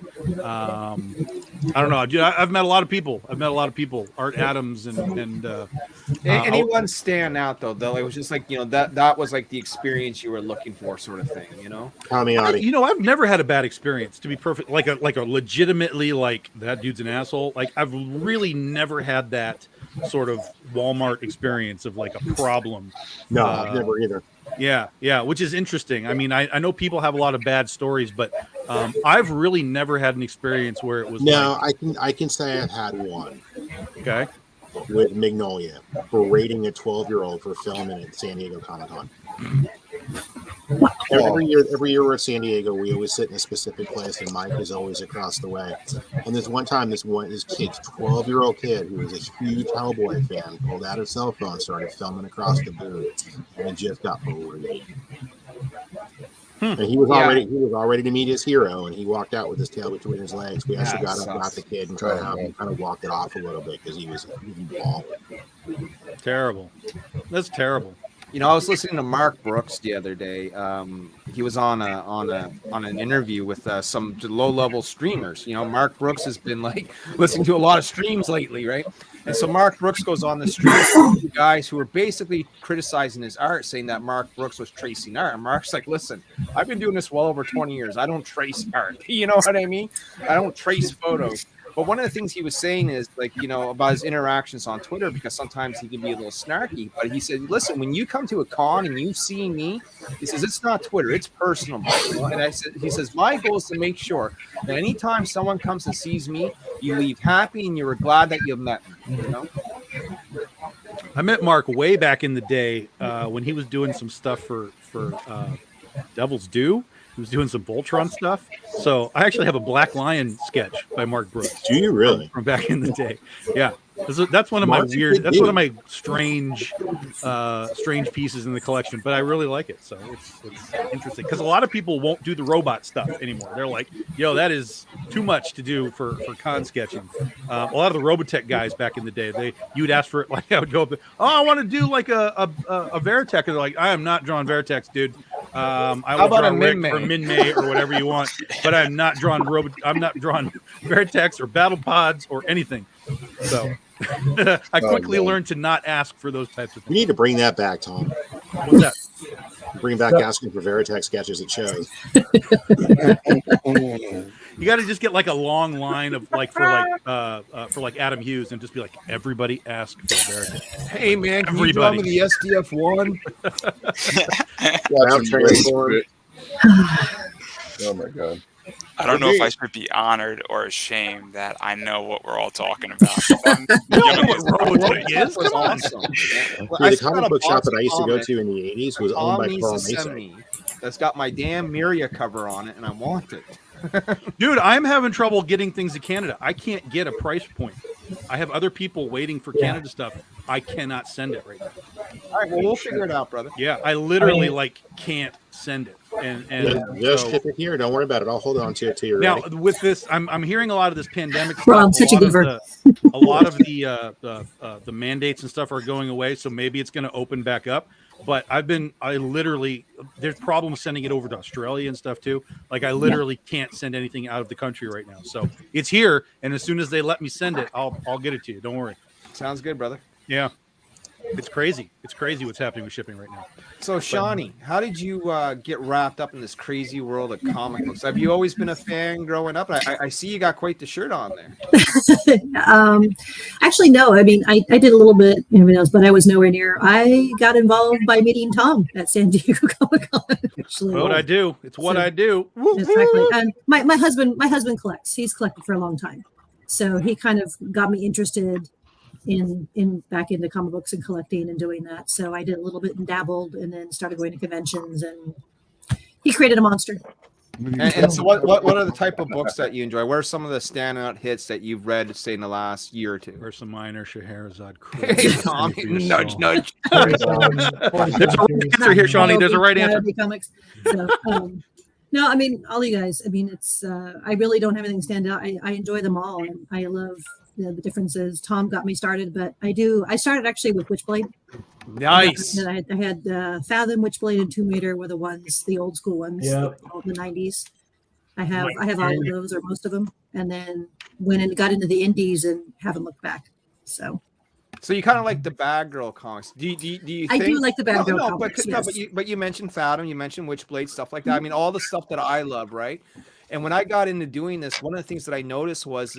Speaker 1: I don't know. I've met a lot of people. Art Adams and
Speaker 7: anyone stand out though? It was just like, that was like the experience you were looking for, sort of thing.
Speaker 1: I've never had a bad experience, to be perfect. Like a legitimately, like, that dude's an asshole. Like, I've really never had that sort of Walmart experience of like a problem.
Speaker 2: No, I've never either.
Speaker 1: Yeah, which is interesting. I mean, I know people have a lot of bad stories, but I've really never had an experience where it was.
Speaker 2: No,
Speaker 1: like,
Speaker 2: I can say I've had one.
Speaker 1: Okay.
Speaker 2: With Magnolia for rating a 12-year-old for filming at San Diego Comic-Con. Every year we're at San Diego, we always sit in a specific place, and Mike is always across the way. And this one time, this kid's 12-year-old kid who was a huge Hellboy fan pulled out his cell phone, started filming across the booth, and it just got berated. And he was all ready to meet his hero, and he walked out with his tail between his legs. We actually got the kid and tried to have him kind of walked it off a little bit because he was balling.
Speaker 1: Terrible. That's terrible.
Speaker 7: You know, I was listening to Mark Brooks the other day. He was on an interview with some low-level streamers. You know, Mark Brooks has been like listening to a lot of streams lately, right? And so Mark Brooks goes on the stream with guys who are basically criticizing his art, saying that Mark Brooks was tracing art. And Mark's like, listen, I've been doing this well over 20 years. I don't trace art. You know what I mean? I don't trace photos. But one of the things he was saying is, like, you know, about his interactions on Twitter, because sometimes he can be a little snarky. But he said, listen, when you come to a con and you see me, he says, it's not Twitter, it's personal. You know? And he says, my goal is to make sure that anytime someone comes and sees me, you leave happy and you're glad that you met me. You know?
Speaker 1: I met Mark way back in the day when he was doing some stuff for Devil's Due. He was doing some Voltron stuff. So I actually have a Black Lion sketch by Mark Brooks.
Speaker 2: Do you really?
Speaker 1: From back in the day. Yeah. That's one of my that's one of my strange pieces in the collection, but I really like it. So it's interesting because a lot of people won't do the robot stuff anymore. They're like, yo, that is too much to do for con sketching. A lot of the Robotech guys back in the day, you'd ask for it, like I would go up there, I want to do like a Veritech, and they're like, I am not drawing Veritech, dude. How
Speaker 7: about a Min-May?
Speaker 1: or Min-May or whatever you want, but I'm not drawing Veritechs or Battle Pods or anything. So I quickly learned to not ask for those types of things.
Speaker 2: You need to bring that back, Tom.
Speaker 1: What's that?
Speaker 2: Bring back asking for Veritech sketches at shows.
Speaker 1: You got to just get like a long line of like for Adam Hughes and just be like, everybody ask for Veritech.
Speaker 7: Hey man, can you draw me the SDF one?
Speaker 3: Oh my god.
Speaker 8: I don't know if I should be honored or ashamed that I know what we're all talking about.
Speaker 1: Yes, come on.
Speaker 2: The comic book shop that I used to go to in the 80s was owned by Carl Mason.
Speaker 7: That's got my damn Miria cover on it, and I want it.
Speaker 1: Dude, I'm having trouble getting things to Canada. I can't get a price point. I have other people waiting for Canada stuff. I cannot send it right now.
Speaker 7: All right, well, we'll figure it out, brother.
Speaker 1: Yeah, I literally can't send it. And
Speaker 2: just ship it here. Don't worry about it. I'll hold on to it till you're
Speaker 1: now
Speaker 2: ready.
Speaker 1: With this, I'm hearing a lot of this pandemic stuff.
Speaker 10: Rob, such a giver.
Speaker 1: A lot of the mandates and stuff are going away, so maybe it's going to open back up. But there's problems sending it over to Australia and stuff too. Like I literally can't send anything out of the country right now. So it's here, and as soon as they let me send it, I'll get it to you. Don't worry.
Speaker 7: Sounds good, brother.
Speaker 1: Yeah. It's crazy. It's crazy what's happening with shipping right now.
Speaker 7: So, Shawnee, how did you get wrapped up in this crazy world of comic books? Have you always been a fan growing up? I see you got quite the shirt on there.
Speaker 10: Actually, no. I mean, I did a little bit, but I was nowhere near. I got involved by meeting Tom at San Diego Comic-Con. Actually,
Speaker 1: what I do. It's what I do.
Speaker 10: Exactly. And my husband collects. He's collected for a long time, so he kind of got me interested in back into comic books and collecting and doing that. So I did a little bit and dabbled, and then started going to conventions, and he created a monster.
Speaker 7: And so what are the type of books that you enjoy? What are some of the standout hits that you've read, say, in the last year or two?
Speaker 1: Ursa Minor, Scheherazade.
Speaker 7: Nudge, nudge.
Speaker 1: There's a right answer here, Shawnee. There's a right answer.
Speaker 10: Comics. So, no, I mean, all you guys. I mean, it's. I really don't have anything stand out. I enjoy them all, and I love the differences. Tom got me started, but I started actually with Witchblade.
Speaker 1: Nice.
Speaker 10: I had Fathom, Witchblade, and Tomb Raider were the old school ones.
Speaker 9: Yeah.
Speaker 10: The 90s. I have all of those or most of them, and then went and got into the indies and haven't looked back. So
Speaker 7: you kind of like the Bad Girl comics. Do you think?
Speaker 10: I do like the Bad Girl comics. Yes.
Speaker 7: But you mentioned Fathom, you mentioned Witchblade, stuff like that. I mean, all the stuff that I love, right? And when I got into doing this, one of the things that I noticed was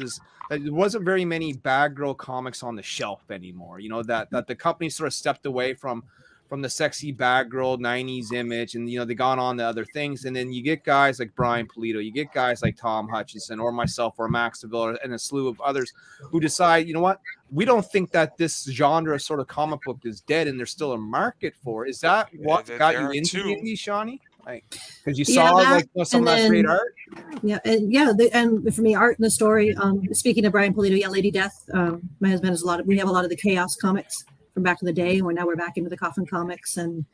Speaker 7: that there wasn't very many bad girl comics on the shelf anymore. You know, that the company sort of stepped away from the sexy bad girl 90s image, and they gone on to other things. And then you get guys like Brian Polito, you get guys like Tom Hutchinson or myself or Max DeVille and a slew of others who decide, you know what, we don't think that this genre sort of comic book is dead and there's still a market for. Is that what got you into the indie, Shawnee? Like, because you saw like some of that great art.
Speaker 10: Yeah, and for me, art in the story. Speaking of Brian Polito, Lady Death. My husband has we have a lot of the Chaos comics from back in the day, and now we're back into the Coffin comics. And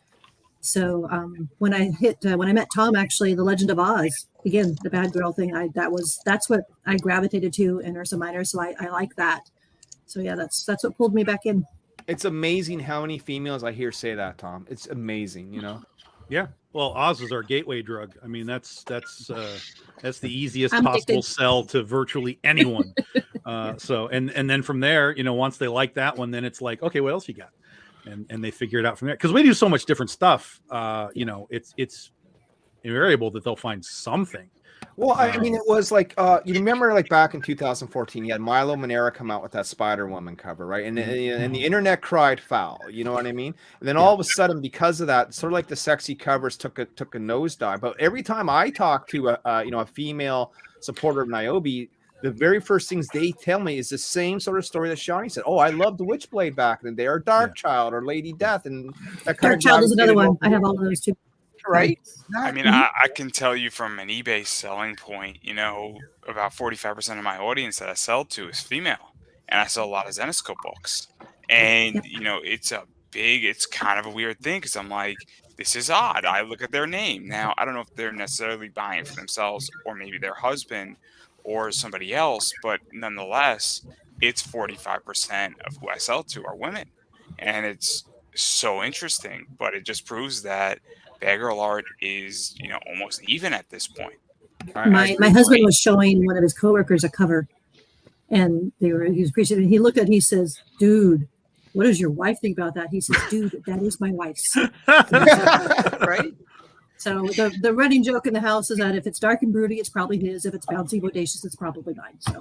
Speaker 10: so when I met Tom, actually, the Legend of Oz, again, the bad girl thing, that's what I gravitated to in Ursa Minor. So I like that. So yeah, that's what pulled me back in.
Speaker 7: It's amazing how many females I hear say that, Tom. It's amazing,
Speaker 1: Yeah. Well, Oz is our gateway drug. I mean, that's the easiest possible sell to virtually anyone. So then from there, once they like that one, then it's like, okay, what else you got? And they figure it out from there. Because we do so much different stuff. It's invariable that they'll find something.
Speaker 7: Well, I mean, it was like you remember, like back in 2014, you had Milo Manera come out with that Spider-Woman cover, right? And the internet cried foul. You know what I mean? And then all of a sudden, because of that, sort of like the sexy covers took a nosedive. But every time I talk to a female supporter of Niobe, the very first things they tell me is the same sort of story that Shawnee said. Oh, I loved the Witchblade back in the day, or Dark Child, or Lady Death, and that kind
Speaker 10: Dark Child is another one. I have all of those too.
Speaker 7: Right.
Speaker 8: I mean, I can tell you from an eBay selling point, about 45% of my audience that I sell to is female, and I sell a lot of Zenescope books. And, it's kind of a weird thing because I'm like, this is odd. I look at their name. Now, I don't know if they're necessarily buying for themselves or maybe their husband or somebody else, but nonetheless, it's 45% of who I sell to are women. And it's so interesting, but it just proves that bad girl art is, almost even at this point.
Speaker 10: My husband was showing one of his coworkers a cover, and he was appreciating. He looked at it, he says, "Dude, what does your wife think about that?" He says, "Dude, that is my wife's."
Speaker 7: Right.
Speaker 10: So the running joke in the house is that if it's dark and broody, it's probably his. If it's bouncy bodacious, it's probably mine. So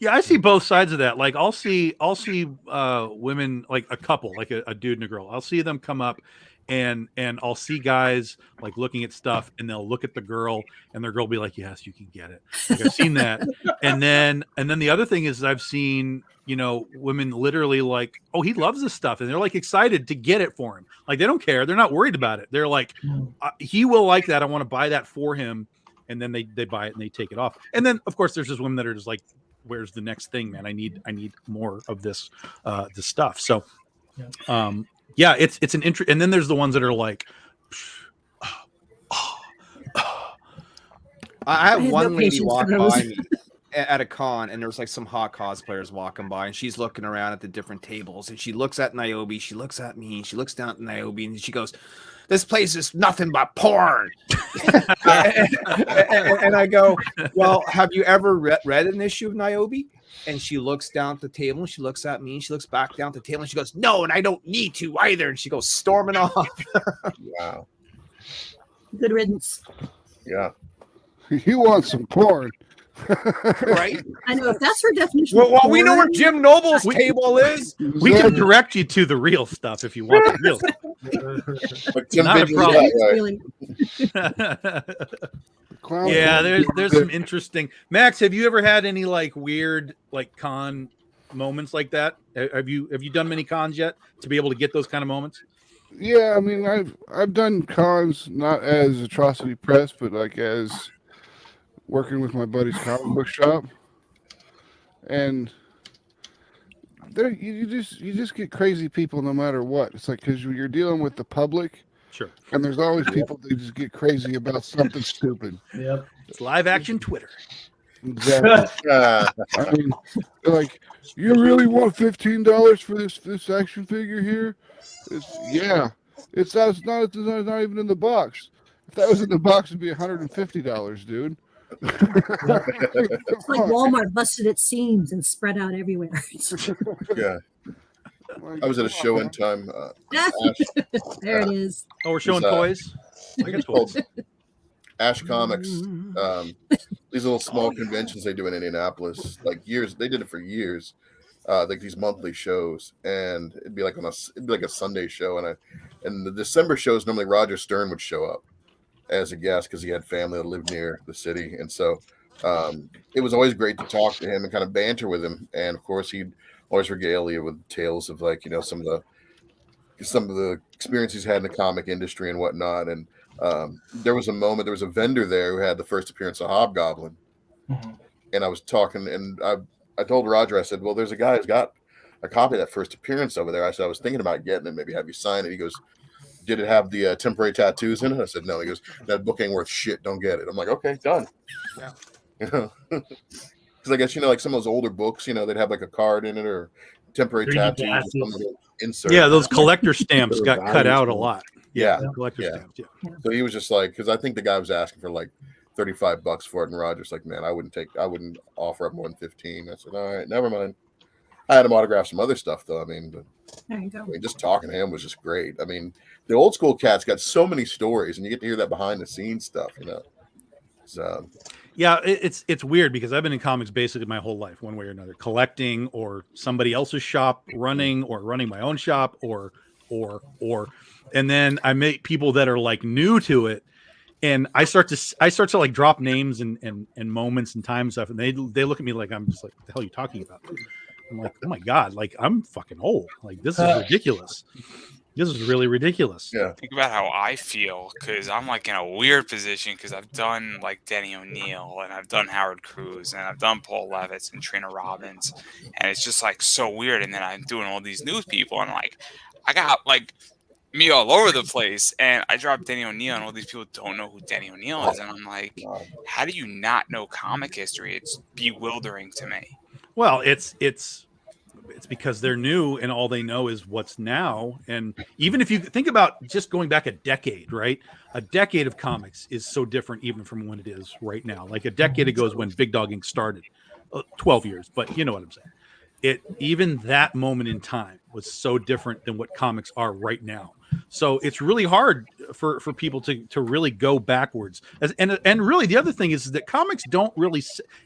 Speaker 1: yeah, I see both sides of that. Like I'll see women, like a couple, like a dude and a girl. I'll see them come up and I'll see guys like looking at stuff, and they'll look at the girl, and their girl will be like, "Yes, you can get it." Like, I've seen that. and then the other thing is I've seen, women literally like, "Oh, he loves this stuff," and they're like excited to get it for him. Like they don't care. They're not worried about it. They're like, he will like that. I want to buy that for him. And then they buy it and they take it off. And then of course there's just women that are just like, where's the next thing, man? I need more of this stuff. So yeah, it's an interest. And then there's the ones that are like,
Speaker 7: I have one lady walk by me at a con, and there's like some hot cosplayers walking by, and she's looking around at the different tables, and she looks at Niobe, she looks at me, she looks down at Niobe, and she goes, "This place is nothing but porn." and I go, "Well, have you ever read an issue of Niobe?" And she looks down at the table, and she looks at me, and she looks back down at the table, and she goes, "No, and I don't need to either." And she goes storming off.
Speaker 3: Wow.
Speaker 10: Good riddance.
Speaker 3: Yeah.
Speaker 4: You want some porn.
Speaker 7: Right?
Speaker 10: I know, if that's her definition.
Speaker 7: Well, we know where Jim Noble's table is.
Speaker 1: We can direct you to the real stuff if you want the real stuff.
Speaker 3: But Tim
Speaker 1: Not a
Speaker 3: Bidley's
Speaker 1: problem. Yeah, there's some interesting. Max, have you ever had any like weird like con moments like that? Have you done many cons yet to be able to get those kind of moments?
Speaker 4: Yeah, I mean, I've done cons not as Atrocity Press, but like as working with my buddy's comic book shop, and there you just get crazy people no matter what. It's like because you're dealing with the public,
Speaker 1: sure,
Speaker 4: and there's always people that just get crazy about something stupid.
Speaker 9: Yep,
Speaker 1: it's live action Twitter.
Speaker 4: Exactly. I mean, like, you really want $15 for this action figure here? It's not even in the box. If that was in the box, it'd be $150, dude.
Speaker 10: It's like Walmart busted its seams and spread out everywhere.
Speaker 3: Yeah. I was at a show in time.
Speaker 10: There it is.
Speaker 1: Oh, we're showing toys. I got toys.
Speaker 3: Ash Comics, these little small conventions they do in Indianapolis, like years. They did it for years, like these monthly shows, and it'd be like a Sunday show, and the December shows normally Roger Stern would show up as a guest because he had family that lived near the city, and so it was always great to talk to him and kind of banter with him, and of course he'd always regale you with tales of like some of the experience he's had in the comic industry and whatnot. And there was a vendor there who had the first appearance of Hobgoblin. And I was talking, and I told Roger, I said, well, there's a guy who's got a copy of that first appearance over there. I said, I was thinking about getting it, maybe have you sign it. He goes, did it have the temporary tattoos in it? I said, no. He goes, that book ain't worth shit. Don't get it. I'm like, okay, done.
Speaker 7: Yeah.
Speaker 3: Because I guess, like some of those older books, they'd have like a card in it or temporary tattoos. Or something insert.
Speaker 1: Yeah, those collector stamps got cut out a lot.
Speaker 3: Yeah.
Speaker 1: Collector stamps. Yeah.
Speaker 3: So he was just like, because I think the guy was asking for like $35 for it, and Roger's like, man, I wouldn't offer up more than 15. I said, all right, never mind. I had him autograph some other stuff though. But
Speaker 10: There you go.
Speaker 3: just talking to him was just great. The old school cats got so many stories, and you get to hear that behind the scenes stuff. So
Speaker 1: yeah, it's weird because I've been in comics basically my whole life, one way or another, collecting or somebody else's shop running or running my own shop or, and then I meet people that are like new to it. And I start to like drop names and moments and time stuff. And they look at me like, I'm just like, what the hell are you talking about? I'm like, oh my God, like I'm fucking old. Like this is ridiculous. This is really ridiculous.
Speaker 3: Yeah.
Speaker 8: Think about how I feel, because I'm like in a weird position because I've done like Denny O'Neil and I've done Howard Cruz and I've done Paul Levitz and Trina Robbins, and it's just like so weird. And then I'm doing all these news people, and like I got like me all over the place, and I dropped Denny O'Neil, and all these people don't know who Denny O'Neil is, and I'm like, how do you not know comic history? It's bewildering to me.
Speaker 1: Well, it's because they're new and all they know is what's now. And even if you think about just going back a decade, right? A decade of comics is so different even from when it is right now. Like a decade ago is when Big Dog Inc. started, 12 years, but you know what I'm saying. Even that moment in time was so different than what comics are right now. So it's really hard for people to really go backwards. And really the other thing is that comics don't really,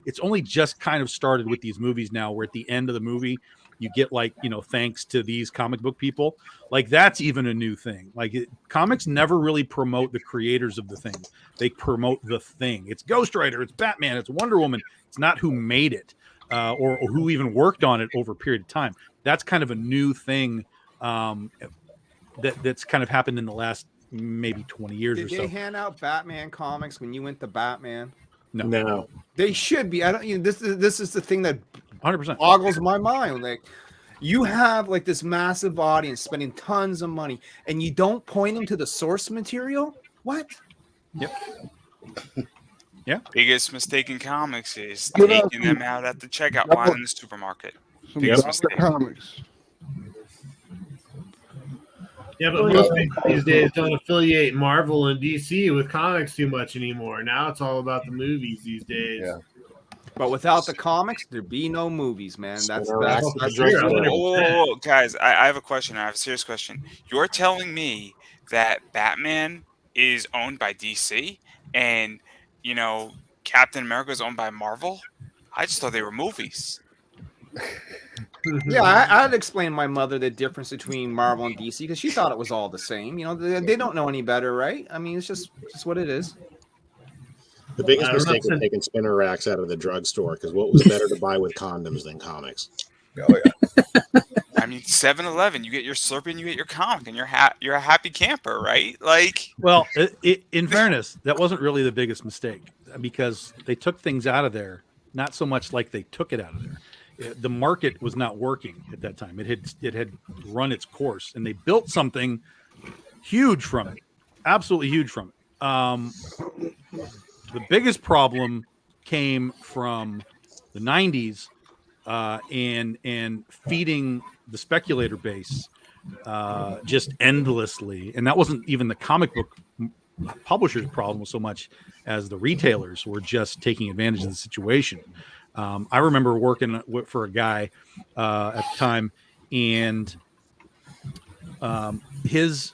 Speaker 1: it's only just kind of started with these movies now, where at the end of the movie, you get like, thanks to these comic book people, like that's even a new thing. Like comics never really promote the creators of the thing. They promote the thing. It's Ghost Rider, it's Batman, it's Wonder Woman. It's not who made it or who even worked on it over a period of time. That's kind of a new thing that's kind of happened in the last maybe 20 years or so.
Speaker 7: Did they hand out Batman comics when you went to Batman?
Speaker 2: No.
Speaker 7: They should be. I don't. This is the thing that
Speaker 1: 100%
Speaker 7: boggles my mind. Like, you have like this massive audience spending tons of money, and you don't point them to the source material. What?
Speaker 1: Yep. Yeah.
Speaker 8: Biggest mistake in comics is taking them out at the checkout line in the supermarket. Biggest mistake.
Speaker 4: Comics.
Speaker 6: Yeah, but most people these days don't affiliate Marvel and DC with comics too much anymore. Now it's all about the movies these days.
Speaker 3: Yeah.
Speaker 7: But without the comics, there'd be no movies, man. That's
Speaker 8: Oh, guys, I have a question. I have a serious question. You're telling me that Batman is owned by DC and, Captain America is owned by Marvel? I just thought they were movies.
Speaker 7: Yeah, I'd explain to my mother the difference between Marvel and DC because she thought it was all the same. They don't know any better, right? I mean, it's just what it is.
Speaker 2: The biggest mistake was taking spinner racks out of the drugstore, because what was better to buy with condoms than comics?
Speaker 3: Oh yeah.
Speaker 8: I mean, 7-Eleven, you get your Slurpee and you get your comic, and you're a happy camper, right? Like,
Speaker 1: well, in fairness, that wasn't really the biggest mistake, because they took things out of there, not so much like they took it out of there. The market was not working at that time. It had run its course, and they built something huge from it, absolutely huge from it. The biggest problem came from the 90s and feeding the speculator base just endlessly. And that wasn't even the comic book publishers' problem so much as the retailers were just taking advantage of the situation. I remember working for a guy at the time, and his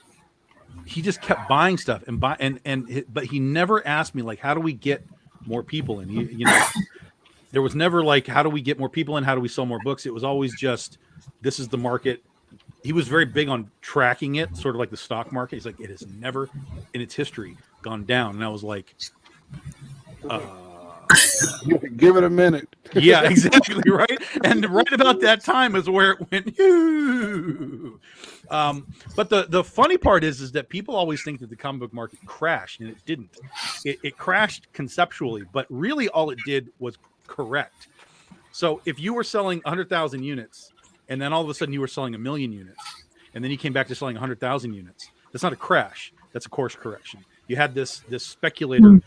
Speaker 1: he just kept buying stuff and but he never asked me like, how do we get more people in? You know, there was never like, how do we get more people in? How do we sell more books? It was always just, this is the market. He was very big on tracking it, sort of like the stock market. He's like, it has never in its history gone down. And I was like,
Speaker 4: give it a minute.
Speaker 1: Yeah, exactly. Right. And right about that time is where it went. But the funny part is that people always think that the comic book market crashed, and it didn't. It crashed conceptually, but really all it did was correct. So if you were selling 100,000 units, and then all of a sudden you were selling 1 million units, and then you came back to selling 100,000 units, that's not a crash. That's a course correction. You had this speculator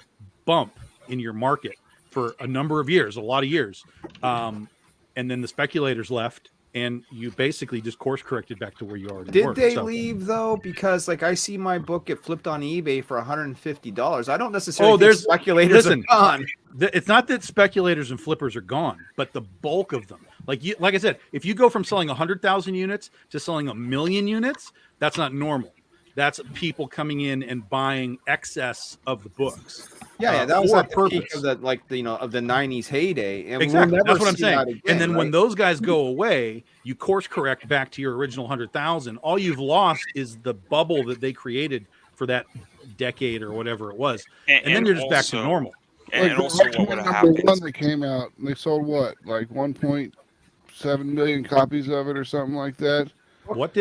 Speaker 1: bump in your market for a number of years, a lot of years. And then the speculators left, and you basically just course corrected back to where you already were.
Speaker 7: Did they leave though? Because like I see my book get flipped on eBay for $150. I don't necessarily think speculators are gone.
Speaker 1: It's not that speculators and flippers are gone, but the bulk of them. Like I said, if you go from selling 100,000 units to selling 1 million units, that's not normal. That's people coming in and buying excess of the books.
Speaker 7: Yeah, that was at the peak of the of the 90s heyday. And
Speaker 1: exactly, that's what I'm saying. Again, and then when those guys go away, you course correct back to your original 100,000. All you've lost is the bubble that they created for that decade or whatever it was, and then you're just back to normal.
Speaker 2: And
Speaker 4: like
Speaker 2: also, what would happen?
Speaker 4: One that came out, and they sold what, like 1.7 million copies of it, or something like that.
Speaker 1: What?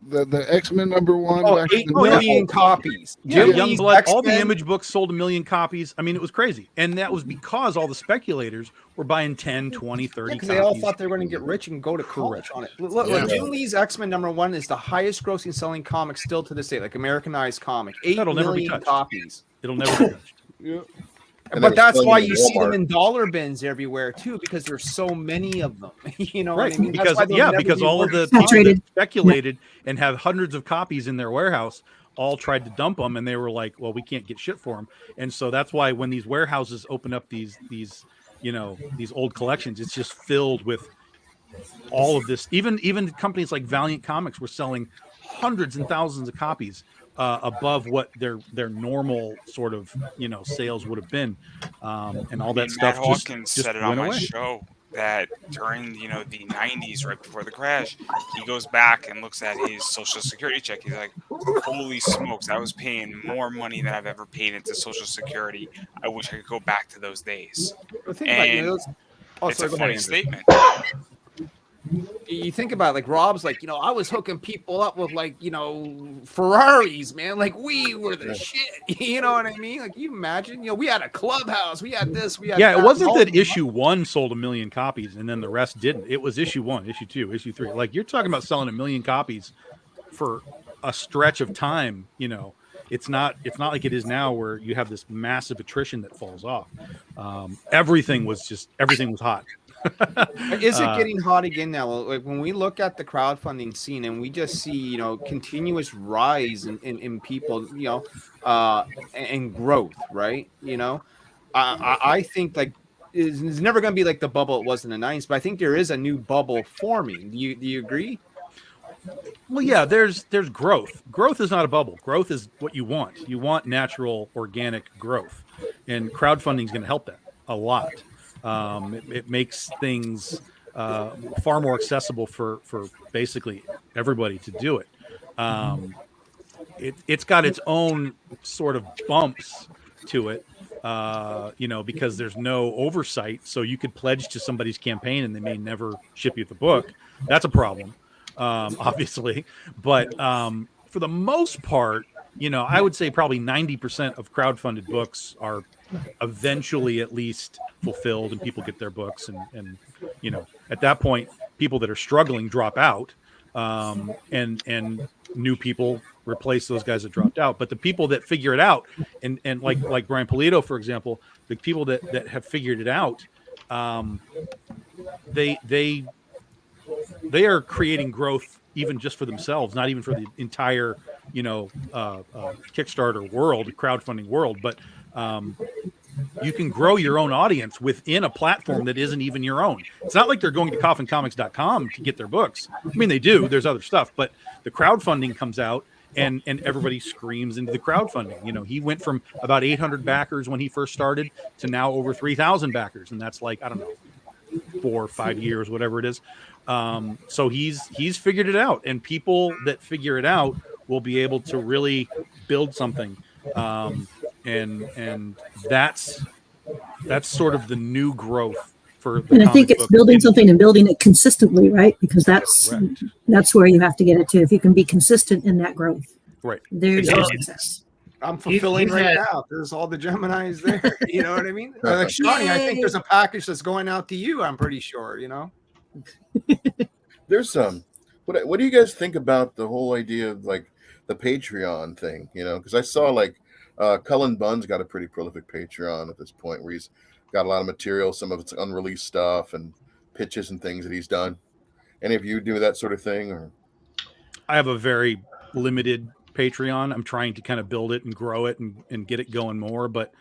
Speaker 4: The X-Men #1.
Speaker 7: Oh, 8 million copies.
Speaker 1: Yeah, Youngblood, all the Image books sold 1 million copies. I mean, it was crazy. And that was because all the speculators were buying 10, 20, 30 copies.
Speaker 7: They all thought they were going to get rich and go to college on it. Look, Jim Lee's X-Men #1 is the highest grossing selling comic still to this day, like Americanized comic. 8 million copies.
Speaker 1: It'll never be touched.
Speaker 4: Yeah.
Speaker 7: But that's why you see them in dollar bins everywhere too, because there's so many of them. You know what I mean?
Speaker 1: Because because all of the people that speculated and have hundreds of copies in their warehouse all tried to dump them, and they were like, "Well, we can't get shit for them." And so that's why when these warehouses open up these old collections, it's just filled with all of this. Even companies like Valiant Comics were selling hundreds and thousands of copies. Above what their normal sort of sales would have been, and all that stuff.
Speaker 8: Matt Hawkins
Speaker 1: just
Speaker 8: said it on my
Speaker 1: away.
Speaker 8: show that during the 90s, right before the crash, he goes back and looks at his Social Security check. He's like, "Holy smokes! I was paying more money than I've ever paid into Social Security. I wish I could go back to those days." And it's a funny statement.
Speaker 7: You think about it, like Rob's like, I was hooking people up with like, Ferraris, man. Like we were the shit. You know what I mean? Like you imagine, we had a clubhouse, we had this, we had
Speaker 1: that.
Speaker 7: It
Speaker 1: wasn't that issue 1 sold 1 million copies and then the rest didn't. It was issue 1, issue 2, issue 3. Like you're talking about selling 1 million copies for a stretch of time. It's not like it is now where you have this massive attrition that falls off. Everything was hot.
Speaker 7: Is it getting hot again now? Like when we look at the crowdfunding scene and we just see, continuous rise in people, and growth, right? I think like it's never going to be like the bubble it was in the 90s, but I think there is a new bubble forming. Do you agree?
Speaker 1: Well, yeah, there's growth. Growth is not a bubble. Growth is what you want. You want natural, organic growth, and crowdfunding is going to help that a lot. It makes things far more accessible for basically everybody to do it. It's got its own sort of bumps to it, because there's no oversight. So you could pledge to somebody's campaign and they may never ship you the book. That's a problem, obviously. But for the most part, I would say probably 90% of crowdfunded books are eventually at least fulfilled and people get their books and at that point people that are struggling drop out, and new people replace those guys that dropped out. But the people that figure it out and like Brian Polito, for example, the people that have figured it out, they are creating growth even just for themselves, not even for the entire Kickstarter world, crowdfunding world, but you can grow your own audience within a platform that isn't even your own. It's not like they're going to coffincomics.com to get their books. I mean, they do. There's other stuff, but the crowdfunding comes out and everybody screams into the crowdfunding. You know, he went from about 800 backers when he first started to now over 3,000 backers, and that's like, I don't know, 4 or 5 years, whatever it is. So he's figured it out, and people that figure it out will be able to really build something. And that's sort of the new growth for the
Speaker 10: And I think
Speaker 1: comic
Speaker 10: it's
Speaker 1: book
Speaker 10: building
Speaker 1: industry.
Speaker 10: something and building it consistently, right? Because that's
Speaker 1: Correct.
Speaker 10: where you have to get it to. If you can be consistent in that growth,
Speaker 1: Right.
Speaker 10: there's your
Speaker 1: Exactly.
Speaker 10: success.
Speaker 7: I'm fulfilling
Speaker 6: he's
Speaker 7: right
Speaker 6: had-
Speaker 7: now. There's all the Geminis there. You know what I mean? Like Shawnee, I think there's a package that's going out to you. I'm pretty sure. You know.
Speaker 3: There's some. What do you guys think about the whole idea of like the Patreon thing? You know, because I saw like Cullen Bunn's got a pretty prolific Patreon at this point, where he's got a lot of material. Some of it's unreleased stuff and pitches and things that he's done. Any of you do that sort of thing, or?
Speaker 1: I have a very limited Patreon. I'm trying to kind of build it and grow it and get it going more, but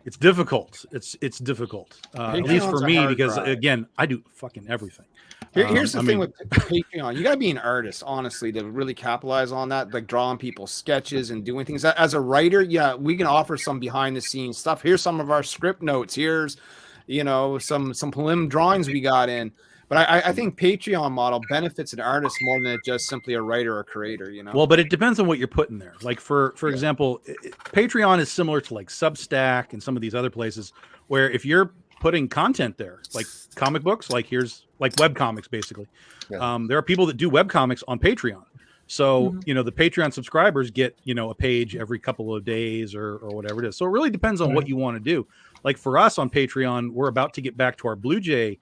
Speaker 1: it's difficult. It's difficult, at least for
Speaker 7: Patreon's a
Speaker 1: me,
Speaker 7: hard
Speaker 1: because
Speaker 7: grind.
Speaker 1: again, I do fucking everything.
Speaker 7: Here's the
Speaker 1: I
Speaker 7: thing
Speaker 1: mean-
Speaker 7: with Patreon. You got to be an artist, honestly, to really capitalize on that, like drawing people's sketches and doing things. As a writer, yeah, we can offer some behind the scenes stuff. Here's some of our script notes. Here's, you know, some prelim drawings we got in. But I think Patreon model benefits an artist more than just simply a writer or creator, you know?
Speaker 1: Well, but it depends on what you're putting there. Like for example, Patreon is similar to like Substack and some of these other places where if you're putting content there, like comic books, like here's like web comics, basically.
Speaker 3: Yeah.
Speaker 1: There are people that do web comics on Patreon. So, you know, the Patreon subscribers get, you know, a page every couple of days or whatever it is. So it really depends on what you want to do. Like for us on Patreon, we're about to get back to our Blue Jay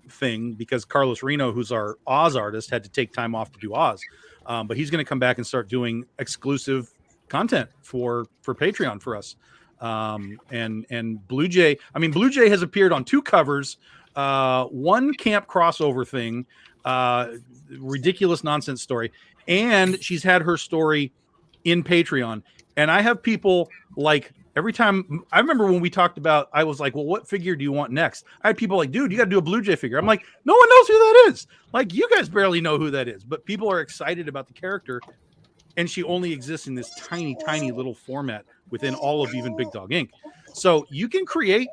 Speaker 1: thing because Carlos Reno, who's our Oz artist, had to take time off to do Oz. But he's going to come back and start doing exclusive content for Patreon for us. And Blue Jay, I mean, Blue Jay has appeared on 2 covers, one camp crossover thing, ridiculous nonsense story, and she's had her story in Patreon. And I have people like every time I remember when we talked about, I was like, well, what figure do you want next? I had people like, dude, you got to do a Blue Jay figure. I'm like, no one knows who that is. Like, you guys barely know who that is, but people are excited about the character. And she only exists in this tiny, tiny little format within all of even Big Dog Inc. So you can create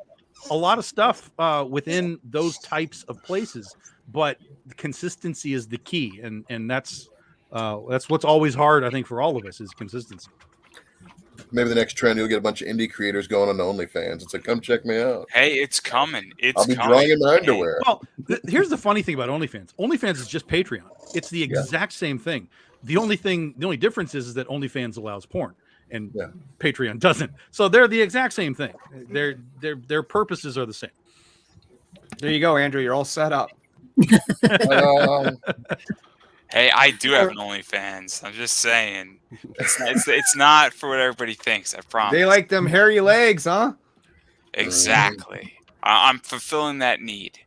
Speaker 1: a lot of stuff within those types of places, but the consistency is the key. And that's what's always hard, I think, for all of us is consistency.
Speaker 3: Maybe the next trend, you'll get a bunch of indie creators going on to OnlyFans. It's like, come check me out.
Speaker 8: Hey, it's coming.
Speaker 3: I'll be drawing in my underwear.
Speaker 1: Well, here's the funny thing about OnlyFans. OnlyFans is just Patreon. It's the exact same thing. The only difference is that OnlyFans allows porn and Patreon doesn't. So they're the exact same thing. Their purposes are the same.
Speaker 7: There you go, Andrew. You're all set up.
Speaker 8: Hey, I do have an OnlyFans. I'm just saying, it's not for what everybody thinks. I promise.
Speaker 7: They like them hairy legs, huh?
Speaker 8: Exactly. I'm fulfilling that need.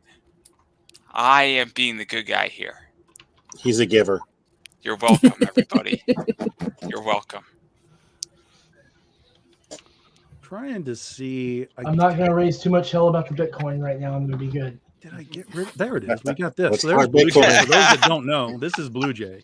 Speaker 8: I am being the good guy here.
Speaker 2: He's a giver.
Speaker 8: You're welcome, everybody. You're welcome.
Speaker 1: Trying to see.
Speaker 9: I'm not going to raise too much hell about the Bitcoin right now. I'm going to be good.
Speaker 1: Did I get rid? There it is. We got this.
Speaker 2: Let's
Speaker 1: So there's
Speaker 2: talk
Speaker 1: Blue Jay.
Speaker 2: Bitcoin.
Speaker 1: For those that don't know, this is Blue Jay.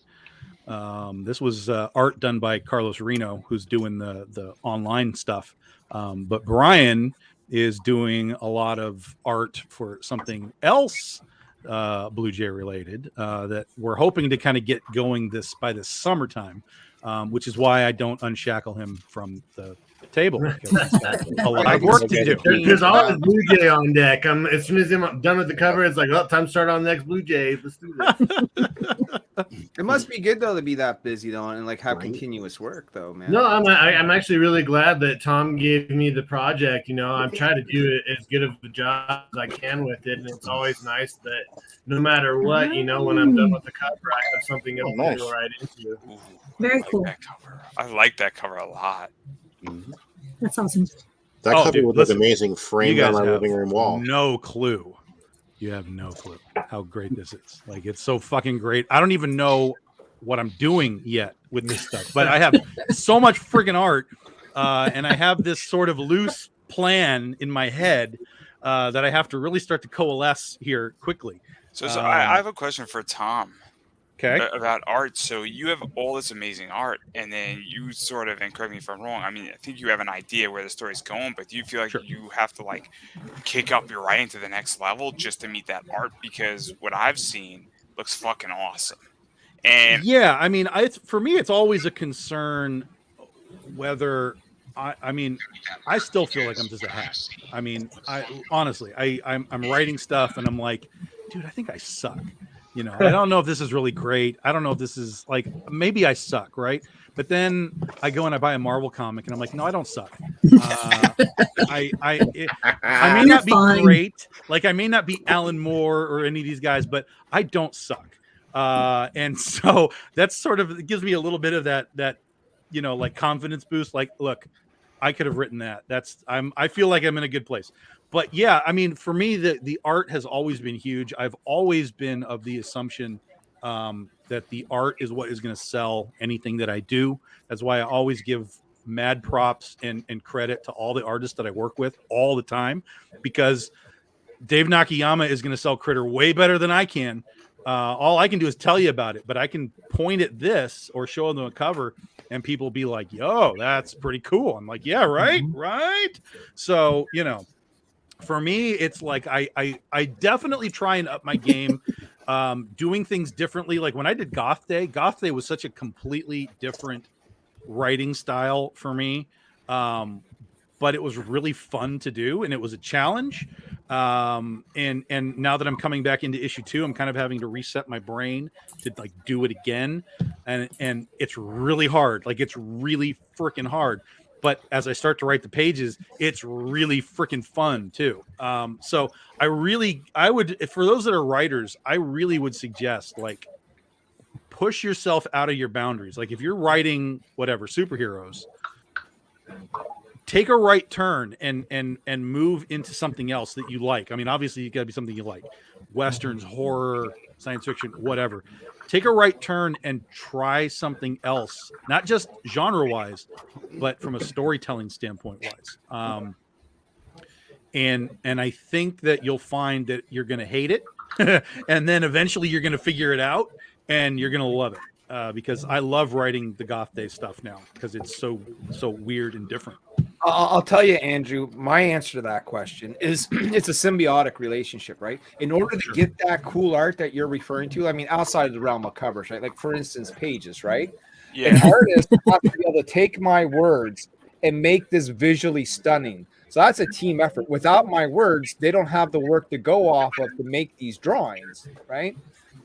Speaker 1: This was art done by Carlos Reno, who's doing the online stuff. But Brian is doing a lot of art for something else, Blue Jay related, that we're hoping to kind of get going by this summertime, which is why I don't unshackle him from the table. A lot of work to do.
Speaker 6: There's always Blue Jay on deck. As soon as I'm done with the cover, it's like, oh, time to start on the next Blue Jay. Let's do this.
Speaker 7: It must be good though to be that busy though and like have continuous work though, man.
Speaker 6: No, I'm actually really glad that Tom gave me the project. You know, I'm trying to do it as good of a job as I can with it, and it's always nice that no matter what, you know, when I'm done with the cover, I have something else to go right into.
Speaker 10: Very cool.
Speaker 8: That cover. I like that cover a lot.
Speaker 10: That's awesome.
Speaker 2: That
Speaker 1: Oh,
Speaker 2: cover
Speaker 1: dude,
Speaker 2: would look
Speaker 1: listen,
Speaker 2: amazing
Speaker 1: You
Speaker 2: framed
Speaker 1: guys
Speaker 2: on my
Speaker 1: have
Speaker 2: living room wall.
Speaker 1: no clue. You have no clue how great this is. Like, it's so fucking great. I don't even know what I'm doing yet with this stuff, but I have so much freaking art, and I have this sort of loose plan in my head that I have to really start to coalesce here quickly.
Speaker 8: So I have a question for Tom.
Speaker 1: Okay.
Speaker 8: About art. So you have all this amazing art, and then you sort of, and correct me if I'm wrong, I mean, I think you have an idea where the story's going, but do you feel like
Speaker 1: Sure.
Speaker 8: you have to like kick up your writing to the next level just to meet that art? Because what I've seen looks fucking awesome. And
Speaker 1: Yeah, I mean, for me, it's always a concern whether I mean, I still feel like I'm just a hack. I mean, I'm writing stuff and I'm like, dude, I think I suck. You know, I don't know if this is really great. I don't know if this is like, maybe I suck, right? But then I go and I buy a Marvel comic and I'm like, no, I don't suck. I may not be great. Like I may not be Alan Moore or any of these guys, but I don't suck. And so that's sort of, it gives me a little bit of that, you know, like confidence boost. Like, look, I could have written that. I feel like I'm in a good place. But yeah, I mean, for me, the art has always been huge. I've always been of the assumption that the art is what is going to sell anything that I do. That's why I always give mad props and credit to all the artists that I work with all the time, because Dave Nakayama is going to sell Critter way better than I can. All I can do is tell you about it, but I can point at this or show them a cover and people be like, yo, that's pretty cool. I'm like, yeah, right. Right. So, you know, for me, it's like, I definitely try and up my game, doing things differently. Like when I did Goth Day was such a completely different writing style for me. But it was really fun to do, and it was a challenge. And now that I'm coming back into issue 2, I'm kind of having to reset my brain to like do it again. And it's really hard. Like it's really freaking hard. But as I start to write the pages, it's really freaking fun too. So I would, for those that are writers, I really would suggest like push yourself out of your boundaries. Like if you're writing whatever superheroes, take a right turn and move into something else that you like. I mean, obviously you got to be something you like. Westerns, horror, science fiction, whatever. Take a right turn and try something else, not just genre-wise, but from a storytelling standpoint wise. And I think that you'll find that you're going to hate it, and then eventually you're going to figure it out, and you're going to love it. Because I love writing the Goth Day stuff now because it's so weird and different.
Speaker 11: I'll tell you, Andrew, my answer to that question is it's a symbiotic relationship, right? In order to get that cool art that you're referring to, I mean, outside of the realm of covers, right? Like, for instance, pages, right?
Speaker 8: Yeah.
Speaker 11: An artist has to be able to take my words and make this visually stunning. So that's a team effort. Without my words, they don't have the work to go off of to make these drawings, right?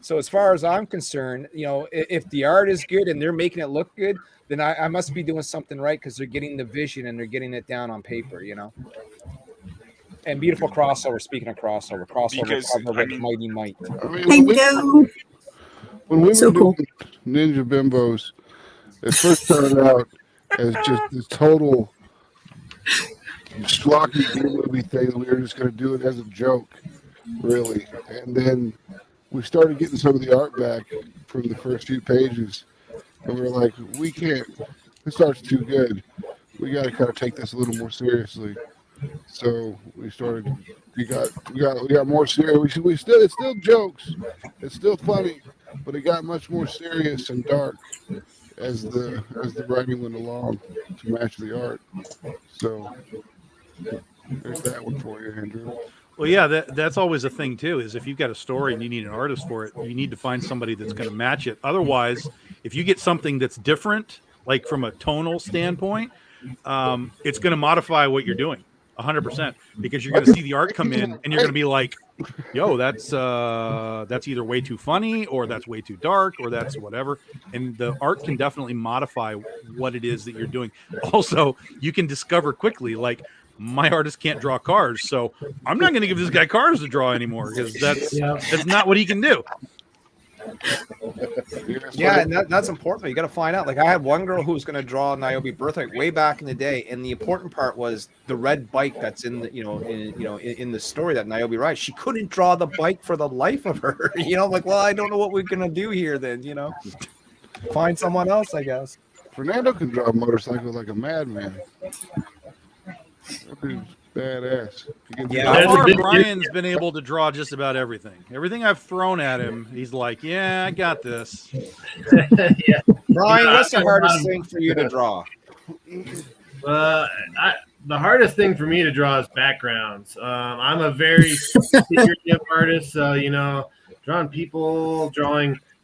Speaker 11: So as far as I'm concerned, you know, if the art is good and they're making it look good, then I must be doing something right because they're getting the vision and they're getting it down on paper, you know. And beautiful crossover. Speaking of crossover,
Speaker 8: Because,
Speaker 11: cover
Speaker 8: I
Speaker 11: with
Speaker 8: mean-
Speaker 11: Mighty Might.
Speaker 4: I mean, when we
Speaker 10: So
Speaker 4: were
Speaker 10: cool.
Speaker 4: doing Ninja Bimbos, it first started out as just this total schlocky B-movie thing. We were just going to do it as a joke, really. And then we started getting some of the art back from the first few pages. And we were like, we can't, this art's too good. We got to kind of take this a little more seriously. So we got more serious. It's still jokes. It's still funny, but it got much more serious and dark as the writing went along to match the art. So there's that one for you, Andrew.
Speaker 1: Well, yeah, that's always a thing too, is if you've got a story and you need an artist for it, you need to find somebody that's going to match it. Otherwise, if you get something that's different, like from a tonal standpoint, it's going to modify what you're doing 100%, because you're going to see the art come in and you're going to be like, yo, that's either way too funny or that's way too dark or that's whatever. And the art can definitely modify what it is that you're doing. Also, you can discover quickly, like, my artist can't draw cars, so I'm not going to give this guy cars to draw anymore because that's not what he can do.
Speaker 11: Yeah, and that's important. You got to find out. Like, I had one girl who was going to draw Niobe Birthright way back in the day, and the important part was the red bike that's in the in the story that Niobe rides. She couldn't draw the bike for the life of her. You know, like, well, I don't know what we're going to do here. Then, you know, find someone else, I guess.
Speaker 4: Fernando can draw a motorcycle like a madman. badass.
Speaker 1: Yeah, so far Brian's been able to draw just about everything. Everything I've thrown at him, he's like, "Yeah, I got this."
Speaker 6: Yeah.
Speaker 7: Brian, what's the hardest thing for you to draw?
Speaker 6: The hardest thing for me to draw is backgrounds. I'm a very figurative artist, so drawing people,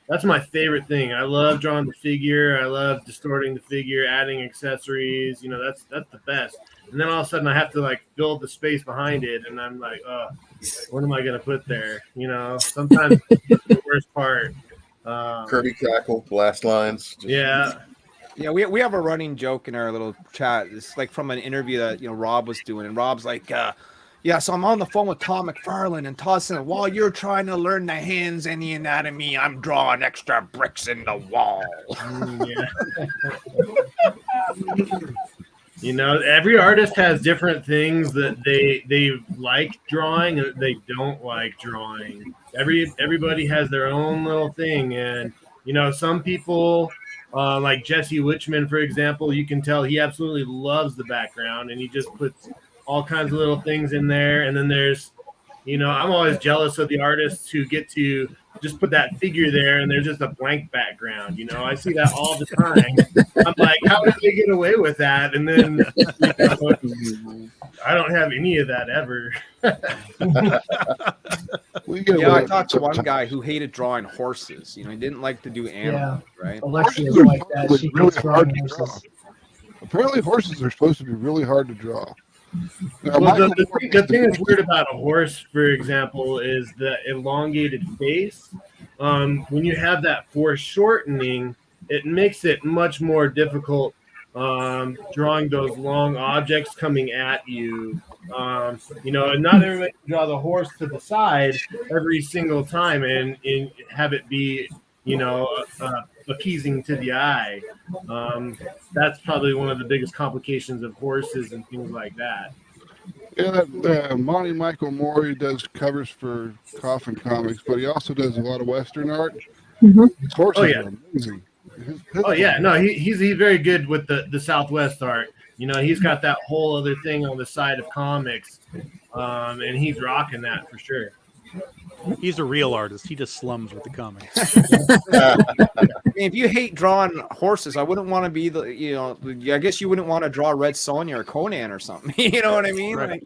Speaker 6: that's my favorite thing. I love drawing the figure. I love distorting the figure, adding accessories. That's the best. And then all of a sudden I have to like fill the space behind it, and I'm like, what am I gonna put there? Sometimes it's the worst part.
Speaker 3: Kirby cackle, blast lines.
Speaker 6: Yeah.
Speaker 7: Yeah, we have a running joke in our little chat. It's like from an interview that Rob was doing, and Rob's like, yeah, so I'm on the phone with Todd McFarlane, and Todd said, while you're trying to learn the hands and the anatomy, I'm drawing extra bricks in the wall.
Speaker 6: Every artist has different things that they like drawing and they don't like drawing. Everybody has their own little thing, and some people. Like Jesse Witchman, for example, you can tell he absolutely loves the background, and he just puts all kinds of little things in there. And then there's, I'm always jealous of the artists who get to just put that figure there, and there's just a blank background. I see that all the time. I'm like, how did they get away with that? And then I don't have any of that ever.
Speaker 7: I talked to one guy who hated drawing horses. He didn't like to do animals, right?
Speaker 9: Alexia's like that. She
Speaker 4: really
Speaker 9: hates
Speaker 4: hard
Speaker 9: drawing
Speaker 4: to draw.
Speaker 9: horses.
Speaker 4: Apparently, horses are supposed to be really hard to draw. Now,
Speaker 6: Well,
Speaker 4: Michael
Speaker 6: the thing that's weird about a horse, for example, is the elongated face. When you have that foreshortening, it makes it much more difficult drawing those long objects coming at you. Not everybody can draw the horse to the side every single time and have it be, appeasing to the eye. That's probably one of the biggest complications of horses and things like that.
Speaker 4: Yeah, Monty Michael Moore does covers for Coffin Comics, but he also does a lot of Western art. His horses are amazing.
Speaker 6: No, he's very good with the Southwest art. He's got that whole other thing on the side of comics, and he's rocking that for sure.
Speaker 1: He's a real artist. He just slums with the comics.
Speaker 7: If you hate drawing horses, I wouldn't want to be I guess you wouldn't want to draw Red Sonja or Conan or something. You know what I mean?
Speaker 1: Right.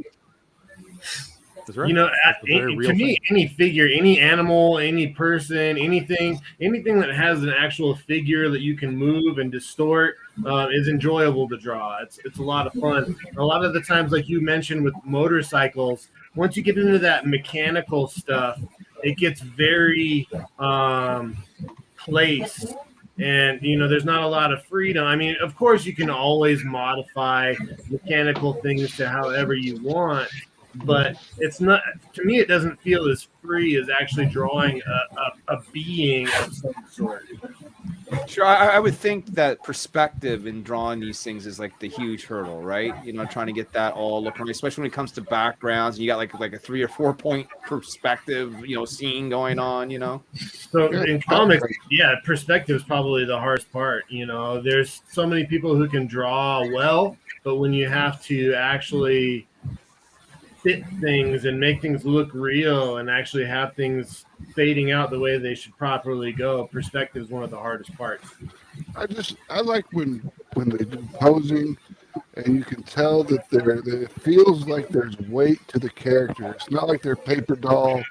Speaker 6: That's right. To me, any figure, any animal, any person, anything that has an actual figure that you can move and distort is enjoyable to draw. It's a lot of fun. A lot of the times, like you mentioned with motorcycles, once you get into that mechanical stuff, it gets very placed. And, there's not a lot of freedom. I mean, of course, you can always modify mechanical things to however you want. But it's not, to me, it doesn't feel as free as actually drawing a being of some sort.
Speaker 7: Sure, I would think that perspective in drawing these things is like the huge hurdle, right? Trying to get that all looking right, especially when it comes to backgrounds. You got like a 3 or 4 point perspective, scene going on.
Speaker 6: So in comics, perspective is probably the hardest part. There's so many people who can draw well, but when you have to actually fit things and make things look real and actually have things fading out the way they should properly go, perspective is one of the hardest parts.
Speaker 4: I like when they do posing and you can tell that it feels like there's weight to the character. It's not like they're paper doll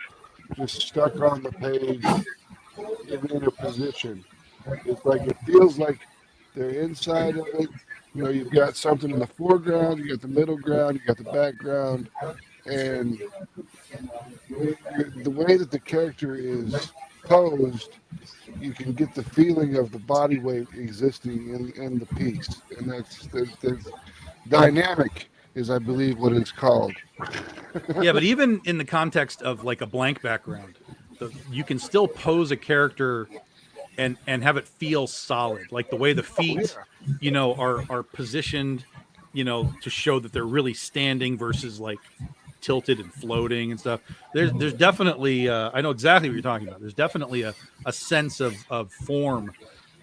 Speaker 4: just stuck on the page in a position. It's like it feels like they're inside of it. You've got something in the foreground, you got the middle ground, you got the background, and the way that the character is posed, you can get the feeling of the body weight existing in the piece, and that's dynamic is, I believe, what it's called.
Speaker 1: Yeah, but even in the context of like a blank background, you can still pose a character and have it feel solid, like the way the feet are positioned to show that they're really standing versus like tilted and floating and stuff. There's definitely I know exactly what you're talking about. There's definitely a sense of form,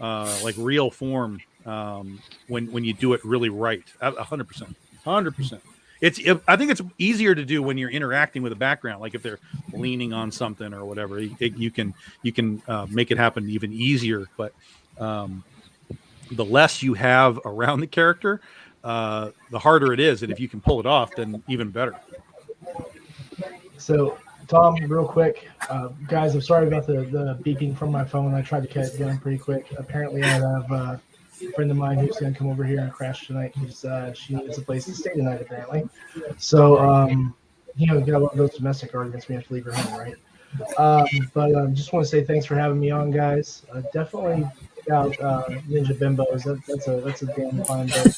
Speaker 1: like real form, when you do it really right. 100%. I think it's easier to do when you're interacting with a background, like if they're leaning on something or whatever. You can make it happen even easier. But the less you have around the character, the harder it is. And if you can pull it off, then even better.
Speaker 9: So, Tom, real quick, guys, I'm sorry about the beeping from my phone. I tried to cut it down pretty quick. Apparently, I have a friend of mine who's going to come over here and crash tonight because she needs a place to stay tonight, apparently. So, got one of those domestic arguments. We have to leave her home, right? But just want to say thanks for having me on, guys. Definitely out Ninja Bimbos. That's a damn fine book.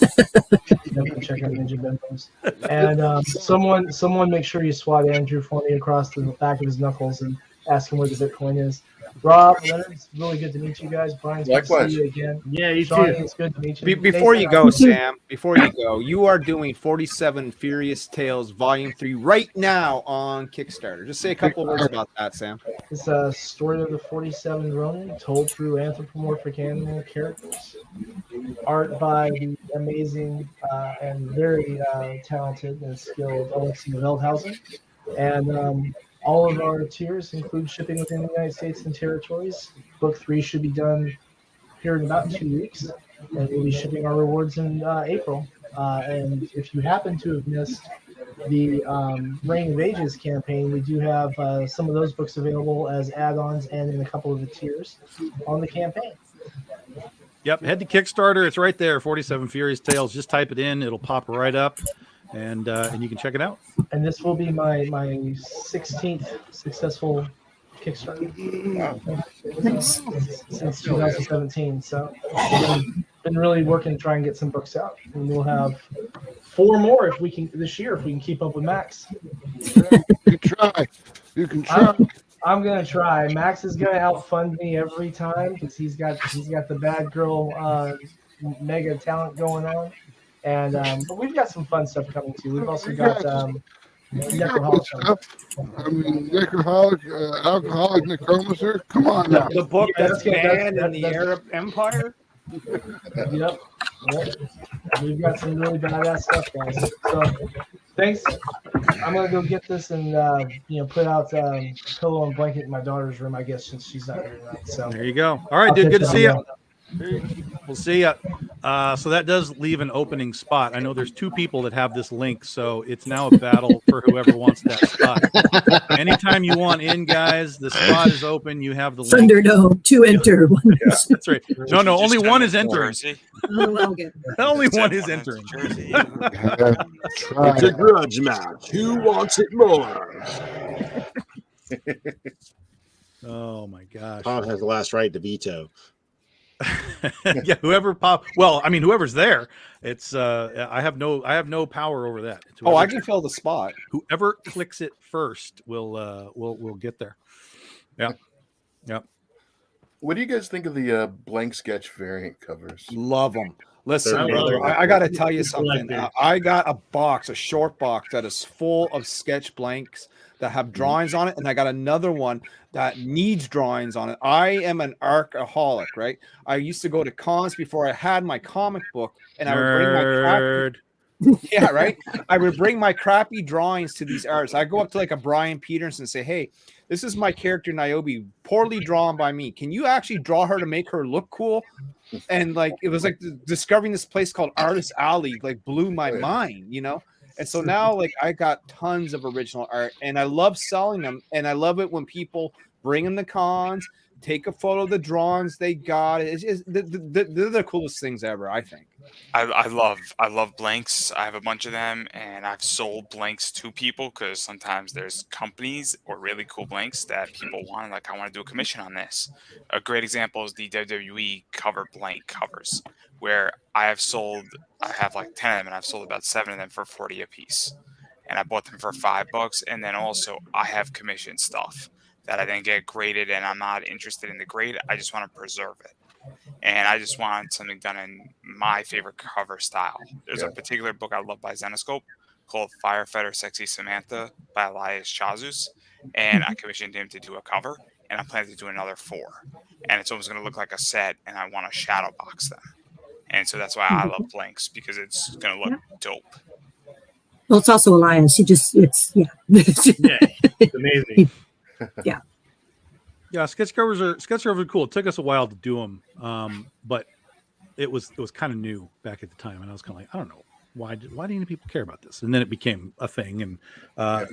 Speaker 9: Definitely check out Ninja Bimbos. And someone make sure you swat Andrew for me across the back of his knuckles and ask him where the Bitcoin is. Rob, Leonard, it's really good to meet you guys. Brian, it's good to see you again.
Speaker 6: Yeah, you
Speaker 9: Sean,
Speaker 6: too.
Speaker 9: it's good to meet you.
Speaker 7: Before you go, Sam, you are doing 47 Furious Tales Volume 3 right now on Kickstarter. Just say a couple words about that, Sam.
Speaker 9: It's a story of the 47 Ronin told through anthropomorphic animal characters. Art by the amazing and very talented and skilled Alexei Veldhausen. And all of our tiers include shipping within the United States and territories. Book 3 should be done here in about 2 weeks, and we'll be shipping our rewards in April. And if you happen to have missed the Reign of Ages campaign, we do have some of those books available as add-ons and in a couple of the tiers on the campaign.
Speaker 1: Yep, head to Kickstarter. It's right there, 47 Furious Tales. Just type it in. It'll pop right up, and you can check it out.
Speaker 9: And this will be my 16th successful Kickstarter since 2017. So I've been really working to try and get some books out, and we'll have 4 more if we can this year if we can keep up with Max.
Speaker 4: You can try.
Speaker 9: I'm gonna try. Max is gonna outfund me every time because he's got the bad girl mega talent going on, and but we've got some fun stuff coming too. We've also got Necroholic.
Speaker 4: I mean, alcoholic necromancer. Come on now.
Speaker 7: The book that's banned in the
Speaker 9: that's-
Speaker 7: Arab Empire.
Speaker 9: Yep. We've got some really badass stuff, guys. So thanks. I'm gonna go get this and put out pillow and blanket in my daughter's room, I guess, since she's not here tonight. So
Speaker 1: There you go. All right,
Speaker 9: I'll
Speaker 1: dude. Good
Speaker 9: catch
Speaker 1: to see
Speaker 9: y'all
Speaker 1: you. We'll see you. So that does leave an opening spot. I know there's 2 people that have this link, so it's now a battle for whoever wants that spot. Anytime you want in, guys, the spot is open. You have the link.
Speaker 10: Thunderdome to enter.
Speaker 1: Yeah, that's right. No, only one is entering.
Speaker 8: Jersey.
Speaker 10: Oh, well, good.
Speaker 1: Only one is entering.
Speaker 8: Jersey.
Speaker 2: It's a grudge match. Who wants it more?
Speaker 1: Oh my gosh.
Speaker 2: Tom has the last right to veto.
Speaker 1: Yeah, whoever's there. It's I have no power over that. It's
Speaker 7: Oh, I
Speaker 1: whoever-
Speaker 7: can fill the spot.
Speaker 1: Whoever clicks it first will get there. Yeah.
Speaker 3: What do you guys think of the blank sketch variant covers?
Speaker 7: Love them. Listen,
Speaker 2: They're
Speaker 7: brother,
Speaker 2: really
Speaker 7: I got to tell you
Speaker 6: Good
Speaker 7: something.
Speaker 6: collector.
Speaker 7: I got a short box that is full of sketch blanks that have drawings on it, and I got another one that needs drawings on it. I am an archaholic, right? I used to go to cons before I had my comic book, and I would bring my
Speaker 1: Nerd.
Speaker 7: yeah, right. I would bring my crappy drawings to these artists. I go up to like a Brian Peterson and say, "Hey, this is my character Niobe, poorly drawn by me. Can you actually draw her to make her look cool?" And like it was like discovering this place called Artist Alley, like blew my mind, you know. And so now, like, I got tons of original art, and I love selling them. And I love it when people bring them to cons, take a photo of the drawings they got. It's just, they're the coolest things ever, I think.
Speaker 8: I love blanks. I have a bunch of them, and I've sold blanks to people because sometimes there's companies or really cool blanks that people want. Like, I want to do a commission on this. A great example is the WWE cover blank covers, where I have like 10 of them, and I've sold about 7 of them for $40 a piece. And I bought them for $5. And then also I have commissioned stuff that I didn't get graded, and I'm not interested in the grade. I just want to preserve it. And I just want something done in my favorite cover style. There's a particular book I love by Zenoscope called Firefighter Sexy Samantha by Elias Chazus. And I commissioned him to do a cover, and I'm planning to do another 4. And it's almost going to look like a set, and I want to shadow box them. And so that's why I love blanks, because it's going to look dope.
Speaker 10: Well, it's also Elias. It's
Speaker 6: Yeah, it's amazing.
Speaker 10: Yeah.
Speaker 1: Yeah, sketch covers are cool. It took us a while to do them, but it was kind of new back at the time, and I was kind of like, I don't know why do any people care about this? And then it became a thing, and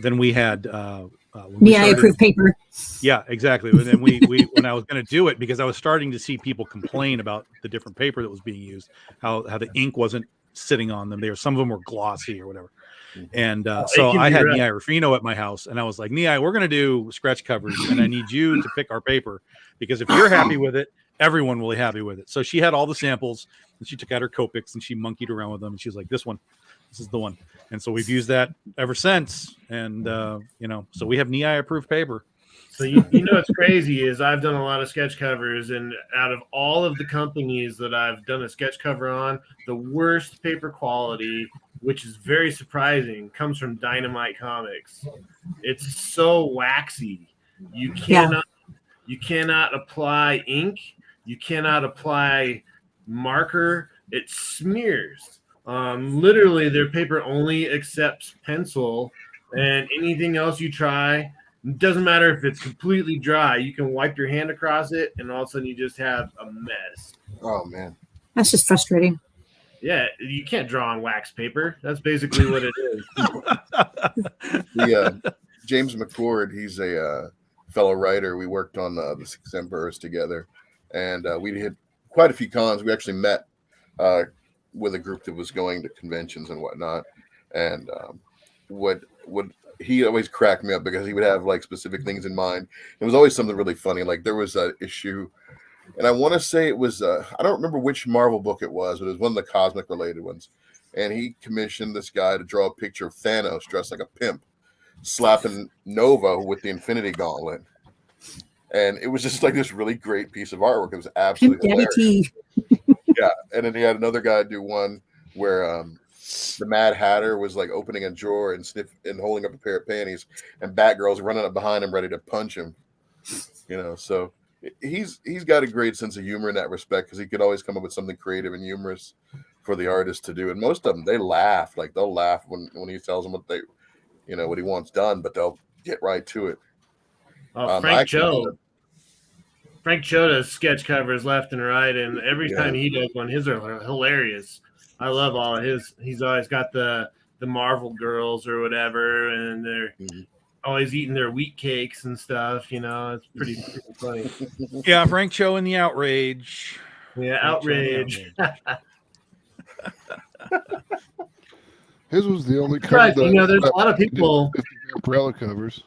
Speaker 1: then we had
Speaker 10: NEI approved paper.
Speaker 1: Yeah, exactly. And then we when I was going to do it, because I was starting to see people complain about the different paper that was being used, how the ink wasn't sitting on them. Some of them were glossy or whatever. And so I had NEI Rufino at my house, and I was like, NEI, we're going to do scratch covers, and I need you to pick our paper, because if you're happy with it, everyone will be happy with it. So she had all the samples, and she took out her Copics and she monkeyed around with them, and she was like, this is the one. And so we've used that ever since. And so we have NEI approved paper.
Speaker 6: So you know what's crazy is I've done a lot of sketch covers, and out of all of the companies that I've done a sketch cover on, the worst paper quality, which is very surprising, comes from Dynamite Comics. It's so waxy. You cannot apply ink. You cannot apply marker. It smears. Literally, their paper only accepts pencil, and anything else you try, it doesn't matter if it's completely dry. You can wipe your hand across it, and all of a sudden you just have a mess.
Speaker 3: Oh man,
Speaker 10: That's just frustrating.
Speaker 6: Yeah, you can't draw on wax paper. That's basically what it is.
Speaker 3: James McCord, he's a fellow writer. We worked on the Six Emperors together, and we hit quite a few cons. We actually met with a group that was going to conventions and whatnot, and he always cracked me up because he would have like specific things in mind. It was always something really funny. Like there was an issue, and I want to say it was I don't remember which Marvel book it was, but it was one of the cosmic related ones. And he commissioned this guy to draw a picture of Thanos dressed like a pimp, slapping Nova with the Infinity Gauntlet. And it was just like this really great piece of artwork. It was absolutely hilarious. Yeah. And then he had another guy do one where the Mad Hatter was like opening a drawer and holding up a pair of panties, and Batgirl's running up behind him ready to punch him. So he's got a great sense of humor in that respect, because he could always come up with something creative and humorous for the artist to do. And most of them, they laugh. Like they'll laugh when he tells them what he wants done, but they'll get right to it.
Speaker 6: Frank Cho does sketch covers left and right, and every time he does one, his are hilarious. I love all of his. He's always got the Marvel girls or whatever, and they're always eating their wheat cakes and stuff. It's pretty funny.
Speaker 1: Yeah, Frank Cho and the Outrage.
Speaker 6: Yeah, Outrage.
Speaker 4: His was the only cover.
Speaker 6: Right, there's a lot of people.
Speaker 4: Umbrella covers.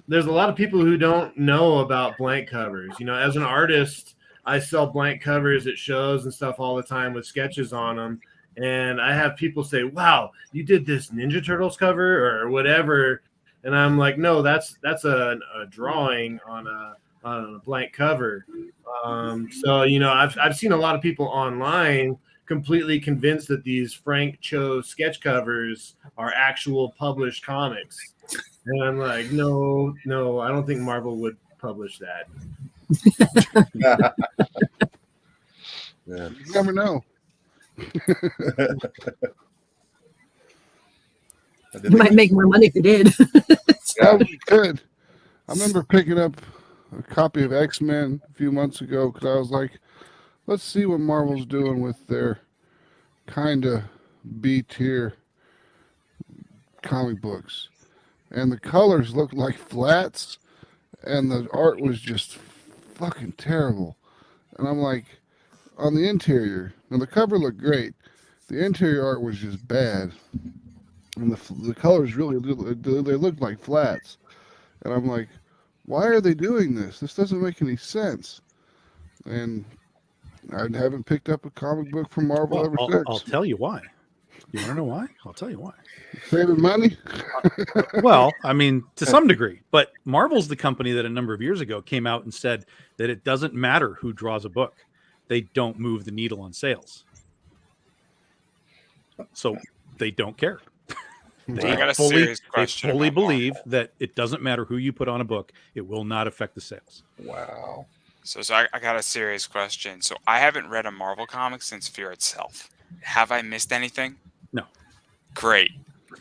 Speaker 6: There's a lot of people who don't know about blank covers. As an artist, I sell blank covers at shows and stuff all the time with sketches on them. And I have people say, wow, you did this Ninja Turtles cover or whatever. And I'm like, no, that's a drawing on a blank cover. So, I've seen a lot of people online completely convinced that these Frank Cho sketch covers are actual published comics. And I'm like, no, I don't think Marvel would publish that.
Speaker 4: You never know.
Speaker 10: You might make more money if you did.
Speaker 4: Yeah, we could. I remember picking up a copy of X-Men a few months ago because I was like, let's see what Marvel's doing with their kind of B-tier comic books. And the colors looked like flats, and the art was just fucking terrible. And I'm like, on the interior, now the cover looked great. The interior art was just bad. And the colors really, they looked like flats. And I'm like, why are they doing this? This doesn't make any sense. And I haven't picked up a comic book from Marvel ever since.
Speaker 1: I'll tell you why. You want to know why? I'll tell you why.
Speaker 4: Saving money?
Speaker 1: Well, I mean, to some degree. But Marvel's the company that a number of years ago came out and said that it doesn't matter who draws a book. They don't move the needle on sales. So they don't care. They fully believe that it doesn't matter who you put on a book. It will not affect the sales.
Speaker 3: Wow.
Speaker 8: So I got a serious question. So I haven't read a Marvel comic since Fear Itself. Have I missed anything?
Speaker 1: No.
Speaker 8: Great.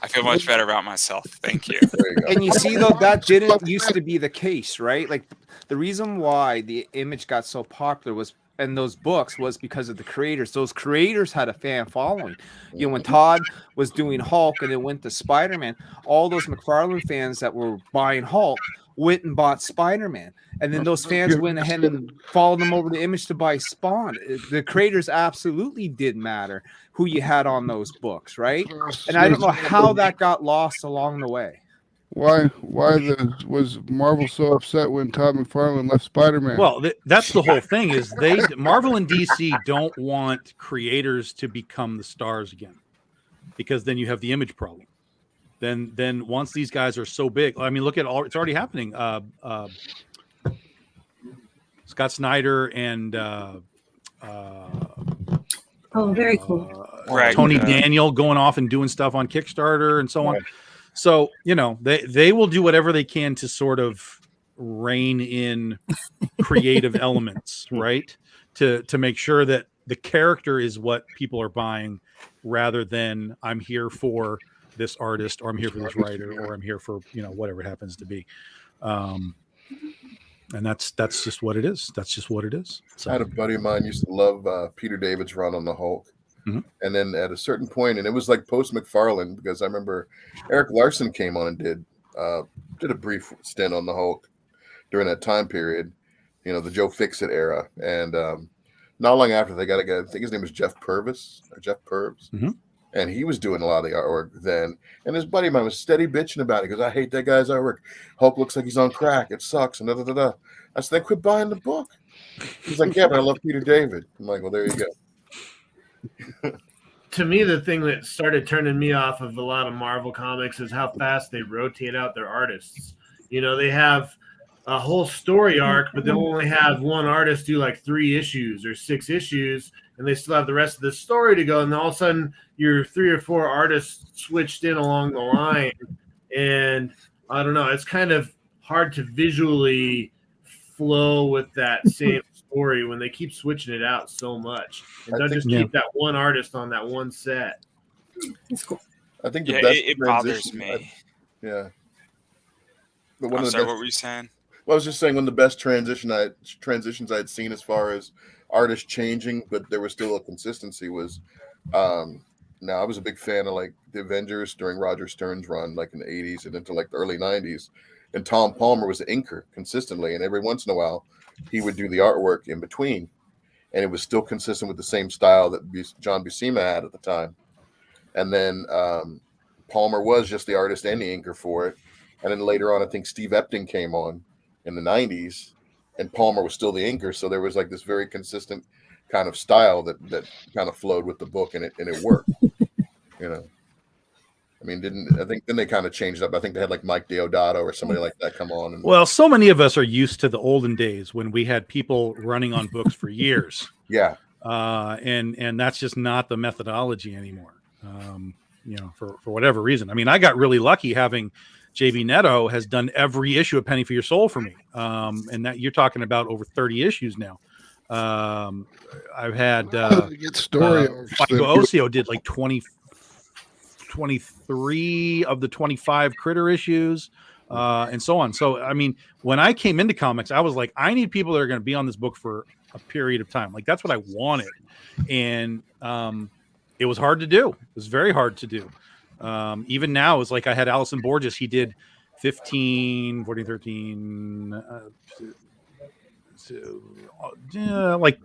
Speaker 8: I feel much better about myself. Thank you.
Speaker 3: There you go.
Speaker 7: And you see, though, that didn't used to be the case, right? Like the reason why the Image got so popular was, and those books, was because of the creators. Those creators had a fan following. You know, when Todd was doing Hulk and then went to Spider-Man, all those McFarlane fans that were buying Hulk went and bought Spider-Man. And then those fans went ahead and followed them over to Image to buy Spawn. The creators absolutely did matter who you had on those books, right? And I don't know how that got lost along the way.
Speaker 4: Why was Marvel so upset when Todd McFarlane left Spider-Man?
Speaker 1: Well, that's the whole thing. Is Marvel and DC don't want creators to become the stars again, because then you have the Image problem. Then once these guys are so big, I mean, look at all, it's already happening. Scott Snyder and
Speaker 10: very cool.
Speaker 1: Tony Daniel going off and doing stuff on Kickstarter and so on. So, you know, they will do whatever they can to sort of rein in creative elements, right? To make sure that the character is what people are buying, rather than I'm here for this artist, or I'm here for this writer, or I'm here for, you know, whatever it happens to be. And that's just what it is. That's just what it is. So.
Speaker 3: I had a buddy of mine used to love Peter David's run on the Hulk.
Speaker 1: Mm-hmm.
Speaker 3: And then at a certain point, and it was like post McFarlane, because I remember Eric Larson came on and did a brief stint on the Hulk during that time period, you know, the Joe Fixit era. And not long after, they got a guy, I think his name was Jeff Purvis, or Jeff Purves.
Speaker 1: Mm-hmm.
Speaker 3: And he was doing a lot of the artwork then. And his buddy of mine was steady bitching about it, because I hate that guy's artwork. Hulk looks like he's on crack. It sucks. And da-da-da-da. I said, then quit buying the book. He's like, yeah, but I love Peter David. I'm like, well, there you go.
Speaker 6: To me, the thing that started turning me off of a lot of Marvel comics is how fast they rotate out their artists. You know, they have a whole story arc, but they'll only have one artist do like 3 issues or 6 issues, and they still have the rest of the story to go. And all of a sudden, your 3 or 4 artists switched in along the line. And I don't know, it's kind of hard to visually flow with that same story when they keep switching it out so much, and they'll just keep that one artist on that one set.
Speaker 10: That's cool.
Speaker 3: I think the best
Speaker 8: it bothers me.
Speaker 3: But
Speaker 8: I'm sorry, what were you saying?
Speaker 3: Well, I was just saying, one of the best transitions I had seen as far as artists changing, but there was still a consistency, was now I was a big fan of like the Avengers during Roger Stern's run, like in the 80s and into like the early 90s. And Tom Palmer was the inker consistently, and every once in a while he would do the artwork in between, and it was still consistent with the same style that John Buscema had at the time. And then Palmer was just the artist and the inker for it. And then later on, I think Steve Epting came on in the 90s, and Palmer was still the inker. So there was like this very consistent kind of style that kind of flowed with the book, and it worked. You know, I mean, then they kind of changed up. I think they had like Mike Deodato or somebody like that come on.
Speaker 1: Well, so many of us are used to the olden days when we had people running on books for years.
Speaker 3: Yeah.
Speaker 1: And that's just not the methodology anymore. You know, for whatever reason. I mean, I got really lucky having JB Neto has done every issue of Penny for Your Soul for me. And that you're talking about over 30 issues now. I've had Fico Osio did like 23 of the 25 Critter issues, and so on. So, I mean, when I came into comics, I was like, I need people that are going to be on this book for a period of time. Like, that's what I wanted. And it was hard to do. It was very hard to do. Even now, it's like I had Allison Borges. He did 15, 14, 13, like,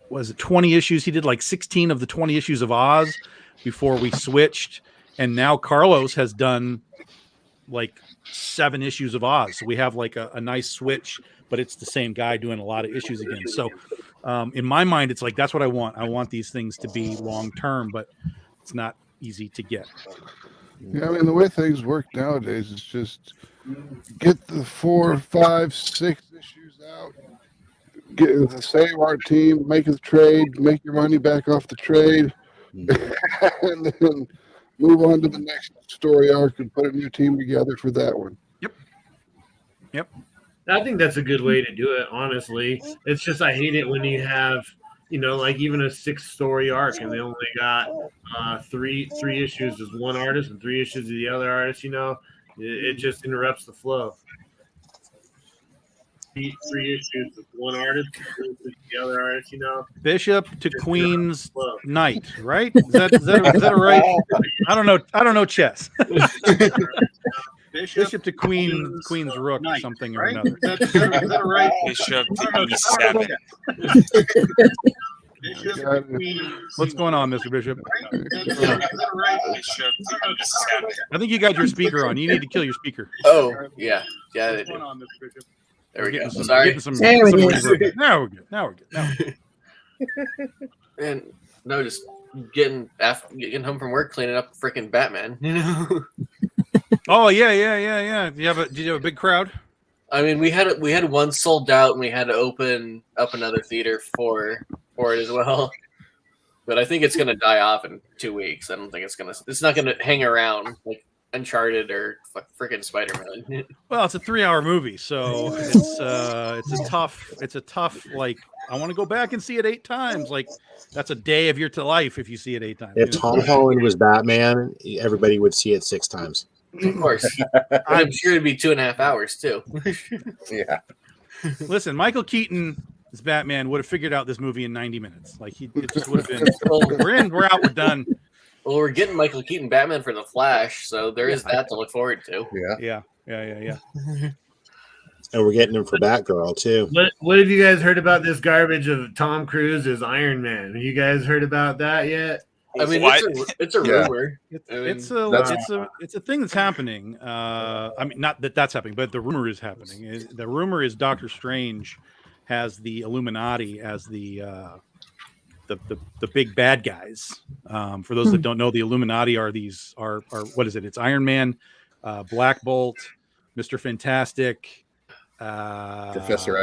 Speaker 1: was it 20 issues? He did like 16 of the 20 issues of Oz before we switched. And now Carlos has done like 7 issues of Oz. So we have like a nice switch, but it's the same guy doing a lot of issues again. So in my mind, it's like, that's what I want. I want these things to be long-term, but it's not easy to get.
Speaker 4: Yeah, I mean, the way things work nowadays is just get the 4, 5, 6 issues out, save our team, make a trade, make your money back off the trade, and then move on to the next story arc and put a new team together for that one.
Speaker 1: Yep.
Speaker 6: I think that's a good way to do it, honestly. It's just I hate it when you have like even a 6-story arc, and they only got three issues as one artist and 3 issues of the other artist. It just interrupts the flow. 3 issues with one artist, 3 issues with the other artist.
Speaker 1: Bishop to Queen's Knight, right? Is that right? I don't know chess. Bishop to Queen's Rook, Knight, something right? Or another.
Speaker 8: Is that right? Bishop to E7.
Speaker 1: What's going on, Mr. Bishop?
Speaker 8: Bishop to E7.
Speaker 1: I think you got your speaker on. You need to kill your speaker.
Speaker 12: Oh, yeah. Yeah.
Speaker 1: What's going on, Mr. Bishop?
Speaker 12: There we go.
Speaker 1: Sorry.
Speaker 10: There it is.
Speaker 1: Now we're good. Now we're good.
Speaker 12: And no, just getting home from work, cleaning up freaking Batman.
Speaker 1: Oh yeah. Did you have a big crowd?
Speaker 12: I mean, we had one sold out, and we had to open up another theater for it as well. But I think it's gonna die off in 2 weeks. I don't think it's not gonna hang around like Uncharted or freaking Spider-Man.
Speaker 1: Well, it's a 3-hour movie, so it's a tough like I want to go back and see it 8 times. Like that's a day of your life if you see it 8 times.
Speaker 2: If Tom Holland was Batman, everybody would see it 6 times.
Speaker 12: Of course. I'm sure it'd be 2.5 hours too.
Speaker 3: Yeah.
Speaker 1: Listen, Michael Keaton as Batman would have figured out this movie in 90 minutes. Like it just would have been. We're in, we're out, we're done.
Speaker 12: Well, we're getting Michael Keaton Batman for the Flash, so there is that to look forward to.
Speaker 1: Yeah.
Speaker 2: And we're getting him for Batgirl too.
Speaker 6: What have you guys heard about this garbage of Tom Cruise as Iron Man? Have you guys heard about that yet?
Speaker 12: I mean, it's a rumor.
Speaker 1: It's a thing that's happening. I mean, not that that's happening, but the rumor is happening. The rumor is Doctor Strange has the Illuminati as the big bad guys. For those that don't know, the Illuminati are what is it? It's Iron Man, Black Bolt, Mr. Fantastic, Professor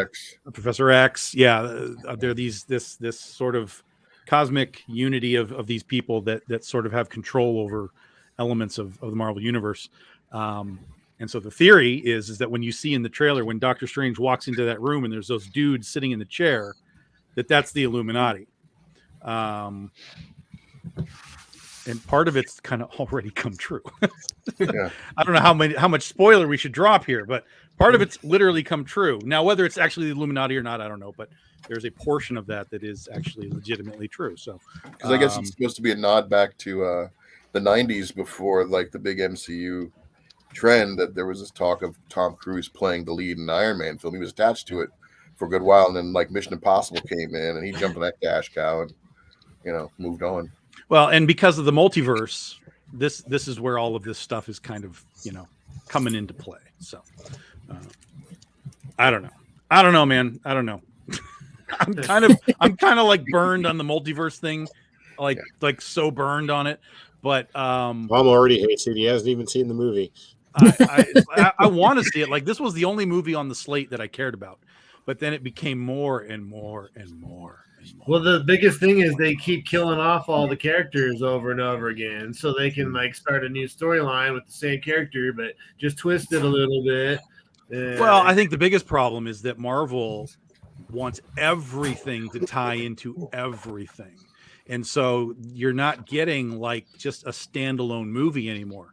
Speaker 1: X. Yeah, they're this sort of cosmic unity of these people that sort of have control over elements of the Marvel universe. And so the theory is that when you see in the trailer when Doctor Strange walks into that room and there's those dudes sitting in the chair, that's the Illuminati. And part of it's kind of already come true.
Speaker 3: Yeah.
Speaker 1: I don't know how much spoiler we should drop here, but part of it's literally come true. Now, whether it's actually the Illuminati or not, I don't know, but there's a portion of that is actually legitimately true. So,
Speaker 3: because I guess it's supposed to be a nod back to the 90s before like the big MCU trend that there was this talk of Tom Cruise playing the lead in Iron Man film. He was attached to it for a good while, and then like Mission Impossible came in, and he jumped on that cash cow and moved on. Well, and because of the multiverse, this is where all of this stuff is kind of coming into play. So I don't know, man. I don't know. I'm kind of like burned on the multiverse thing, like so burned on it. But
Speaker 2: Mom already hates it. He hasn't even seen the movie.
Speaker 1: I want to see it. Like this was the only movie on the slate that I cared about, but then it became more and more and more.
Speaker 6: Well, the biggest thing is they keep killing off all the characters over and over again, so they can start a new storyline with the same character, but just twist it a little bit.
Speaker 1: Well, I think the biggest problem is that Marvel wants everything to tie into everything, and so you're not getting just a standalone movie anymore.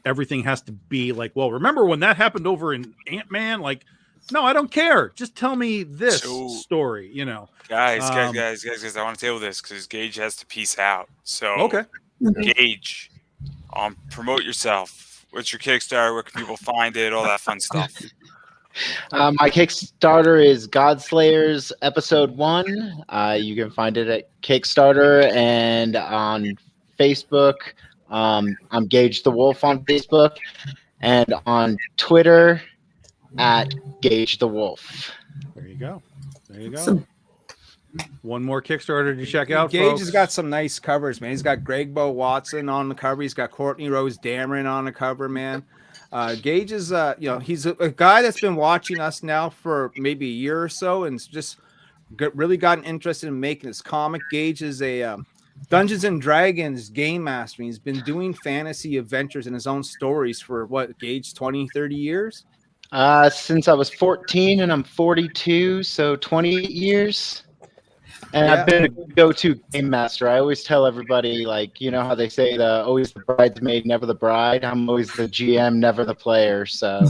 Speaker 1: Everything has to be well, remember when that happened over in Ant-Man? No, I don't care. Just tell me this story,
Speaker 8: Guys, I want to table this because Gage has to peace out. So,
Speaker 1: okay.
Speaker 8: Gage, promote yourself. What's your Kickstarter? Where can people find it? All that fun stuff.
Speaker 5: My Kickstarter is Godslayers Episode 1. You can find it at Kickstarter and on Facebook. I'm Gage the Wolf on Facebook and on Twitter at Gage the Wolf.
Speaker 1: There you go. One more Kickstarter to check out.
Speaker 11: Gage
Speaker 1: folks.
Speaker 11: has got some nice covers, man. He's got Greg Bo Watson on the cover. He's got Courtney Rose Dameron on the cover, man. Gage is, he's a guy that's been watching us now for maybe a year or so, and just really gotten interested in making this comic. Gage is a Dungeons and Dragons game master. He's been doing fantasy adventures in his own stories for Gage, 20, 30 years?
Speaker 5: Since I was 14 and I'm 42, so 28 years. And I've been a go-to game master. I always tell everybody, like, you know how they say always the bridesmaid, never the bride. I'm always the GM, never the player. So,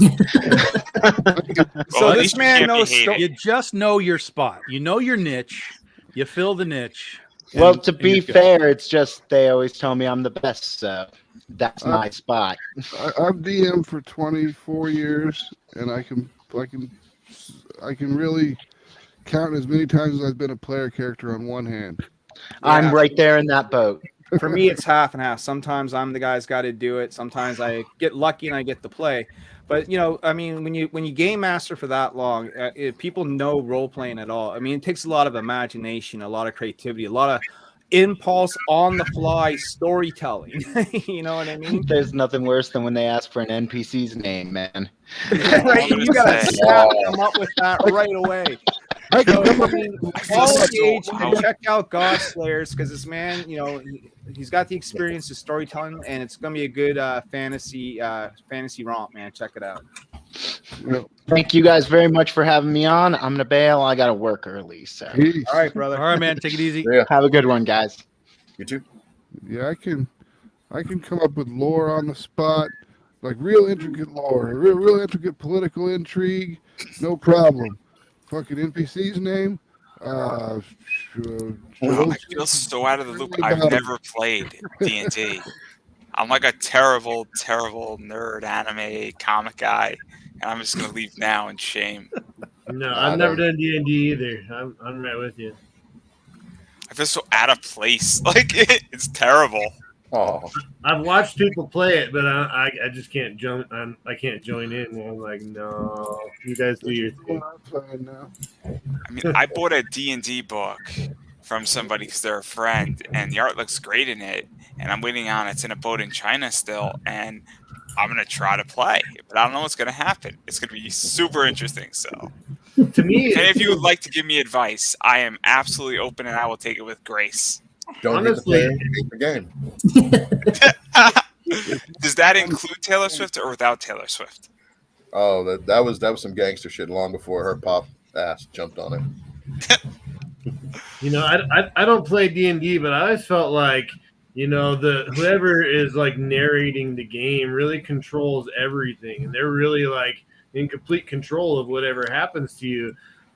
Speaker 7: So this man knows.
Speaker 1: You just know your spot. You know your niche. You fill the niche.
Speaker 5: Well,
Speaker 1: and-
Speaker 5: to
Speaker 1: and
Speaker 5: be
Speaker 1: you're good.
Speaker 5: fair, it's just they always tell me I'm the best, so that's my spot.
Speaker 4: I've DM for 24 years, and I can really count as many times as I've been a player character on one hand.
Speaker 5: I'm right there in that boat.
Speaker 11: For me, it's half and half. Sometimes I'm the guy's got to do it. Sometimes I get lucky and I get to play. But I mean, when you game master for that long, if people know role playing at all, I mean, it takes a lot of imagination, a lot of creativity, a lot of impulse on the fly storytelling. You know what I mean?
Speaker 5: There's nothing worse than when they ask for an NPC's name, man.
Speaker 11: Right? You gotta snap them up with that right away. So, I mean, all engage and check out Godslayers because this man, he's got the experience of storytelling, and it's gonna be a good fantasy romp, man. Check it out.
Speaker 5: Thank you guys very much for having me on. I'm gonna bail. I gotta work early. So,
Speaker 11: all right, brother.
Speaker 1: All right, man. Take it easy.
Speaker 5: Have a good one, guys.
Speaker 3: You too.
Speaker 4: Yeah, I can come up with lore on the spot, like real intricate lore, real intricate political intrigue, no problem. Fucking NPC's name.
Speaker 8: I feel so out of the loop. I've never played D&D. I'm like a terrible, terrible nerd anime comic guy, and I'm just gonna leave now in shame.
Speaker 6: No, I've never done D&D either. I'm right with you.
Speaker 8: I feel so out of place. Like it's terrible.
Speaker 3: Oh,
Speaker 6: I've watched people play it, but I just can't join. I can't join in. And I'm like, no, you guys do your thing.
Speaker 8: I mean, I bought a D&D book from somebody because they're a friend, and the art looks great in it. And I'm waiting on it's in a boat in China still, and I'm gonna try to play, but I don't know what's gonna happen. It's gonna be super interesting. So,
Speaker 6: to me,
Speaker 8: and if you would like to give me advice, I am absolutely open, and I will take it with grace.
Speaker 3: Don't
Speaker 6: Honestly,
Speaker 3: hit the game.
Speaker 8: Does that include Taylor Swift or without Taylor Swift?
Speaker 3: Oh, that was some gangster shit long before her pop ass jumped on it.
Speaker 6: I don't play D&D, but I always felt like whoever is like narrating the game really controls everything, and they're really like in complete control of whatever happens to you.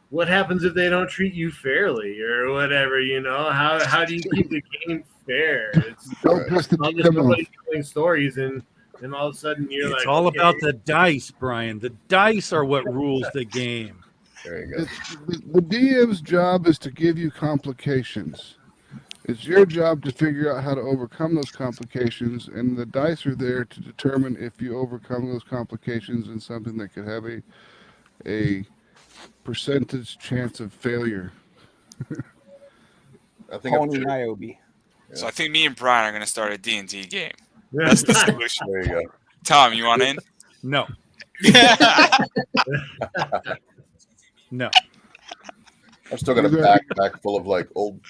Speaker 6: What happens if they don't treat you fairly or whatever? How do you keep the game fair? It's somebody's telling stories, and all of a sudden you're
Speaker 1: It's
Speaker 6: like,
Speaker 1: all
Speaker 6: okay.
Speaker 1: about the dice, Brian. The dice are what rules the game.
Speaker 3: There you go.
Speaker 4: The DM's job is to give you complications. It's your job to figure out how to overcome those complications, and the dice are there to determine if you overcome those complications in something that could have a percentage chance of failure.
Speaker 3: I think
Speaker 11: Pony Niobe.
Speaker 8: So I think me and Brian are going to start a D&D game. That's the solution.
Speaker 3: There you go.
Speaker 8: Tom, you want in?
Speaker 1: No. No.
Speaker 3: I've still got a backpack full of like old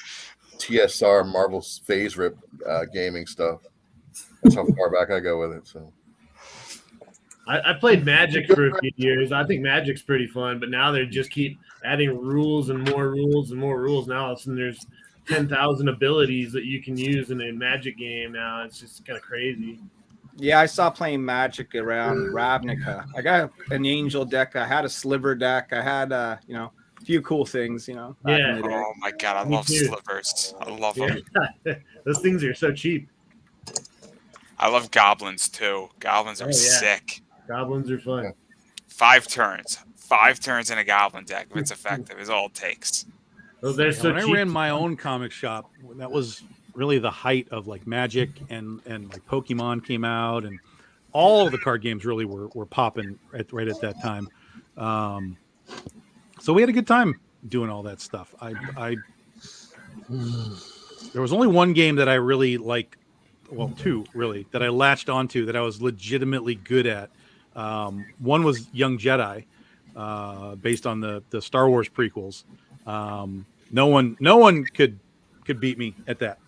Speaker 3: TSR Marvel Phase Rip gaming stuff. That's how far back I go with it. So
Speaker 6: I played Magic for a few years. I think Magic's pretty fun, but now they just keep adding rules and more rules and more rules. Now all of a sudden there's 10,000 abilities that you can use in a Magic game now. It's just kind of crazy.
Speaker 11: Yeah, I stopped playing Magic around Ravnica. I got an Angel deck. I had a Sliver deck. I had, a few cool things, back in the day.
Speaker 8: Oh my god, I love slivers. I love them.
Speaker 6: Those things are so cheap.
Speaker 8: I love goblins too. Goblins are sick.
Speaker 6: Goblins are fun.
Speaker 8: 5 turns. 5 turns in a goblin deck. If it's effective, is all it takes.
Speaker 6: They're so
Speaker 1: when
Speaker 6: cheap.
Speaker 1: I ran my own comic shop, that was really the height of like Magic and like Pokemon came out, and all of the card games really were popping right at that time. So we had a good time doing all that stuff. There was only one game that I really liked, well, 2 really, that I latched onto that I was legitimately good at. One was Young Jedi, based on the Star Wars prequels. No one could beat me at that,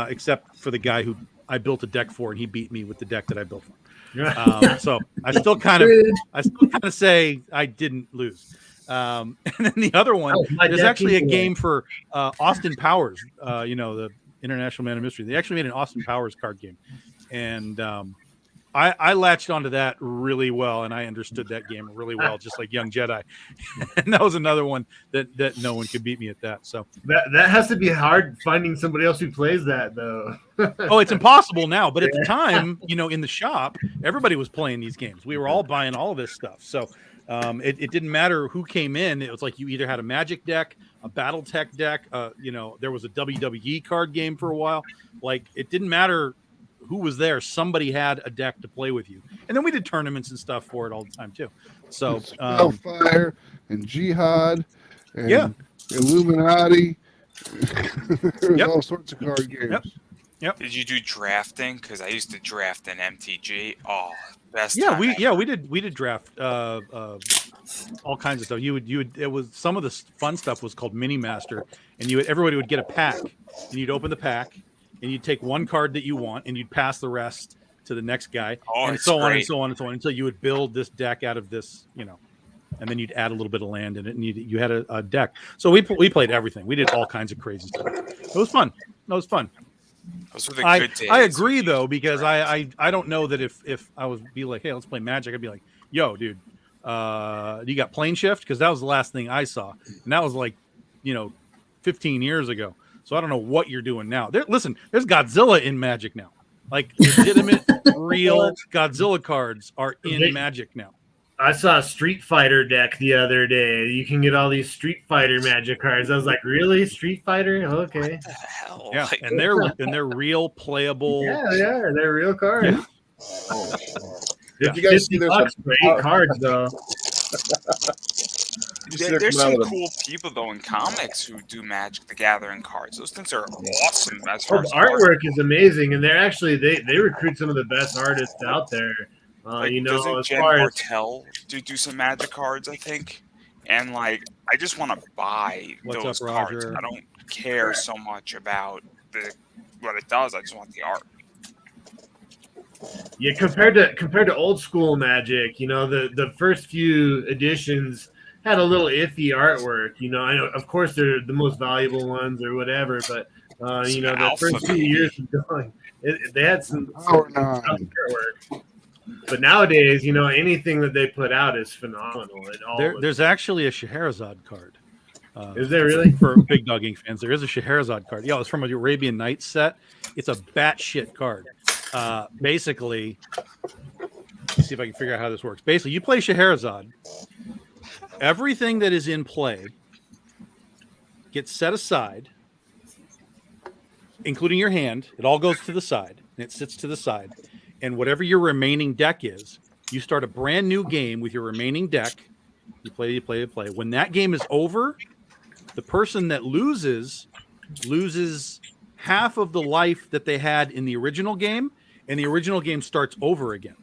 Speaker 1: except for the guy who I built a deck for, and he beat me with the deck that I built for him. So I still kind of say I didn't lose. And then the other one,
Speaker 6: Oh, my
Speaker 1: there's
Speaker 6: deck
Speaker 1: actually a
Speaker 6: anyway.
Speaker 1: game for Austin Powers, the International Man of Mystery. They actually made an Austin Powers card game. And I latched onto that really well, and I understood that game really well, just like Young Jedi. And that was another one that no one could beat me at that. So
Speaker 6: That has to be hard finding somebody else who plays that though.
Speaker 1: oh, it's impossible now. But at the time, in the shop, everybody was playing these games. We were all buying all of this stuff. So it didn't matter who came in. It was like you either had a Magic deck, a BattleTech deck. There was a WWE card game for a while. Like it didn't matter who was there. Somebody had a deck to play with you. And then we did tournaments and stuff for it all the time too. So
Speaker 4: Spellfire and Jihad and Illuminati. There's all sorts of card games.
Speaker 1: Yep.
Speaker 8: Did you do drafting? Because I used to draft in MTG. Oh, best.
Speaker 1: Yeah,
Speaker 8: time
Speaker 1: we
Speaker 8: ever.
Speaker 1: did draft all kinds of stuff. You would it was some of the fun stuff was called Mini Master, and everybody would get a pack, and you'd open the pack, and you'd take one card that you want, and you'd pass the rest to the next guy, and
Speaker 8: it's
Speaker 1: so on and
Speaker 8: great.
Speaker 1: so on and so on until you would build this deck out of this, and then you'd add a little bit of land in it, and you had a deck. So we played everything. We did all kinds of crazy stuff. It was fun.
Speaker 8: Those were the good days.
Speaker 1: I agree though, because I don't know that if I was be like, hey, let's play Magic, I'd be like, yo, dude, you got Plane Shift? Because that was the last thing I saw, and that was like 15 years ago. So I don't know what you're doing now. Listen, there's Godzilla in Magic now. Like legitimate, real Godzilla cards are in Magic now.
Speaker 6: I saw a Street Fighter deck the other day. You can get all these Street Fighter Magic cards. I was like, really? Street Fighter? Okay.
Speaker 8: What the hell?
Speaker 1: Yeah, and they're real playable.
Speaker 6: Yeah, they're real cards.
Speaker 1: Yeah.
Speaker 3: Did you guys see there's
Speaker 6: $50 for 8 cards though?
Speaker 8: There's some cool people though in comics who do Magic the Gathering cards. Those things are awesome. As far as
Speaker 6: Artwork is amazing, and they're actually they recruit some of the best artists out there.
Speaker 8: Doesn't
Speaker 6: as
Speaker 8: Jen
Speaker 6: far as
Speaker 8: Martell do some Magic cards? I think, and I just want to buy
Speaker 1: What's
Speaker 8: those
Speaker 1: up,
Speaker 8: cards.
Speaker 1: Roger?
Speaker 8: I don't care so much about what it does. I just want the art.
Speaker 6: yeah, compared to old school Magic, the first few editions had a little iffy artwork. I know, of course, they're the most valuable ones or whatever, but the first few years of going, they had some artwork. But nowadays, anything that they put out is phenomenal.
Speaker 1: There's actually a Scheherazade card.
Speaker 6: Is there really?
Speaker 1: For Big Dog Ink fans, there is a Scheherazade card. Yeah, it's from the Arabian Nights set. It's a batshit card. Basically, let's see if I can figure out how this works. Basically, you play Scheherazade. Everything that is in play gets set aside, including your hand. It all goes to the side, and it sits to the side. And whatever your remaining deck is, you start a brand new game with your remaining deck. You play. When that game is over, the person that loses half of the life that they had in the original game, and the original game starts over again.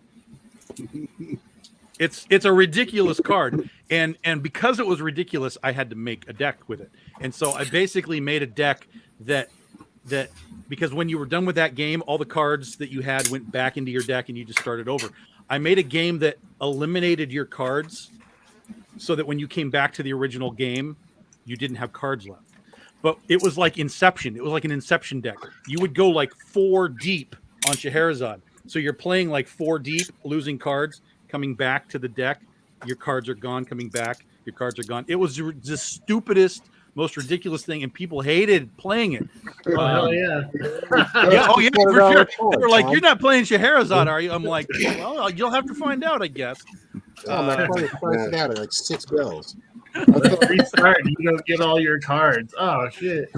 Speaker 1: It's a ridiculous card, and because it was ridiculous, I had to make a deck with it. And so I basically made a deck that because when you were done with that game, all the cards that you had went back into your deck, and you just started over. I made a game that eliminated your cards, so that when you came back to the original game, you didn't have cards left. But it was like Inception. It was like an Inception deck. You would go like 4 deep on Scheherazade. So you're playing like 4 deep, losing cards, coming back to the deck. Your cards are gone, coming back. Your cards are gone. It was the stupidest, most ridiculous thing, and people hated playing it.
Speaker 6: Hell yeah.
Speaker 1: Oh yeah, for sure. They're like, you're not playing Scheherazade, are you? I'm like, well, you'll have to find out, I guess.
Speaker 2: Oh, my card started out at like 6 bills.
Speaker 6: Restart, you don't get all your cards. Oh shit.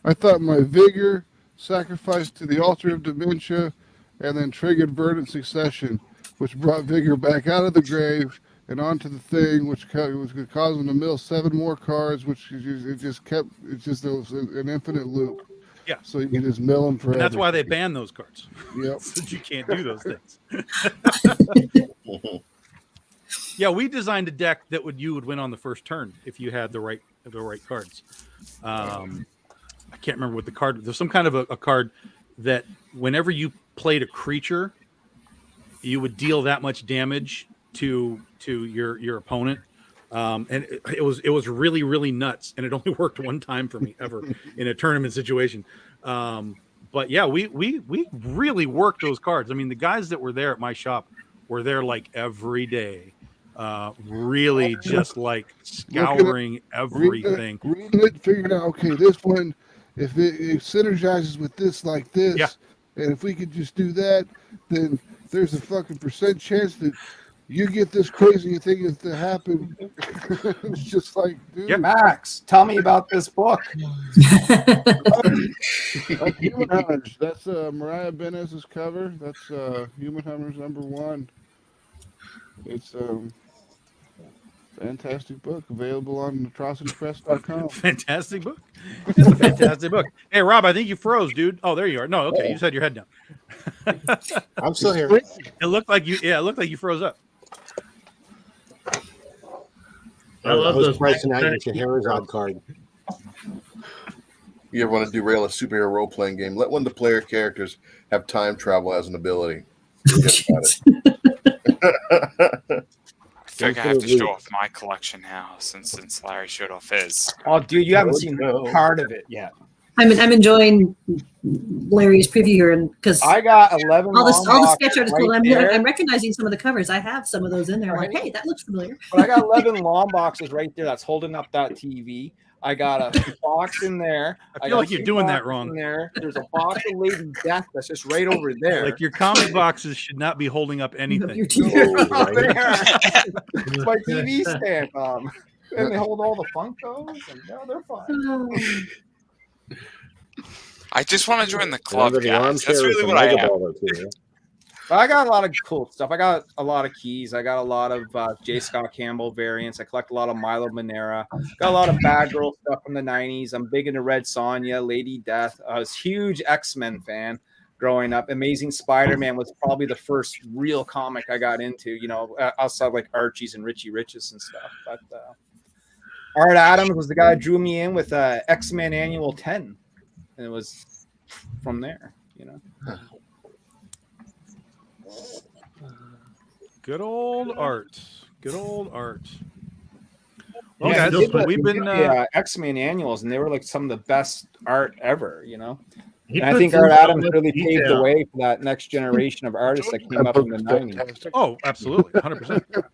Speaker 4: I thought my vigor sacrificed to the altar of dementia, and then triggered Verdant Succession, which brought vigor back out of the grave and onto the thing, which was causing to mill 7 more cards, which it's just an infinite loop.
Speaker 1: Yeah.
Speaker 4: So you can just mill them forever.
Speaker 1: And that's why they ban those cards.
Speaker 4: Yep.
Speaker 1: So you can't do those things. Yeah, we designed a deck that you would win on the first turn if you had the right cards. I can't remember what the card. There's some kind of a card that whenever you played a creature, you would deal that much damage to your opponent. And it was really, really nuts. And it only worked one time for me ever in a tournament situation. But yeah, we really worked those cards. I mean, the guys that were there at my shop were there like every day, really just like scouring everything.
Speaker 4: Reading it, figuring out, okay, this one, if it synergizes with this like this,
Speaker 1: Yeah.
Speaker 4: and if we could just do that, then there's a fucking percent chance that you get this crazy thing is to happen. It's just like, dude.
Speaker 11: Yeah, Max, tell me about this book.
Speaker 4: That's Human Hunters. That's Mariah Benez's cover. That's Human Hunters #1. It's fantastic book available on atrocitypress.com.
Speaker 1: Fantastic book. It's a fantastic book. Hey, Rob, I think you froze, dude. Oh, there you are. No, okay, you just had your head down.
Speaker 2: I'm still here.
Speaker 1: It looked like you. Yeah, it looked like you froze up.
Speaker 2: I love those pricing out your Scheherazade card.
Speaker 3: You ever want to derail a superhero role playing game? Let one of the player characters have time travel as an ability. Forget about it.
Speaker 8: I feel like I have to show off my collection now since Larry showed off his.
Speaker 11: Oh, dude, you haven't seen part of it yet.
Speaker 10: I'm enjoying Larry's preview here, and because
Speaker 11: I got 11
Speaker 10: all the sketch art is cool.
Speaker 11: right
Speaker 10: I'm recognizing some of the covers. I have some of those in there. I'm like, hey, that looks familiar.
Speaker 11: But I got 11 long boxes right there that's holding up that TV. I got a box in there.
Speaker 1: I feel like you're doing that wrong.
Speaker 11: In there. There's a box of Lady Death that's just right over there.
Speaker 1: Like your comic boxes should not be holding up anything.
Speaker 11: It's my TV stand. And they hold all the Funkos, and they're fine.
Speaker 8: I just want to join the club, guys. That's really what I am.
Speaker 11: But I got a lot of cool stuff. I got a lot of keys. I got a lot of J. Scott Campbell variants. I collect a lot of Milo Manera. Got a lot of Bad Girl stuff from the 90s. I'm big into Red Sonja, Lady Death. I was a huge X-Men fan growing up. Amazing Spider-Man was probably the first real comic I got into, outside like Archie's and Richie Riches and stuff. But Art Adams was the guy who drew me in with X-Men Annual 10. And it was from there,
Speaker 1: Good old art. Good old art. Well,
Speaker 11: Yeah,
Speaker 1: guys, we've been
Speaker 11: X-Men annuals, and they were like some of the best art ever.
Speaker 6: He
Speaker 11: And I
Speaker 6: puts
Speaker 11: think
Speaker 6: in
Speaker 11: Art
Speaker 6: so
Speaker 11: Adams
Speaker 6: much
Speaker 11: really paved the
Speaker 6: detail.
Speaker 11: way for that next generation of artists that came up in the 90s.
Speaker 1: Oh, absolutely, 100%,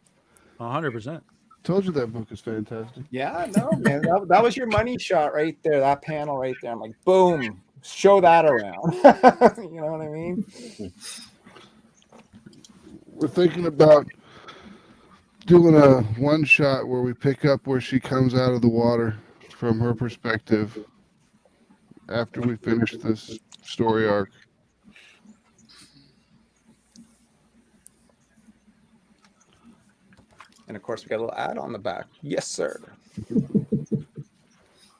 Speaker 1: 100%.
Speaker 4: Told you that book is fantastic.
Speaker 11: Yeah, no, man, that was your money shot right there. That panel right there. I'm like, boom, show that around. You know what I mean?
Speaker 4: We're thinking about doing a one shot where we pick up where she comes out of the water from her perspective after we finish this story arc.
Speaker 11: And of course, we got a little ad on the back. Yes, sir.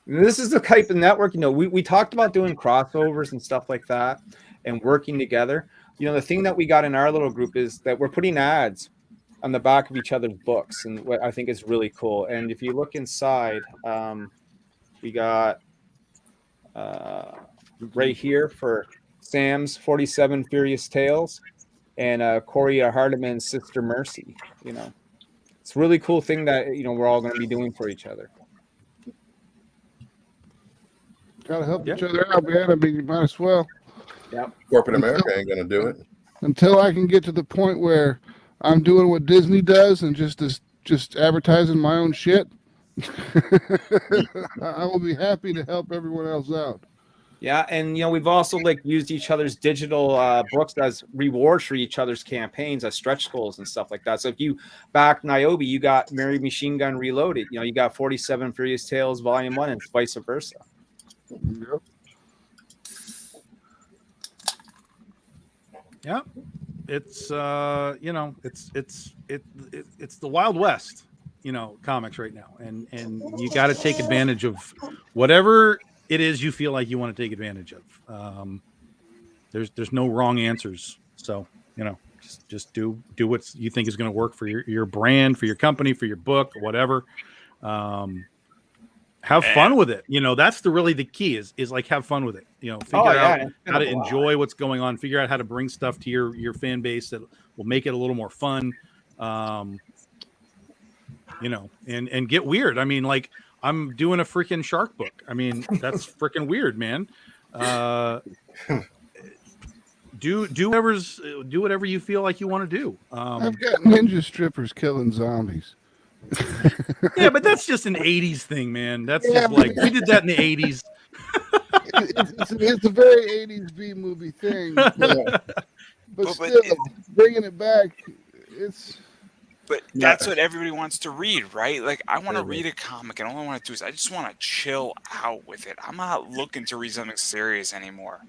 Speaker 11: This is the type of network, we talked about doing crossovers and stuff like that and working together. The thing that we got in our little group is that we're putting ads on the back of each other's books. And what I think is really cool. And if you look inside, we got right here for Sam's 47 Furious Tales and Corey Hardiman's Sister Mercy, It's a really cool thing that, we're all going to be doing for each other.
Speaker 4: Gotta help each other out, man. I mean, you might as well.
Speaker 11: Yeah.
Speaker 3: Corporate America ain't gonna do it
Speaker 4: Until I can get to the point where I'm doing what Disney does and just advertising my own shit. I will be happy to help everyone else out.
Speaker 11: Yeah, and we've also used each other's digital books as rewards for each other's campaigns as stretch goals and stuff like that. So if you back Niobe, you got Mary Machine Gun Reloaded. You got 47 Furious Tales Volume 1 and vice versa.
Speaker 4: Yep.
Speaker 1: Yeah, it's it's the Wild West, comics right now, and you got to take advantage of whatever it is you feel like you want to take advantage of. There's no wrong answers, so just do what you think is going to work for your brand, for your company, for your book, whatever. Have fun with it. That's the key is like have fun with it. Figure out how to enjoy what's going on. Figure out how to bring stuff to your fan base that will make it a little more fun. you know, and get weird. I mean, like I'm doing a freaking shark book. I mean, that's freaking weird, man. Do whatever you feel like you want to do.
Speaker 4: I've got ninja strippers killing zombies.
Speaker 1: Yeah, but that's just an 80s thing, man. That's just like we did that in the 80s.
Speaker 4: It's a very 80s B movie thing. But still, bringing it back, it's.
Speaker 8: But that's what everybody wants to read, right? Like, I want to read a comic, and all I want to do is I just want to chill out with it. I'm not looking to read something serious anymore.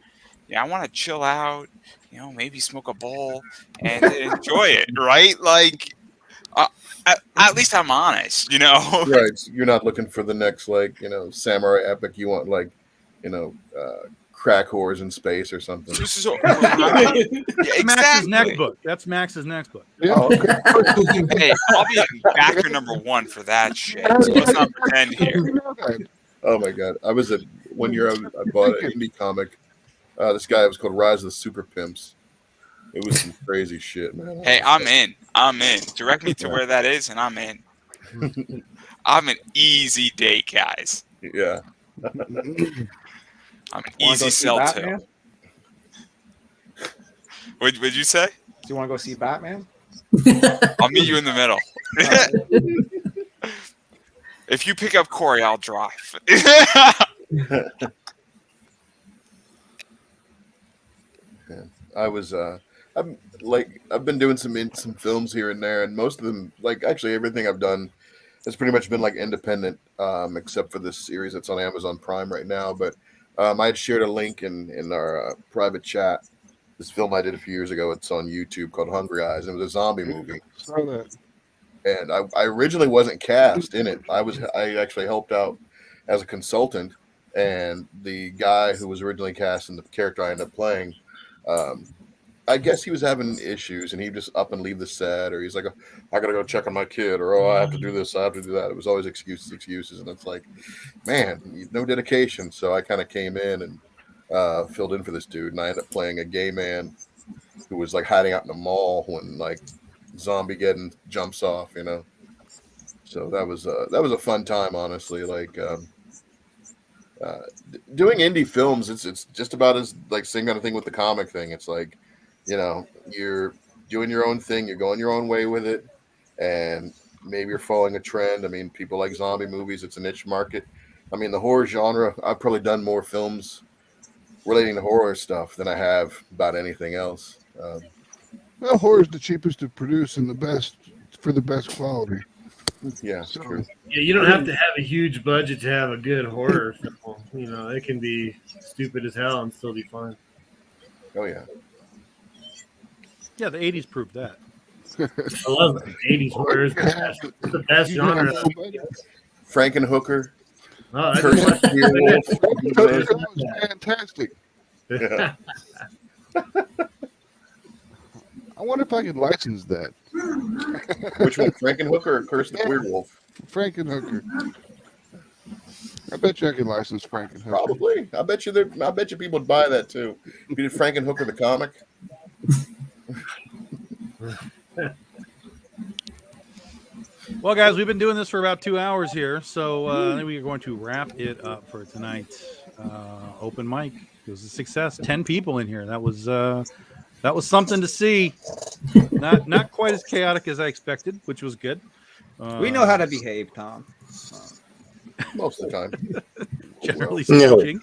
Speaker 8: Yeah, I want to chill out, you know, maybe smoke a bowl and enjoy it, right? Like, at least I'm honest, you know?
Speaker 3: Right. You're not looking for the next, like, you know, samurai epic. You want, like, you know, crack whores in space or something.
Speaker 8: Yeah, exactly.
Speaker 1: Max's next book. That's Max's next book.
Speaker 3: Yeah.
Speaker 8: Hey, I'll be backer number 1 for that shit. So let's not pretend here.
Speaker 3: Oh my god! I was one year I bought an indie comic. This guy was called Rise of the Super Pimps. It was some crazy shit, man.
Speaker 8: Hey, I'm in. Direct me to where that is, and I'm in. I'm an easy date, guys.
Speaker 3: Yeah.
Speaker 8: I'm an easy sell too. What'd you say?
Speaker 7: Do you want to go see Batman?
Speaker 8: I'll meet you in the middle. If you pick up Corey, I'll drive.
Speaker 3: I've been doing some films here and there, and most of them, like actually everything I've done has pretty much been like independent, except for this series that's on Amazon Prime right now. But I had shared a link in our private chat. This film I did a few years ago. It's on YouTube called Hungry Eyes. It was a zombie movie.
Speaker 4: Saw that.
Speaker 3: And I originally wasn't cast in it. I actually helped out as a consultant, and the guy who was originally cast and the character I ended up playing, I guess he was having issues, and he'd just up and leave the set, or he's like, I gotta go check on my kid, or I have to do this, I have to do that. It was always excuses, and it's like, man, no dedication. So I kind of came in and filled in for this dude, and I ended up playing a gay man who was like hiding out in a mall when like zombie getting jumps off, you know. So that was a fun time, honestly. Like doing indie films, it's just about as like same kind of thing with the comic thing. It's like, you know, you're doing your own thing, you're going your own way with it, and maybe you're following a trend. I mean, people like zombie movies, it's a niche market. I mean, the horror genre, I've probably done more films relating to horror stuff than I have about anything else.
Speaker 4: Well, horror is the cheapest to produce and the best for the best quality.
Speaker 3: Yeah, it's true.
Speaker 6: Yeah, you don't have to have a huge budget to have a good horror film. You know, it can be stupid as hell and still be fun.
Speaker 3: Oh yeah.
Speaker 1: Yeah, the 80s proved that.
Speaker 6: I love it. 80s horror is the best genre.
Speaker 3: Frankenhooker.
Speaker 6: Oh, I
Speaker 3: Curse
Speaker 6: just
Speaker 3: of the Werewolf.
Speaker 4: was fantastic.
Speaker 3: Yeah.
Speaker 4: I wonder if I could license that.
Speaker 3: Which one, Frankenhooker or Curse of the Werewolf?
Speaker 4: Frankenhooker. I bet you I could license Frankenhooker.
Speaker 3: Probably. I bet you people would buy that too. If you did Frankenhooker the comic.
Speaker 1: Well, guys, we've been doing this for about 2 hours here, so I think we are going to wrap it up for tonight. Open mic. It was a success. 10 people in here. That was something to see. Not quite as chaotic as I expected, which was good.
Speaker 7: We know how to behave, Tom.
Speaker 3: Most of the time.
Speaker 1: Generally speaking.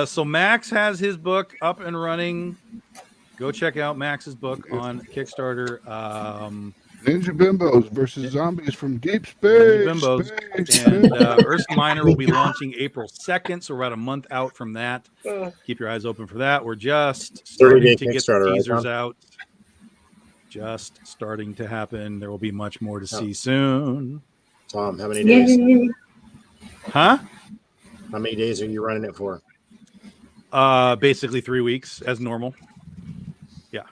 Speaker 1: So Max has his book up and running. Go check out Max's book on Kickstarter.
Speaker 4: Ninja Bimbos versus Zombies from Deep Space.
Speaker 1: Ninja Bimbos. And Ursa Minor will be launching April 2nd, so we're about a month out from that. Keep your eyes open for that. We're just starting to get the teasers out. Just starting to happen. There will be much more to see soon.
Speaker 2: Tom, how many days?
Speaker 1: Huh?
Speaker 2: How many days are you running it for?
Speaker 1: Basically 3 weeks as normal. Yeah.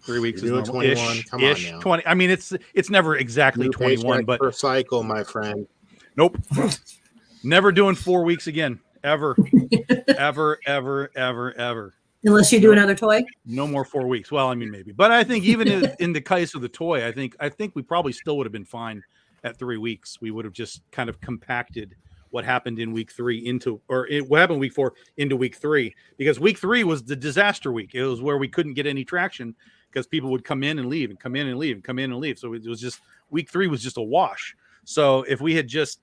Speaker 1: 3 weeks is normal.
Speaker 2: 21. Come on now.
Speaker 1: 20. I mean, it's never exactly
Speaker 2: New
Speaker 1: 21, but
Speaker 2: per cycle, my friend.
Speaker 1: Nope. Never doing 4 weeks again. Ever. Ever.
Speaker 10: Unless you do another toy.
Speaker 1: No more 4 weeks. Well, I mean, maybe, but I think even in the case of the toy, I think we probably still would have been fine at 3 weeks. We would have just kind of compacted what happened in week 3 into, what happened in week 4 into week 3, because week 3 was the disaster week. It was where we couldn't get any traction because people would come in and leave and come in and leave and come in and leave. So it was just week 3 was just a wash. So if we had just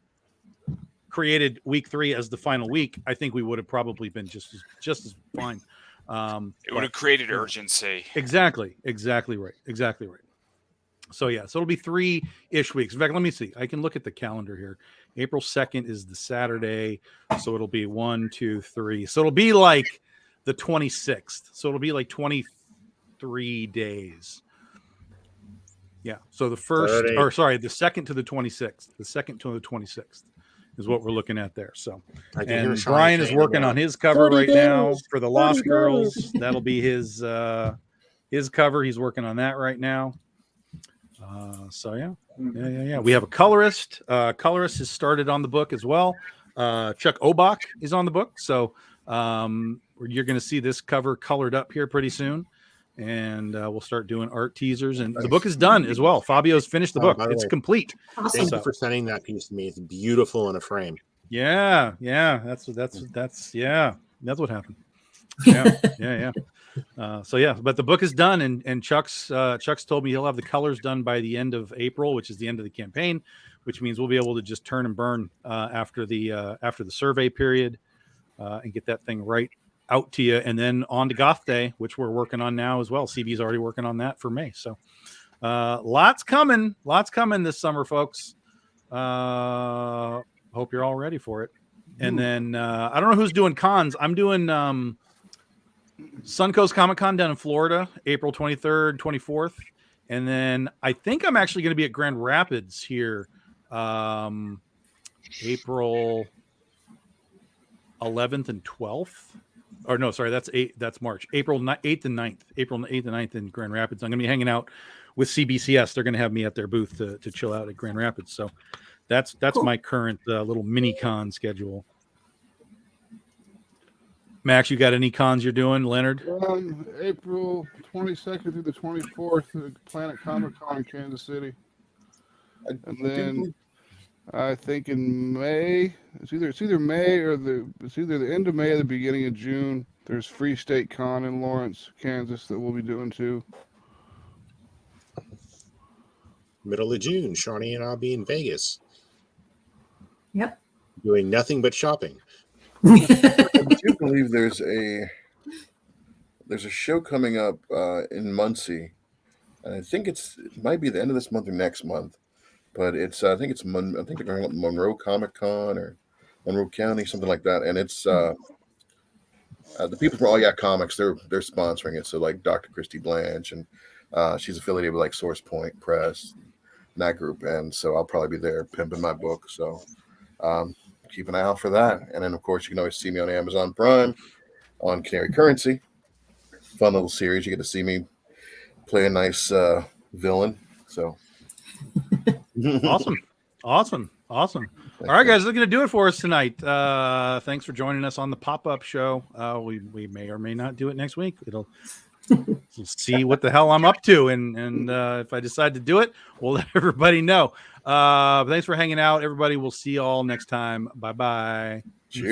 Speaker 1: created week 3 as the final week, I think we would have probably been just as fine.
Speaker 8: It would have created urgency.
Speaker 1: Exactly right. So yeah, so it'll be 3-ish weeks. In fact, let me see. I can look at the calendar here. April 2nd is the Saturday, so it'll be 1, 2, 3. So it'll be like the 26th. So it'll be like 23 days. Yeah. So the the 2nd to the 26th. The 2nd to the 26th is what we're looking at there. So, and Brian is working on his cover right now for the Lost Girls. That'll be his cover. He's working on that right now. So yeah. We have a colorist. Colorist has started on the book as well. Chuck Obach is on the book. So you're going to see this cover colored up here pretty soon. And we'll start doing art teasers, and the book is done as well. Fabio's finished the book; it's complete.
Speaker 2: Thank you for sending that piece to me. It's beautiful in a frame.
Speaker 1: Yeah. That's what happened. Yeah. So yeah, but the book is done, and Chuck's told me he'll have the colors done by the end of April, which is the end of the campaign, which means we'll be able to just turn and burn after the survey period, and get that thing right out to you, and then on to Goth Day, which we're working on now as well. CB's already working on that for May. So lots coming this summer, folks. Hope you're all ready for it. And then I don't know who's doing cons. I'm doing Suncoast Comic Con down in Florida, April 23rd, 24th. And then I think I'm actually going to be at Grand Rapids here, April 11th and 12th. Or no, sorry, that's March. April 8th and 9th. April 8th and 9th in Grand Rapids. I'm going to be hanging out with CBCS. They're going to have me at their booth to chill out at Grand Rapids. So that's cool. My current little mini con schedule. Max, you got any cons you're doing, Leonard?
Speaker 4: April 22nd through the 24th at Planet Comic Con in Kansas City. And then I think in May, it's either May or it's either the end of May or the beginning of June. There's Free State Con in Lawrence, Kansas that we'll be doing too.
Speaker 2: Middle of June, Shawnee and I'll be in Vegas.
Speaker 10: Yep.
Speaker 2: Doing nothing but shopping.
Speaker 3: I do believe there's a show coming up in Muncie, and I think it might be the end of this month or next month. But I think they're going to Monroe Comic Con or Monroe County, something like that. And it's the people from All Yeah Comics, they're sponsoring it. So like Dr. Christy Blanche, and she's affiliated with like Source Point Press, and that group. And so I'll probably be there pimping my book. So keep an eye out for that. And then of course you can always see me on Amazon Prime on Canary Currency. Fun little series. You get to see me play a nice villain. So.
Speaker 1: Awesome. All right, guys, that's going to do it for us tonight. Thanks for joining us on the pop-up show. We may or may not do it next week. We'll see what the hell I'm up to, and if I decide to do it, we'll let everybody know. Thanks for hanging out, everybody. We'll see you all next time. Bye.